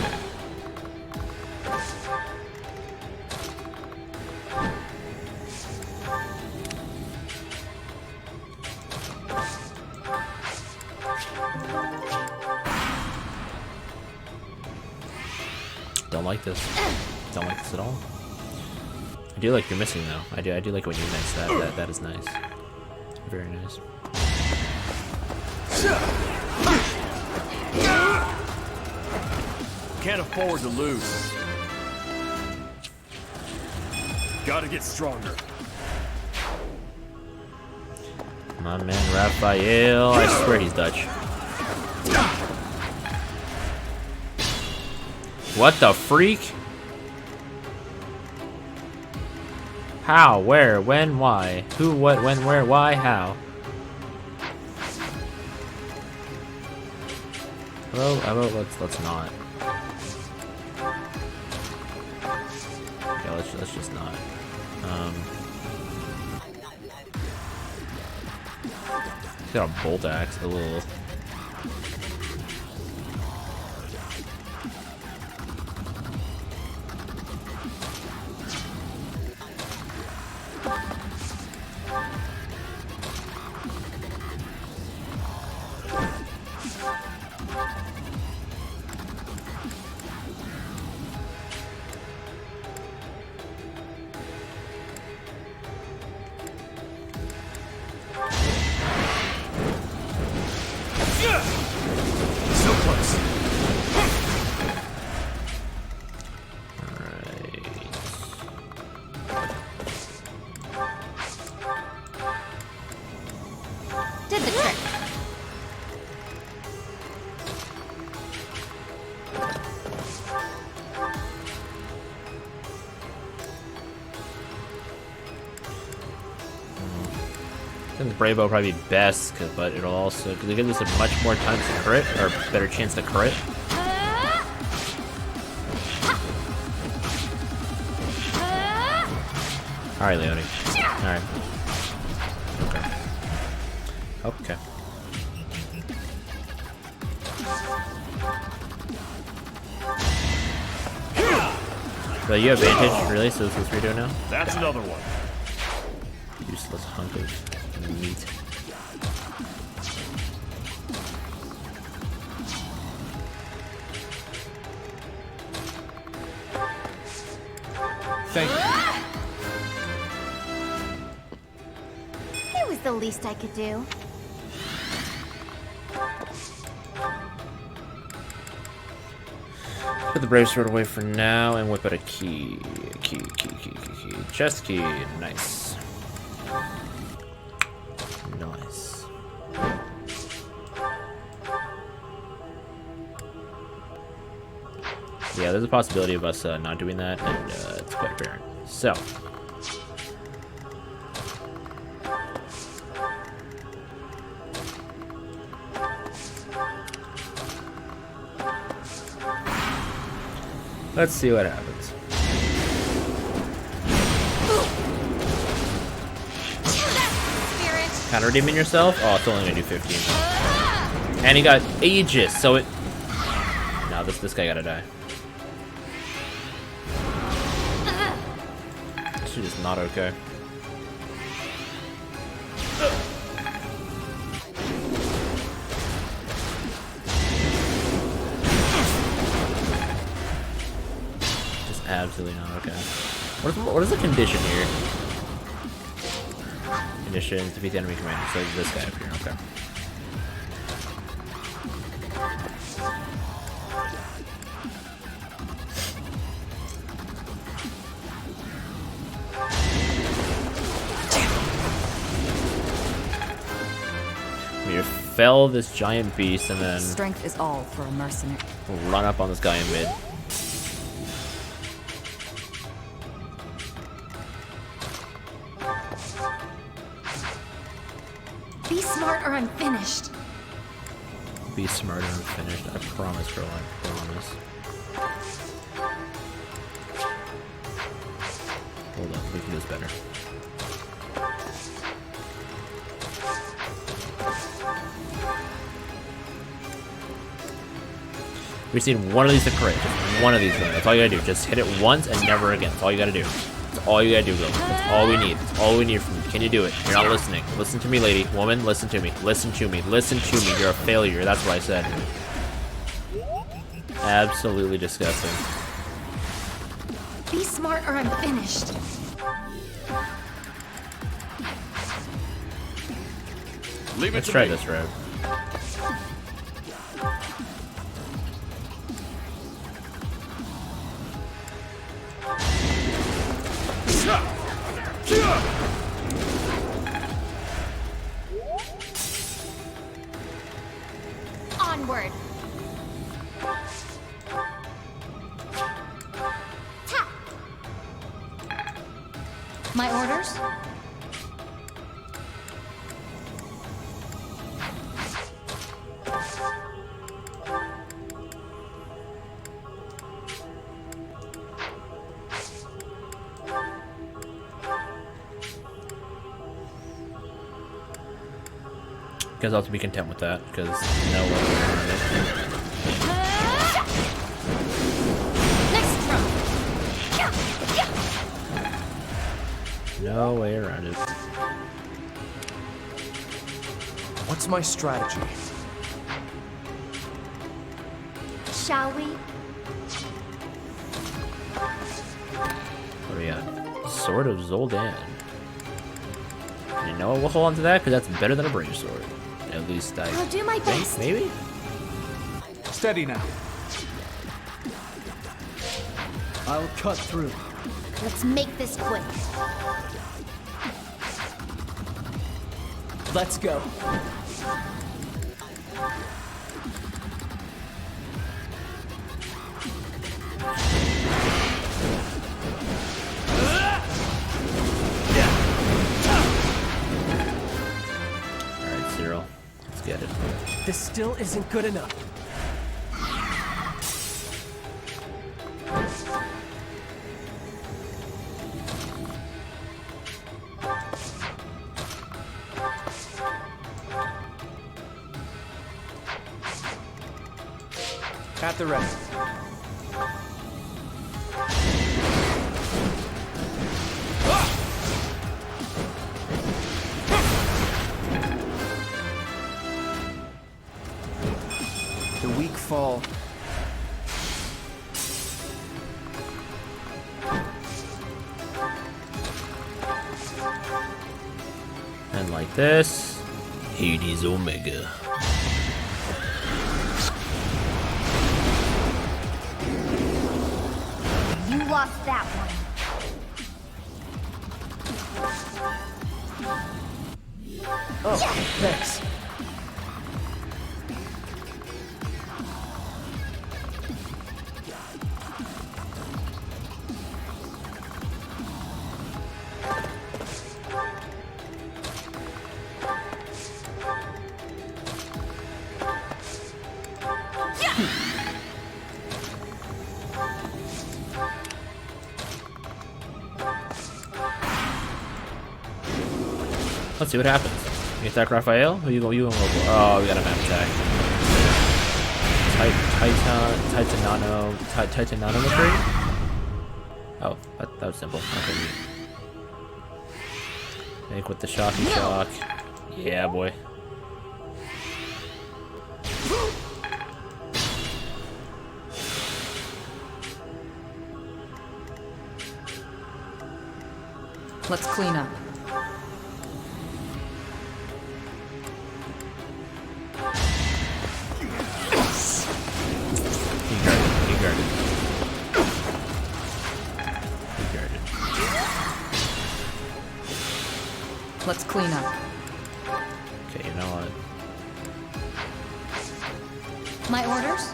Don't like this. Don't like this at all. I do like you're missing though. I do like when you miss that. That is nice. Very nice. Can't afford to lose. Gotta get stronger. My man Raphael, I swear he's Dutch. What the freak? How? Where? When? Why? Who? What? When? Where? Why? How? Well, let's not. Yeah, let's just not. He's got a bolt axe. A little. So close. Did the trick. I think the Bravo will probably be best, but it'll also because it gives us a much more time to crit or better chance to crit. All right, Leone. All right. Okay. Okay. So you have advantage, really? So this is what you're doing now? That's another one. Useless hunk of meat. Thank you. It was the least I could do. Put the brave sword away for now and whip out a key. Key. Chest key. Nice. Nice. Yeah, there's a possibility of us not doing that, and it's quite apparent. So. Let's see what happens. Counter redeeming yourself? Oh, it's only gonna do 15. And he got Aegis, so it. No, this guy gotta die. This shit is not okay. Just absolutely not okay. What is the condition here? Conditions, defeat the enemy commander. So this guy up here, okay. We fell this giant beast and then Strength is all for a mercenary. we'll run up on this guy in mid. Be smart or I'm finished. Be smarter and finished. I promise, girl. I promise. Hold on, we can do this better. We've seen one of these to crit. Just one of these. That's all you gotta do. Just hit it once and never again. That's all you gotta do. That's all you gotta do, Bill. That's all we need. That's all we need from you. Can you do it? You're not listening. Listen to me, lady. Woman, listen to me. Listen to me. Listen to me. You're a failure. That's what I said. Absolutely disgusting. Be smart or I'm finished. Let's try this route. Onward. Ta. My orders? Guess I'll have to be content with that, because no way around it. No way around it. What's my strategy? Shall we? What do we got? Sword of Zoldan. You know what? We'll hold on to that, because that's better than a brave sword. At least I'll do my think, best. maybe? Steady now. I'll cut through. Let's make this quick. Let's go. Alright, Cyril. Let's get it. This still isn't good enough. At the ready. The weak fall. And like this, Hades Omega. You lost that one. Oh, thanks. Let's see what happens. You attack Raphael? Who you gonna go for? Oh, we got a map attack. Titanometry? Oh, that was simple. Okay. Make with the shocky shock. Yeah, boy. Let's clean up. Let's clean up. Okay, you know what? My orders?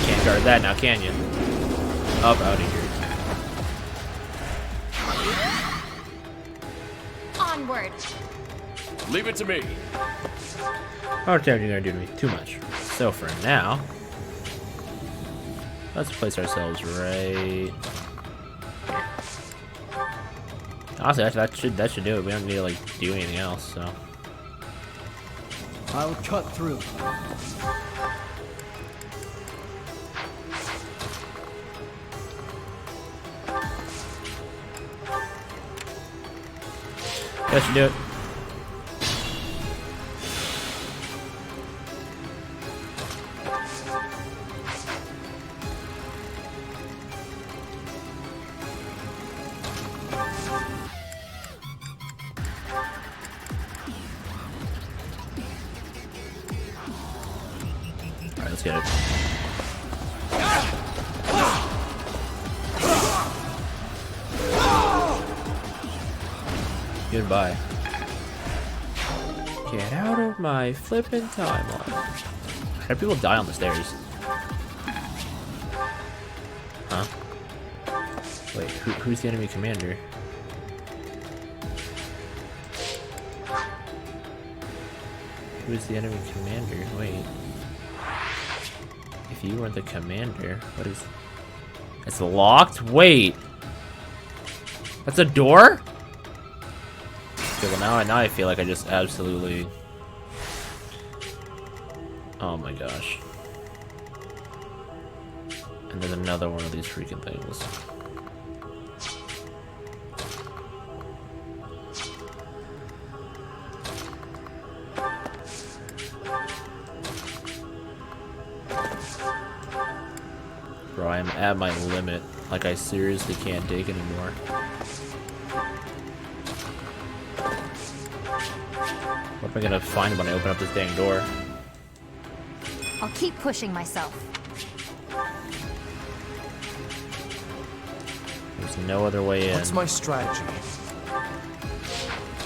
Can't guard that now, can you? Up out of here. Onward. Leave it to me. How much damage are you gonna do to me? Too much. So for now, let's place ourselves right. Honestly, that should do it. We don't need to like do anything else. So I'll cut through. that should do it. Alright, let's get it. Goodbye. Get out of my flippin' timeline. How do people die on the stairs? Huh? Wait, who's the enemy commander? Who's the enemy commander? Wait. If you weren't the commander, what is... It's locked? Wait! That's a door? Okay, well now I feel like I just absolutely... Oh my gosh. And there's another one of these freaking things. Bro, I'm at my limit. Like, I seriously can't dig anymore. What am I gonna find when I open up this dang door? I'll keep pushing myself. There's no other way in. What's my strategy?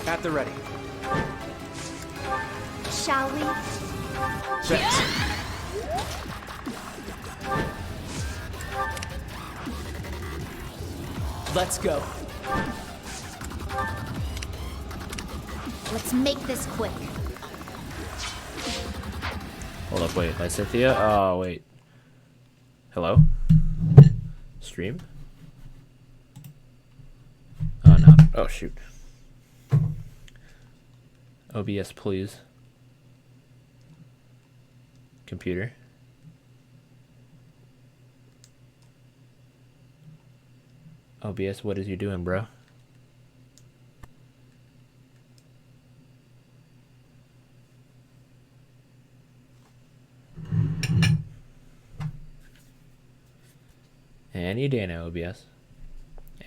At the ready. Shall we? Thanks. Let's go. Let's make this quick. Hold up, wait. Lysithia? Oh, wait. Hello? Stream? Oh, no. Oh, shoot. OBS, please. Computer. OBS, what is you doing, bro? Any day now, OBS.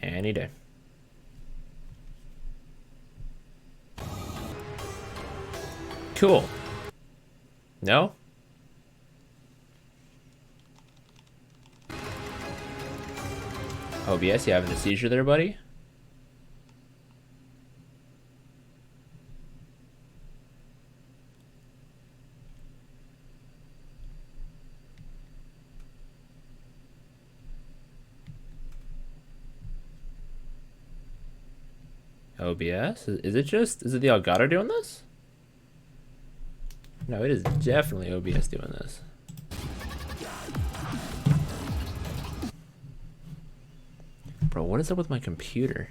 Any day. Cool. No? OBS, you having a seizure there, buddy? OBS? Is it the Elgato doing this? No, it is definitely OBS doing this. Bro, what is up with my computer?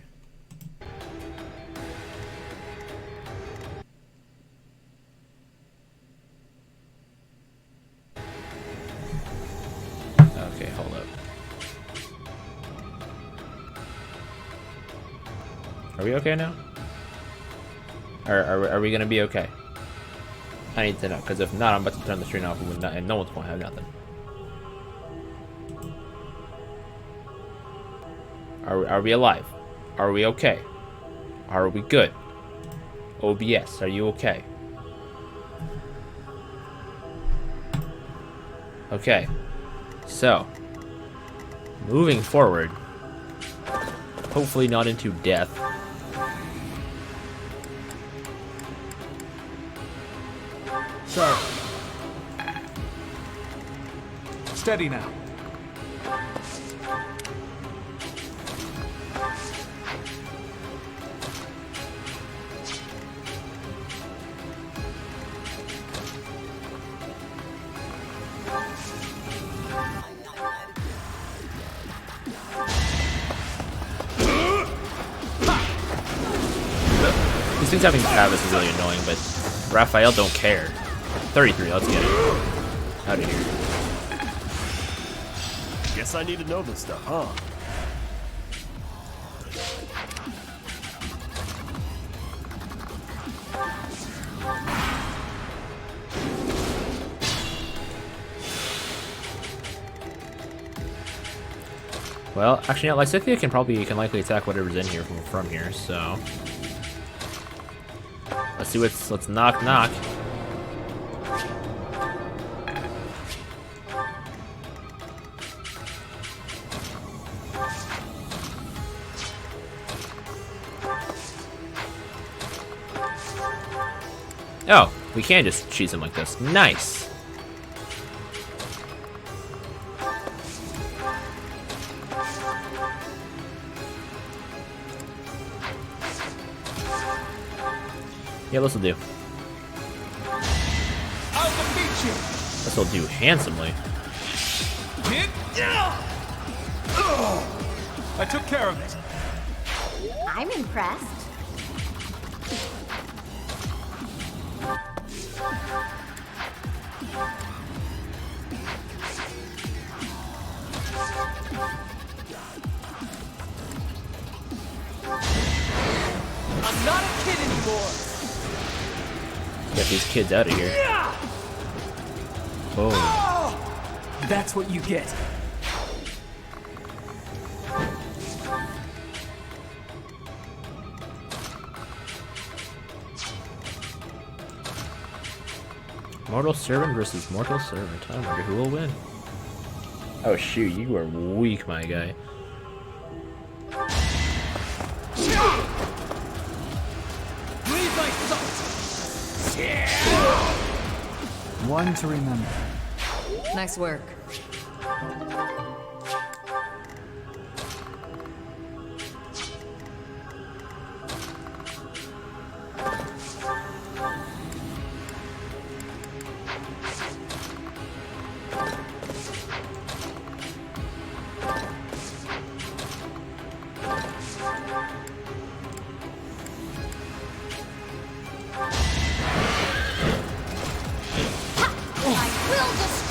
Okay, hold up. Are we okay now? Are we gonna be okay? I need to know, because if not, I'm about to turn the stream off and no one's gonna have nothing. Are we alive? Are we okay? Are we good? OBS, are you okay? Okay. So, moving forward, hopefully not into death. Sir. Steady now. things having Travis is really annoying, but Raphael don't care. 33, let's get it. Out of here. Guess I need to know this stuff, huh? Well, actually, no, Lysithea can likely attack whatever's in here from here, so let's see let's knock. Oh, we can just cheese him like this. Nice. Yeah, this'll do. I'll defeat you. This'll do handsomely. I took care of it. I'm impressed. I'm not a kid anymore. Get these kids out of here. Oh. That's what you get. Mortal Servant versus Mortal Servant. I wonder who will win. Oh shoot, you are weak, my guy. One to remember. Nice work.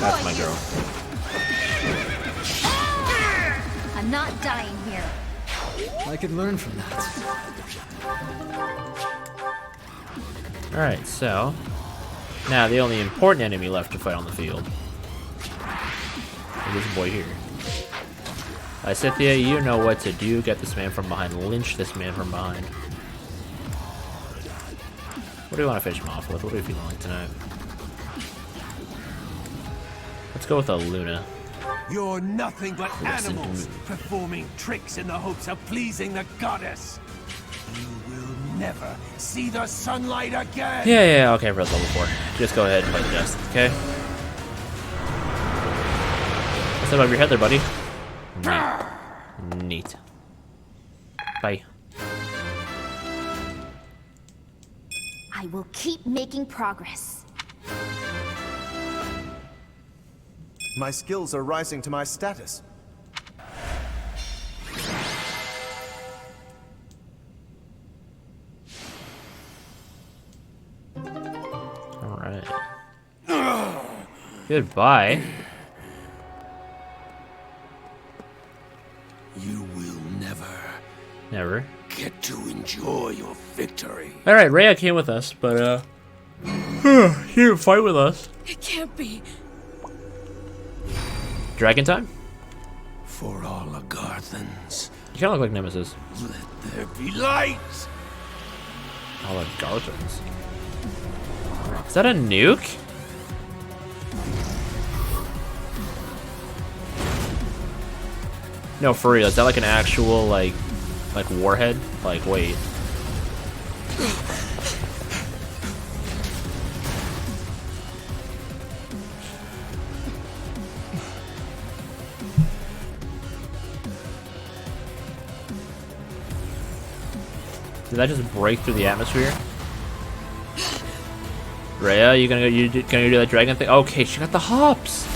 That's my girl. I'm not dying here. I could learn from that. Alright, so now the only important enemy left to fight on the field is this boy here. Lysithea, you know what to do. Get this man from behind. Lynch this man from behind. What do you want to finish him off with? What are you feeling like tonight? Let's go with a Luna. You're nothing but animals, performing tricks in the hopes of pleasing the goddess. You will never see the sunlight again. Yeah, okay, for level 4. Just go ahead and play the dust, okay? What's above your head there, buddy? Neat. Bye. I will keep making progress. My skills are rising to my status. Alright. Goodbye. You will Never get to enjoy your victory. Alright, Rhea came with us, but she didn't fight with us. It can't be. Dragon time? For all Agarthans, You kinda look like Nemesis. let there be light! All the Garthans. Is that a nuke? No, for real. Is that like an actual, like warhead? Like, wait. Did that just break through the atmosphere? Rhea, you gonna do that dragon thing? Okay, she got the hops.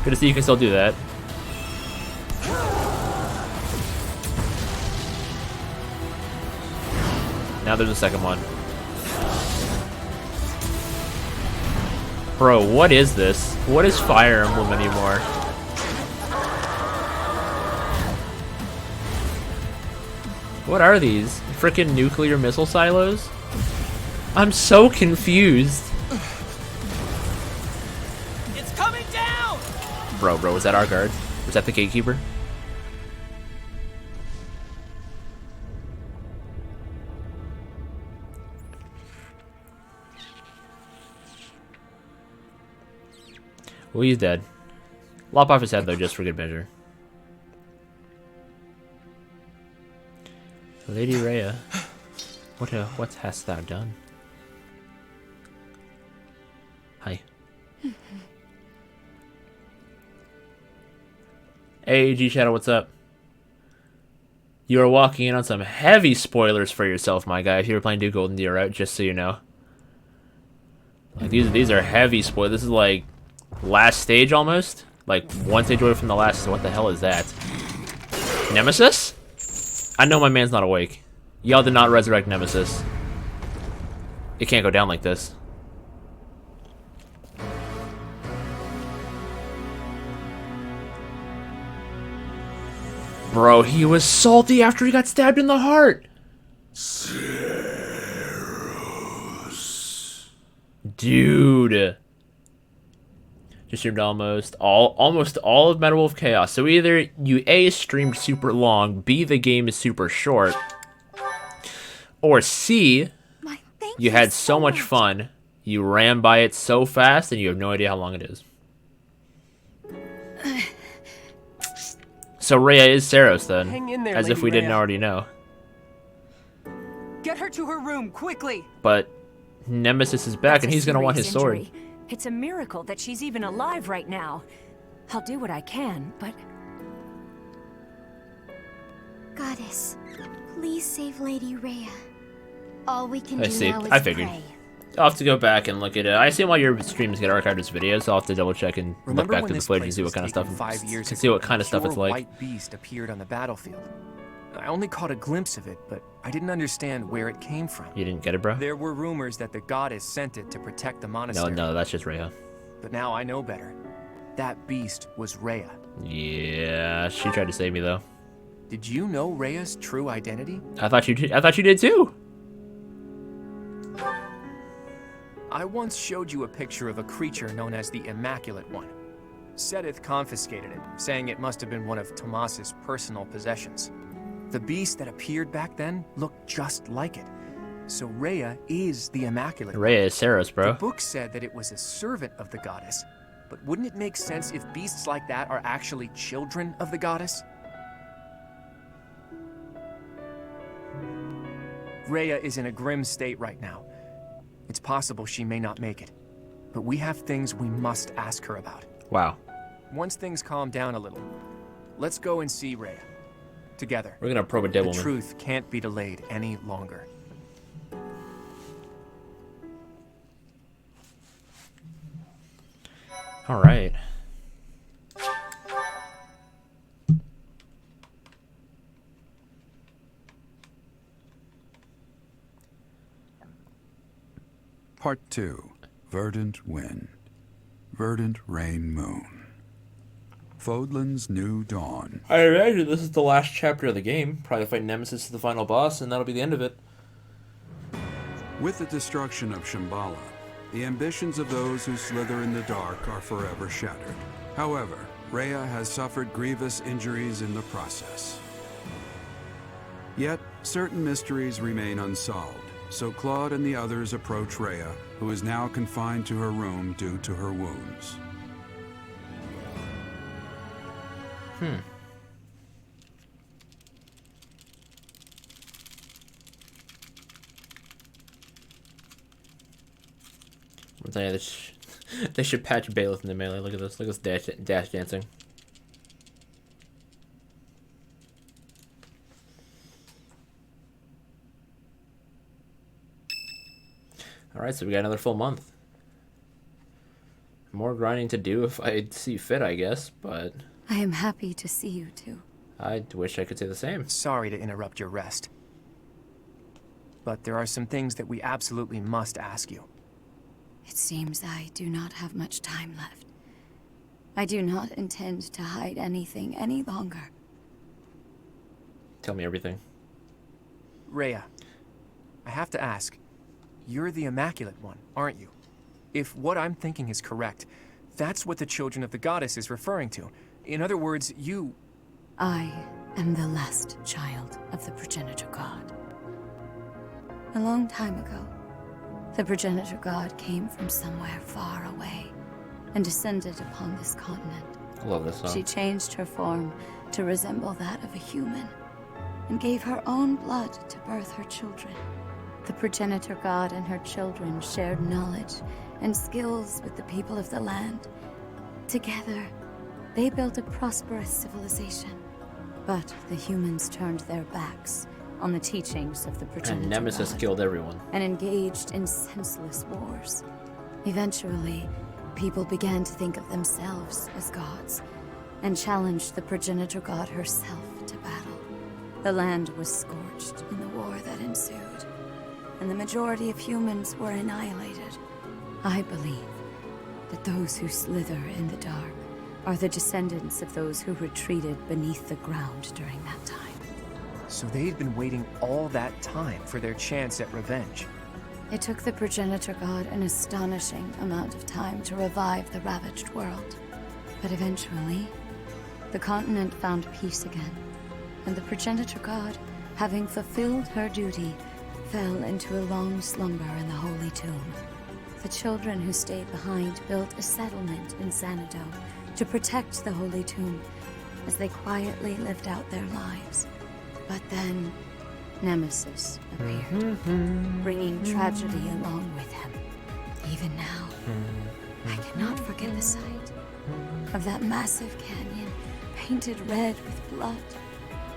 Good to see you can still do that. Now there's a second one. Bro, what is this? What is Fire Emblem anymore? What are these? Frickin' nuclear missile silos? I'm so confused. It's coming down! Bro, was that our guard? Was that the gatekeeper? Well, he's dead. Lop off his head, though, just for good measure. Lady Rhea, what hast thou done? Hi. Hey, G-Shadow, what's up? You are walking in on some heavy spoilers for yourself, my guy, if you were playing Duke Golden Deer, right? Just so you know. Like, these are heavy spoilers. This is like last stage almost. Like one stage away from the last. What the hell is that? Nemesis? I know my man's not awake. Y'all did not resurrect Nemesis. It can't go down like this. Bro, he was salty after he got stabbed in the heart. Dude. Just streamed almost all of Meta Wolf Chaos. So either you A, streamed super long, B, the game is super short, or C, you had so much fun, you ran by it so fast and you have no idea how long it is. So Rhea is Saros then, Hang in there, as if Lady we didn't Rhea. already know. Get her to her room, quickly! But Nemesis is back and he's gonna want his sword. Injury. It's a miracle that she's even alive right now. I'll do what I can, but... Goddess, please save Lady Rhea. All we can I do see. now is I figured. pray. I'll have to go back and look at it. I assume all your streams get archived as videos, so I'll have to double check and look back through the footage and see what kind of stuff. See what kind of stuff it's like. White beast appeared on the battlefield. I only caught a glimpse of it, but I didn't understand where it came from. You didn't get it, bro? There were rumors that the goddess sent it to protect the monastery. No, that's just Rhea. But now I know better. That beast was Rhea. Yeah, she tried to save me though. Did you know Rhea's true identity? I thought you did too. I once showed you a picture of a creature known as the Immaculate One. Sedith confiscated it, saying it must have been one of Tomas's personal possessions. The beast that appeared back then looked just like it. So Rhea is the Immaculate. Rhea is Saros, bro. The book said that it was a servant of the goddess, but wouldn't it make sense if beasts like that are actually children of the goddess? Rhea is in a grim state right now. It's possible she may not make it, but we have things we must ask her about. Wow. Once things calm down a little, let's go and see Rhea. Together. We're gonna probe a dead woman. The truth can't be delayed any longer. All right. Part 2. Verdant Wind. Verdant Rain Moon. Fodlan's New Dawn. I imagine this is the last chapter of the game. Probably fight Nemesis as the final boss, and that'll be the end of it. With the destruction of Shambhala, the ambitions of those who slither in the dark are forever shattered. However, Rhea has suffered grievous injuries in the process. Yet, certain mysteries remain unsolved, so Claude and the others approach Rhea, who is now confined to her room due to her wounds. I'm telling you, they should patch Bailiff in the melee. Look at this. Look at this dash dancing. Alright, so we got another full month. More grinding to do if I see fit, I guess, but... I am happy to see you too. I wish I could say the same. Sorry to interrupt your rest. but there are some things that we absolutely must ask you. It seems I do not have much time left. I do not intend to hide anything any longer. Tell me everything. Rhea, I have to ask, you're the Immaculate One, aren't you? If what I'm thinking is correct, that's what the Children of the Goddess is referring to. In other words, you... I am the last child of the Progenitor God. A long time ago, the Progenitor God came from somewhere far away and descended upon this continent. I love this song. She changed her form to resemble that of a human and gave her own blood to birth her children. The Progenitor God and her children shared knowledge and skills with the people of the land. Together, they built a prosperous civilization. But the humans turned their backs on the teachings of the Progenitor And Nemesis God killed everyone. and engaged in senseless wars. Eventually, people began to think of themselves as gods and challenged the Progenitor God herself to battle. The land was scorched in the war that ensued, and the majority of humans were annihilated. I believe that those who slither in the dark are the descendants of those who retreated beneath the ground during that time. So they'd been waiting all that time for their chance at revenge. It took the Progenitor God an astonishing amount of time to revive the ravaged world. But eventually, the continent found peace again, and the Progenitor God, having fulfilled her duty, fell into a long slumber in the Holy Tomb. The children who stayed behind built a settlement in Xanadu to protect the Holy Tomb as they quietly lived out their lives. But then, Nemesis appeared, bringing tragedy along with him. Even now, I cannot forget the sight of that massive canyon painted red with blood.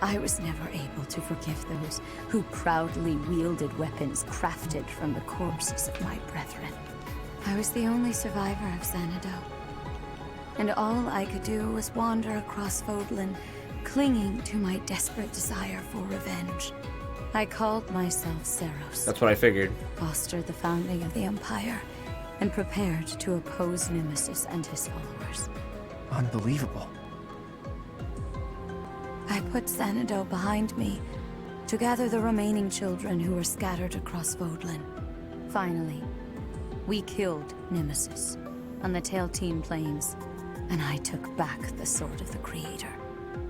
I was never able to forgive those who proudly wielded weapons crafted from the corpses of my brethren. I was the only survivor of Xanadu, and all I could do was wander across Fodlan, clinging to my desperate desire for revenge. I called myself Seros. That's what I figured. Fostered the founding of the Empire, and prepared to oppose Nemesis and his followers. Unbelievable. I put Xanadu behind me to gather the remaining children who were scattered across Fodlan. Finally, we killed Nemesis on the Tailtean Plains, and I took back the Sword of the Creator.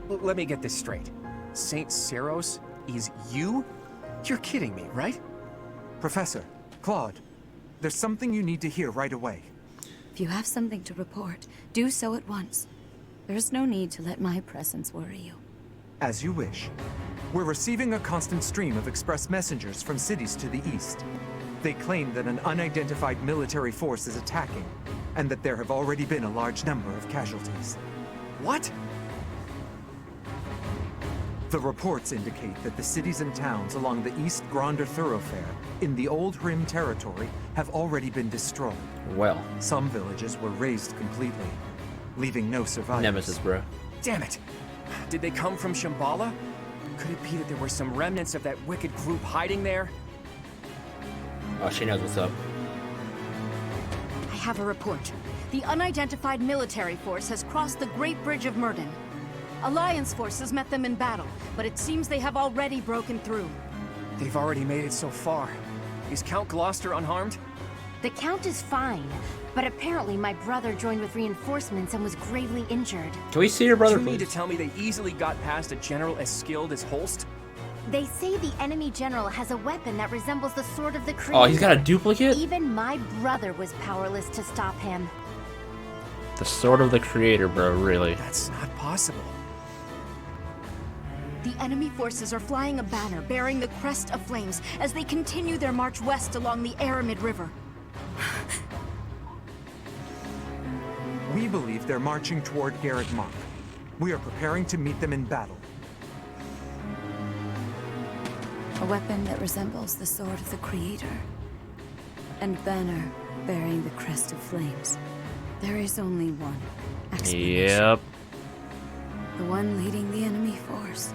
Let me get this straight. Saint Seros is you? You're kidding me, right? Professor, Claude, there's something you need to hear right away. If you have something to report, do so at once. There's no need to let my presence worry you. As you wish. We're receiving a constant stream of express messengers from cities to the east. They claim that an unidentified military force is attacking, and that there have already been a large number of casualties. What? The reports indicate that the cities and towns along the East Gronder thoroughfare in the Old Rim territory have already been destroyed. Well. Some villages were razed completely, leaving no survivors. Nemesis, bro. Damn it! Did they come from Shambhala? Could it be that there were some remnants of that wicked group hiding there? Oh, she knows what's up. I have a report. The unidentified military force has crossed the Great Bridge of Murden. Alliance forces met them in battle, but it seems they have already broken through. They've already made it so far. Is Count Gloucester unharmed? The Count is fine, but apparently my brother joined with reinforcements and was gravely injured. Can we see your brother, Do you mean please? to tell me they easily got past a general as skilled as Holst? They say the enemy general has a weapon that resembles the Sword of the Creator. Oh, he's got a duplicate? Even my brother was powerless to stop him. The Sword of the Creator, bro, really. That's not possible. The enemy forces are flying a banner bearing the crest of flames as they continue their march west along the Aramid River. We believe they're marching toward Garrett Mark. We are preparing to meet them in battle. A weapon that resembles the Sword of the Creator. And banner bearing the crest of flames. There is only one explanation. Yep. The one leading the enemy force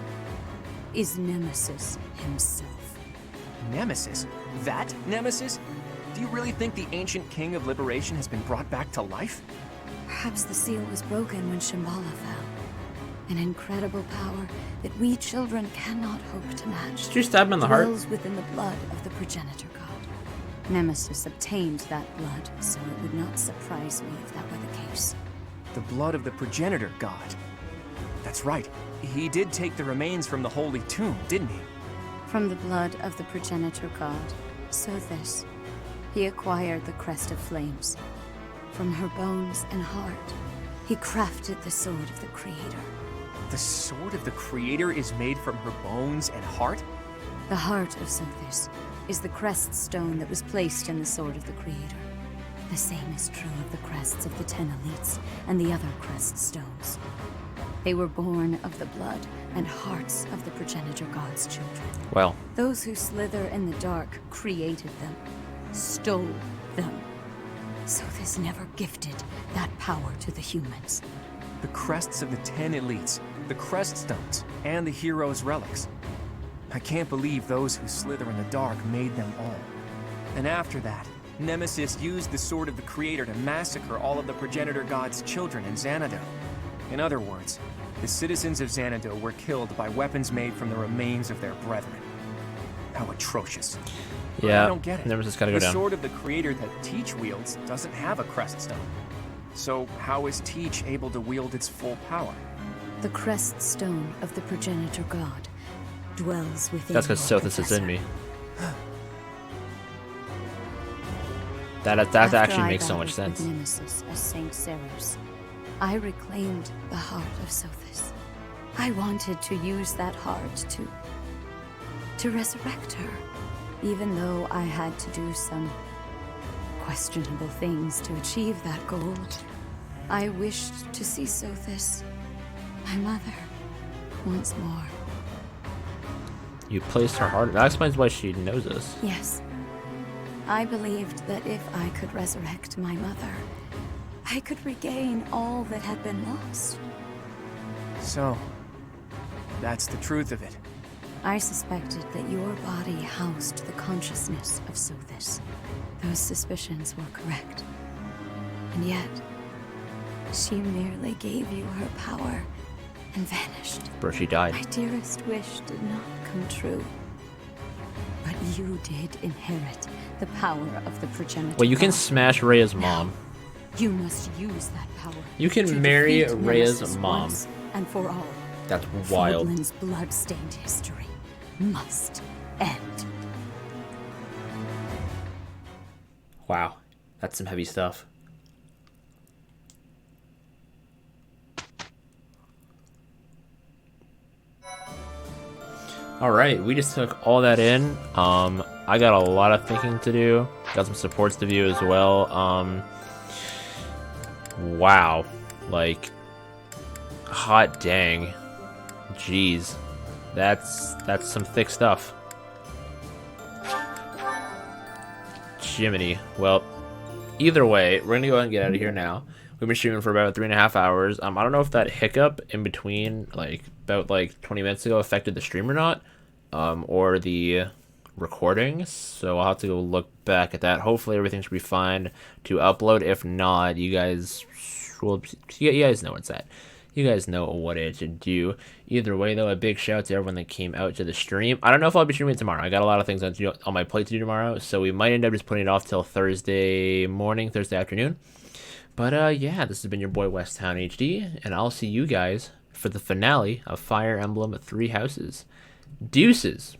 is Nemesis himself. Nemesis? That Nemesis? Do you really think the ancient king of liberation has been brought back to life? Perhaps the seal was broken when Shambhala fell. An incredible power that we children cannot hope to match. Did you stab him in the heart? Dwells within the blood of the progenitor god. Nemesis obtained that blood, so it would not surprise me if that were the case. The blood of the progenitor god. That's right. He did take the remains from the holy tomb, didn't he? From the blood of the progenitor god, Sothis, he acquired the Crest of Flames. From her bones and heart, he crafted the Sword of the Creator. The Sword of the Creator is made from her bones and heart? The heart of Sothis is the crest stone that was placed in the Sword of the Creator. The same is true of the crests of the 10 elites and the other crest stones. They were born of the blood and hearts of the progenitor god's children. Well. Those who slither in the dark created them, stole them. Sothis never gifted that power to the humans. The crests of the 10 elites, the crest stones, and the heroes' relics. I can't believe those who slither in the dark made them all. And after that, Nemesis used the Sword of the Creator to massacre all of the progenitor god's children in Xanadu. In other words, the citizens of Xanadu were killed by weapons made from the remains of their brethren. How atrocious. Yeah, I don't get it. Nemesis gotta go down. The Sword of the Creator that Teach wields doesn't have a crest stone. So how is Teach able to wield its full power? The crest stone of the progenitor god dwells within. That's because Sothis is in me. That actually makes so much sense. With Nemesis as Saint Seros, I reclaimed the heart of Sothis. I wanted to use that heart to resurrect her, even though I had to do some questionable things to achieve that goal. I wished to see Sothis, my mother, once more. You placed her heart. That explains why she knows us. Yes. I believed that if I could resurrect my mother, I could regain all that had been lost. So, that's the truth of it. I suspected that your body housed the consciousness of Sothis. Those suspicions were correct. And yet, she merely gave you her power and vanished. Bro, she died. My dearest wish did not come true. But you did inherit the power of the progenitor. Well, you can god. smash Rhea's mom. You must use that power. You can to marry defeat Rhea's Nemesis mom. once and for all. That's wild. Fordland's blood-stained history must end. Wow, that's some heavy stuff. All right, we just took all that in. I got a lot of thinking to do. Got some supports to view as well. Wow, like, hot dang, jeez, that's some thick stuff. Jiminy. Well, either way, we're gonna go ahead and get out of here now. We've been streaming for about 3.5 hours. I don't know if that hiccup in between, like about 20 minutes ago, affected the stream or not, or the recording. So I'll have to go look back at that. Hopefully everything should be fine to upload. If not, you guys will. You guys know what's at. You guys know what it should do. Either way, though, a big shout out to everyone that came out to the stream. I don't know if I'll be streaming tomorrow. I got a lot of things on my plate to do tomorrow, so we might end up just putting it off till Thursday morning, Thursday afternoon. But yeah, this has been your boy West Town HD, and I'll see you guys for the finale of Fire Emblem Three Houses. Deuces.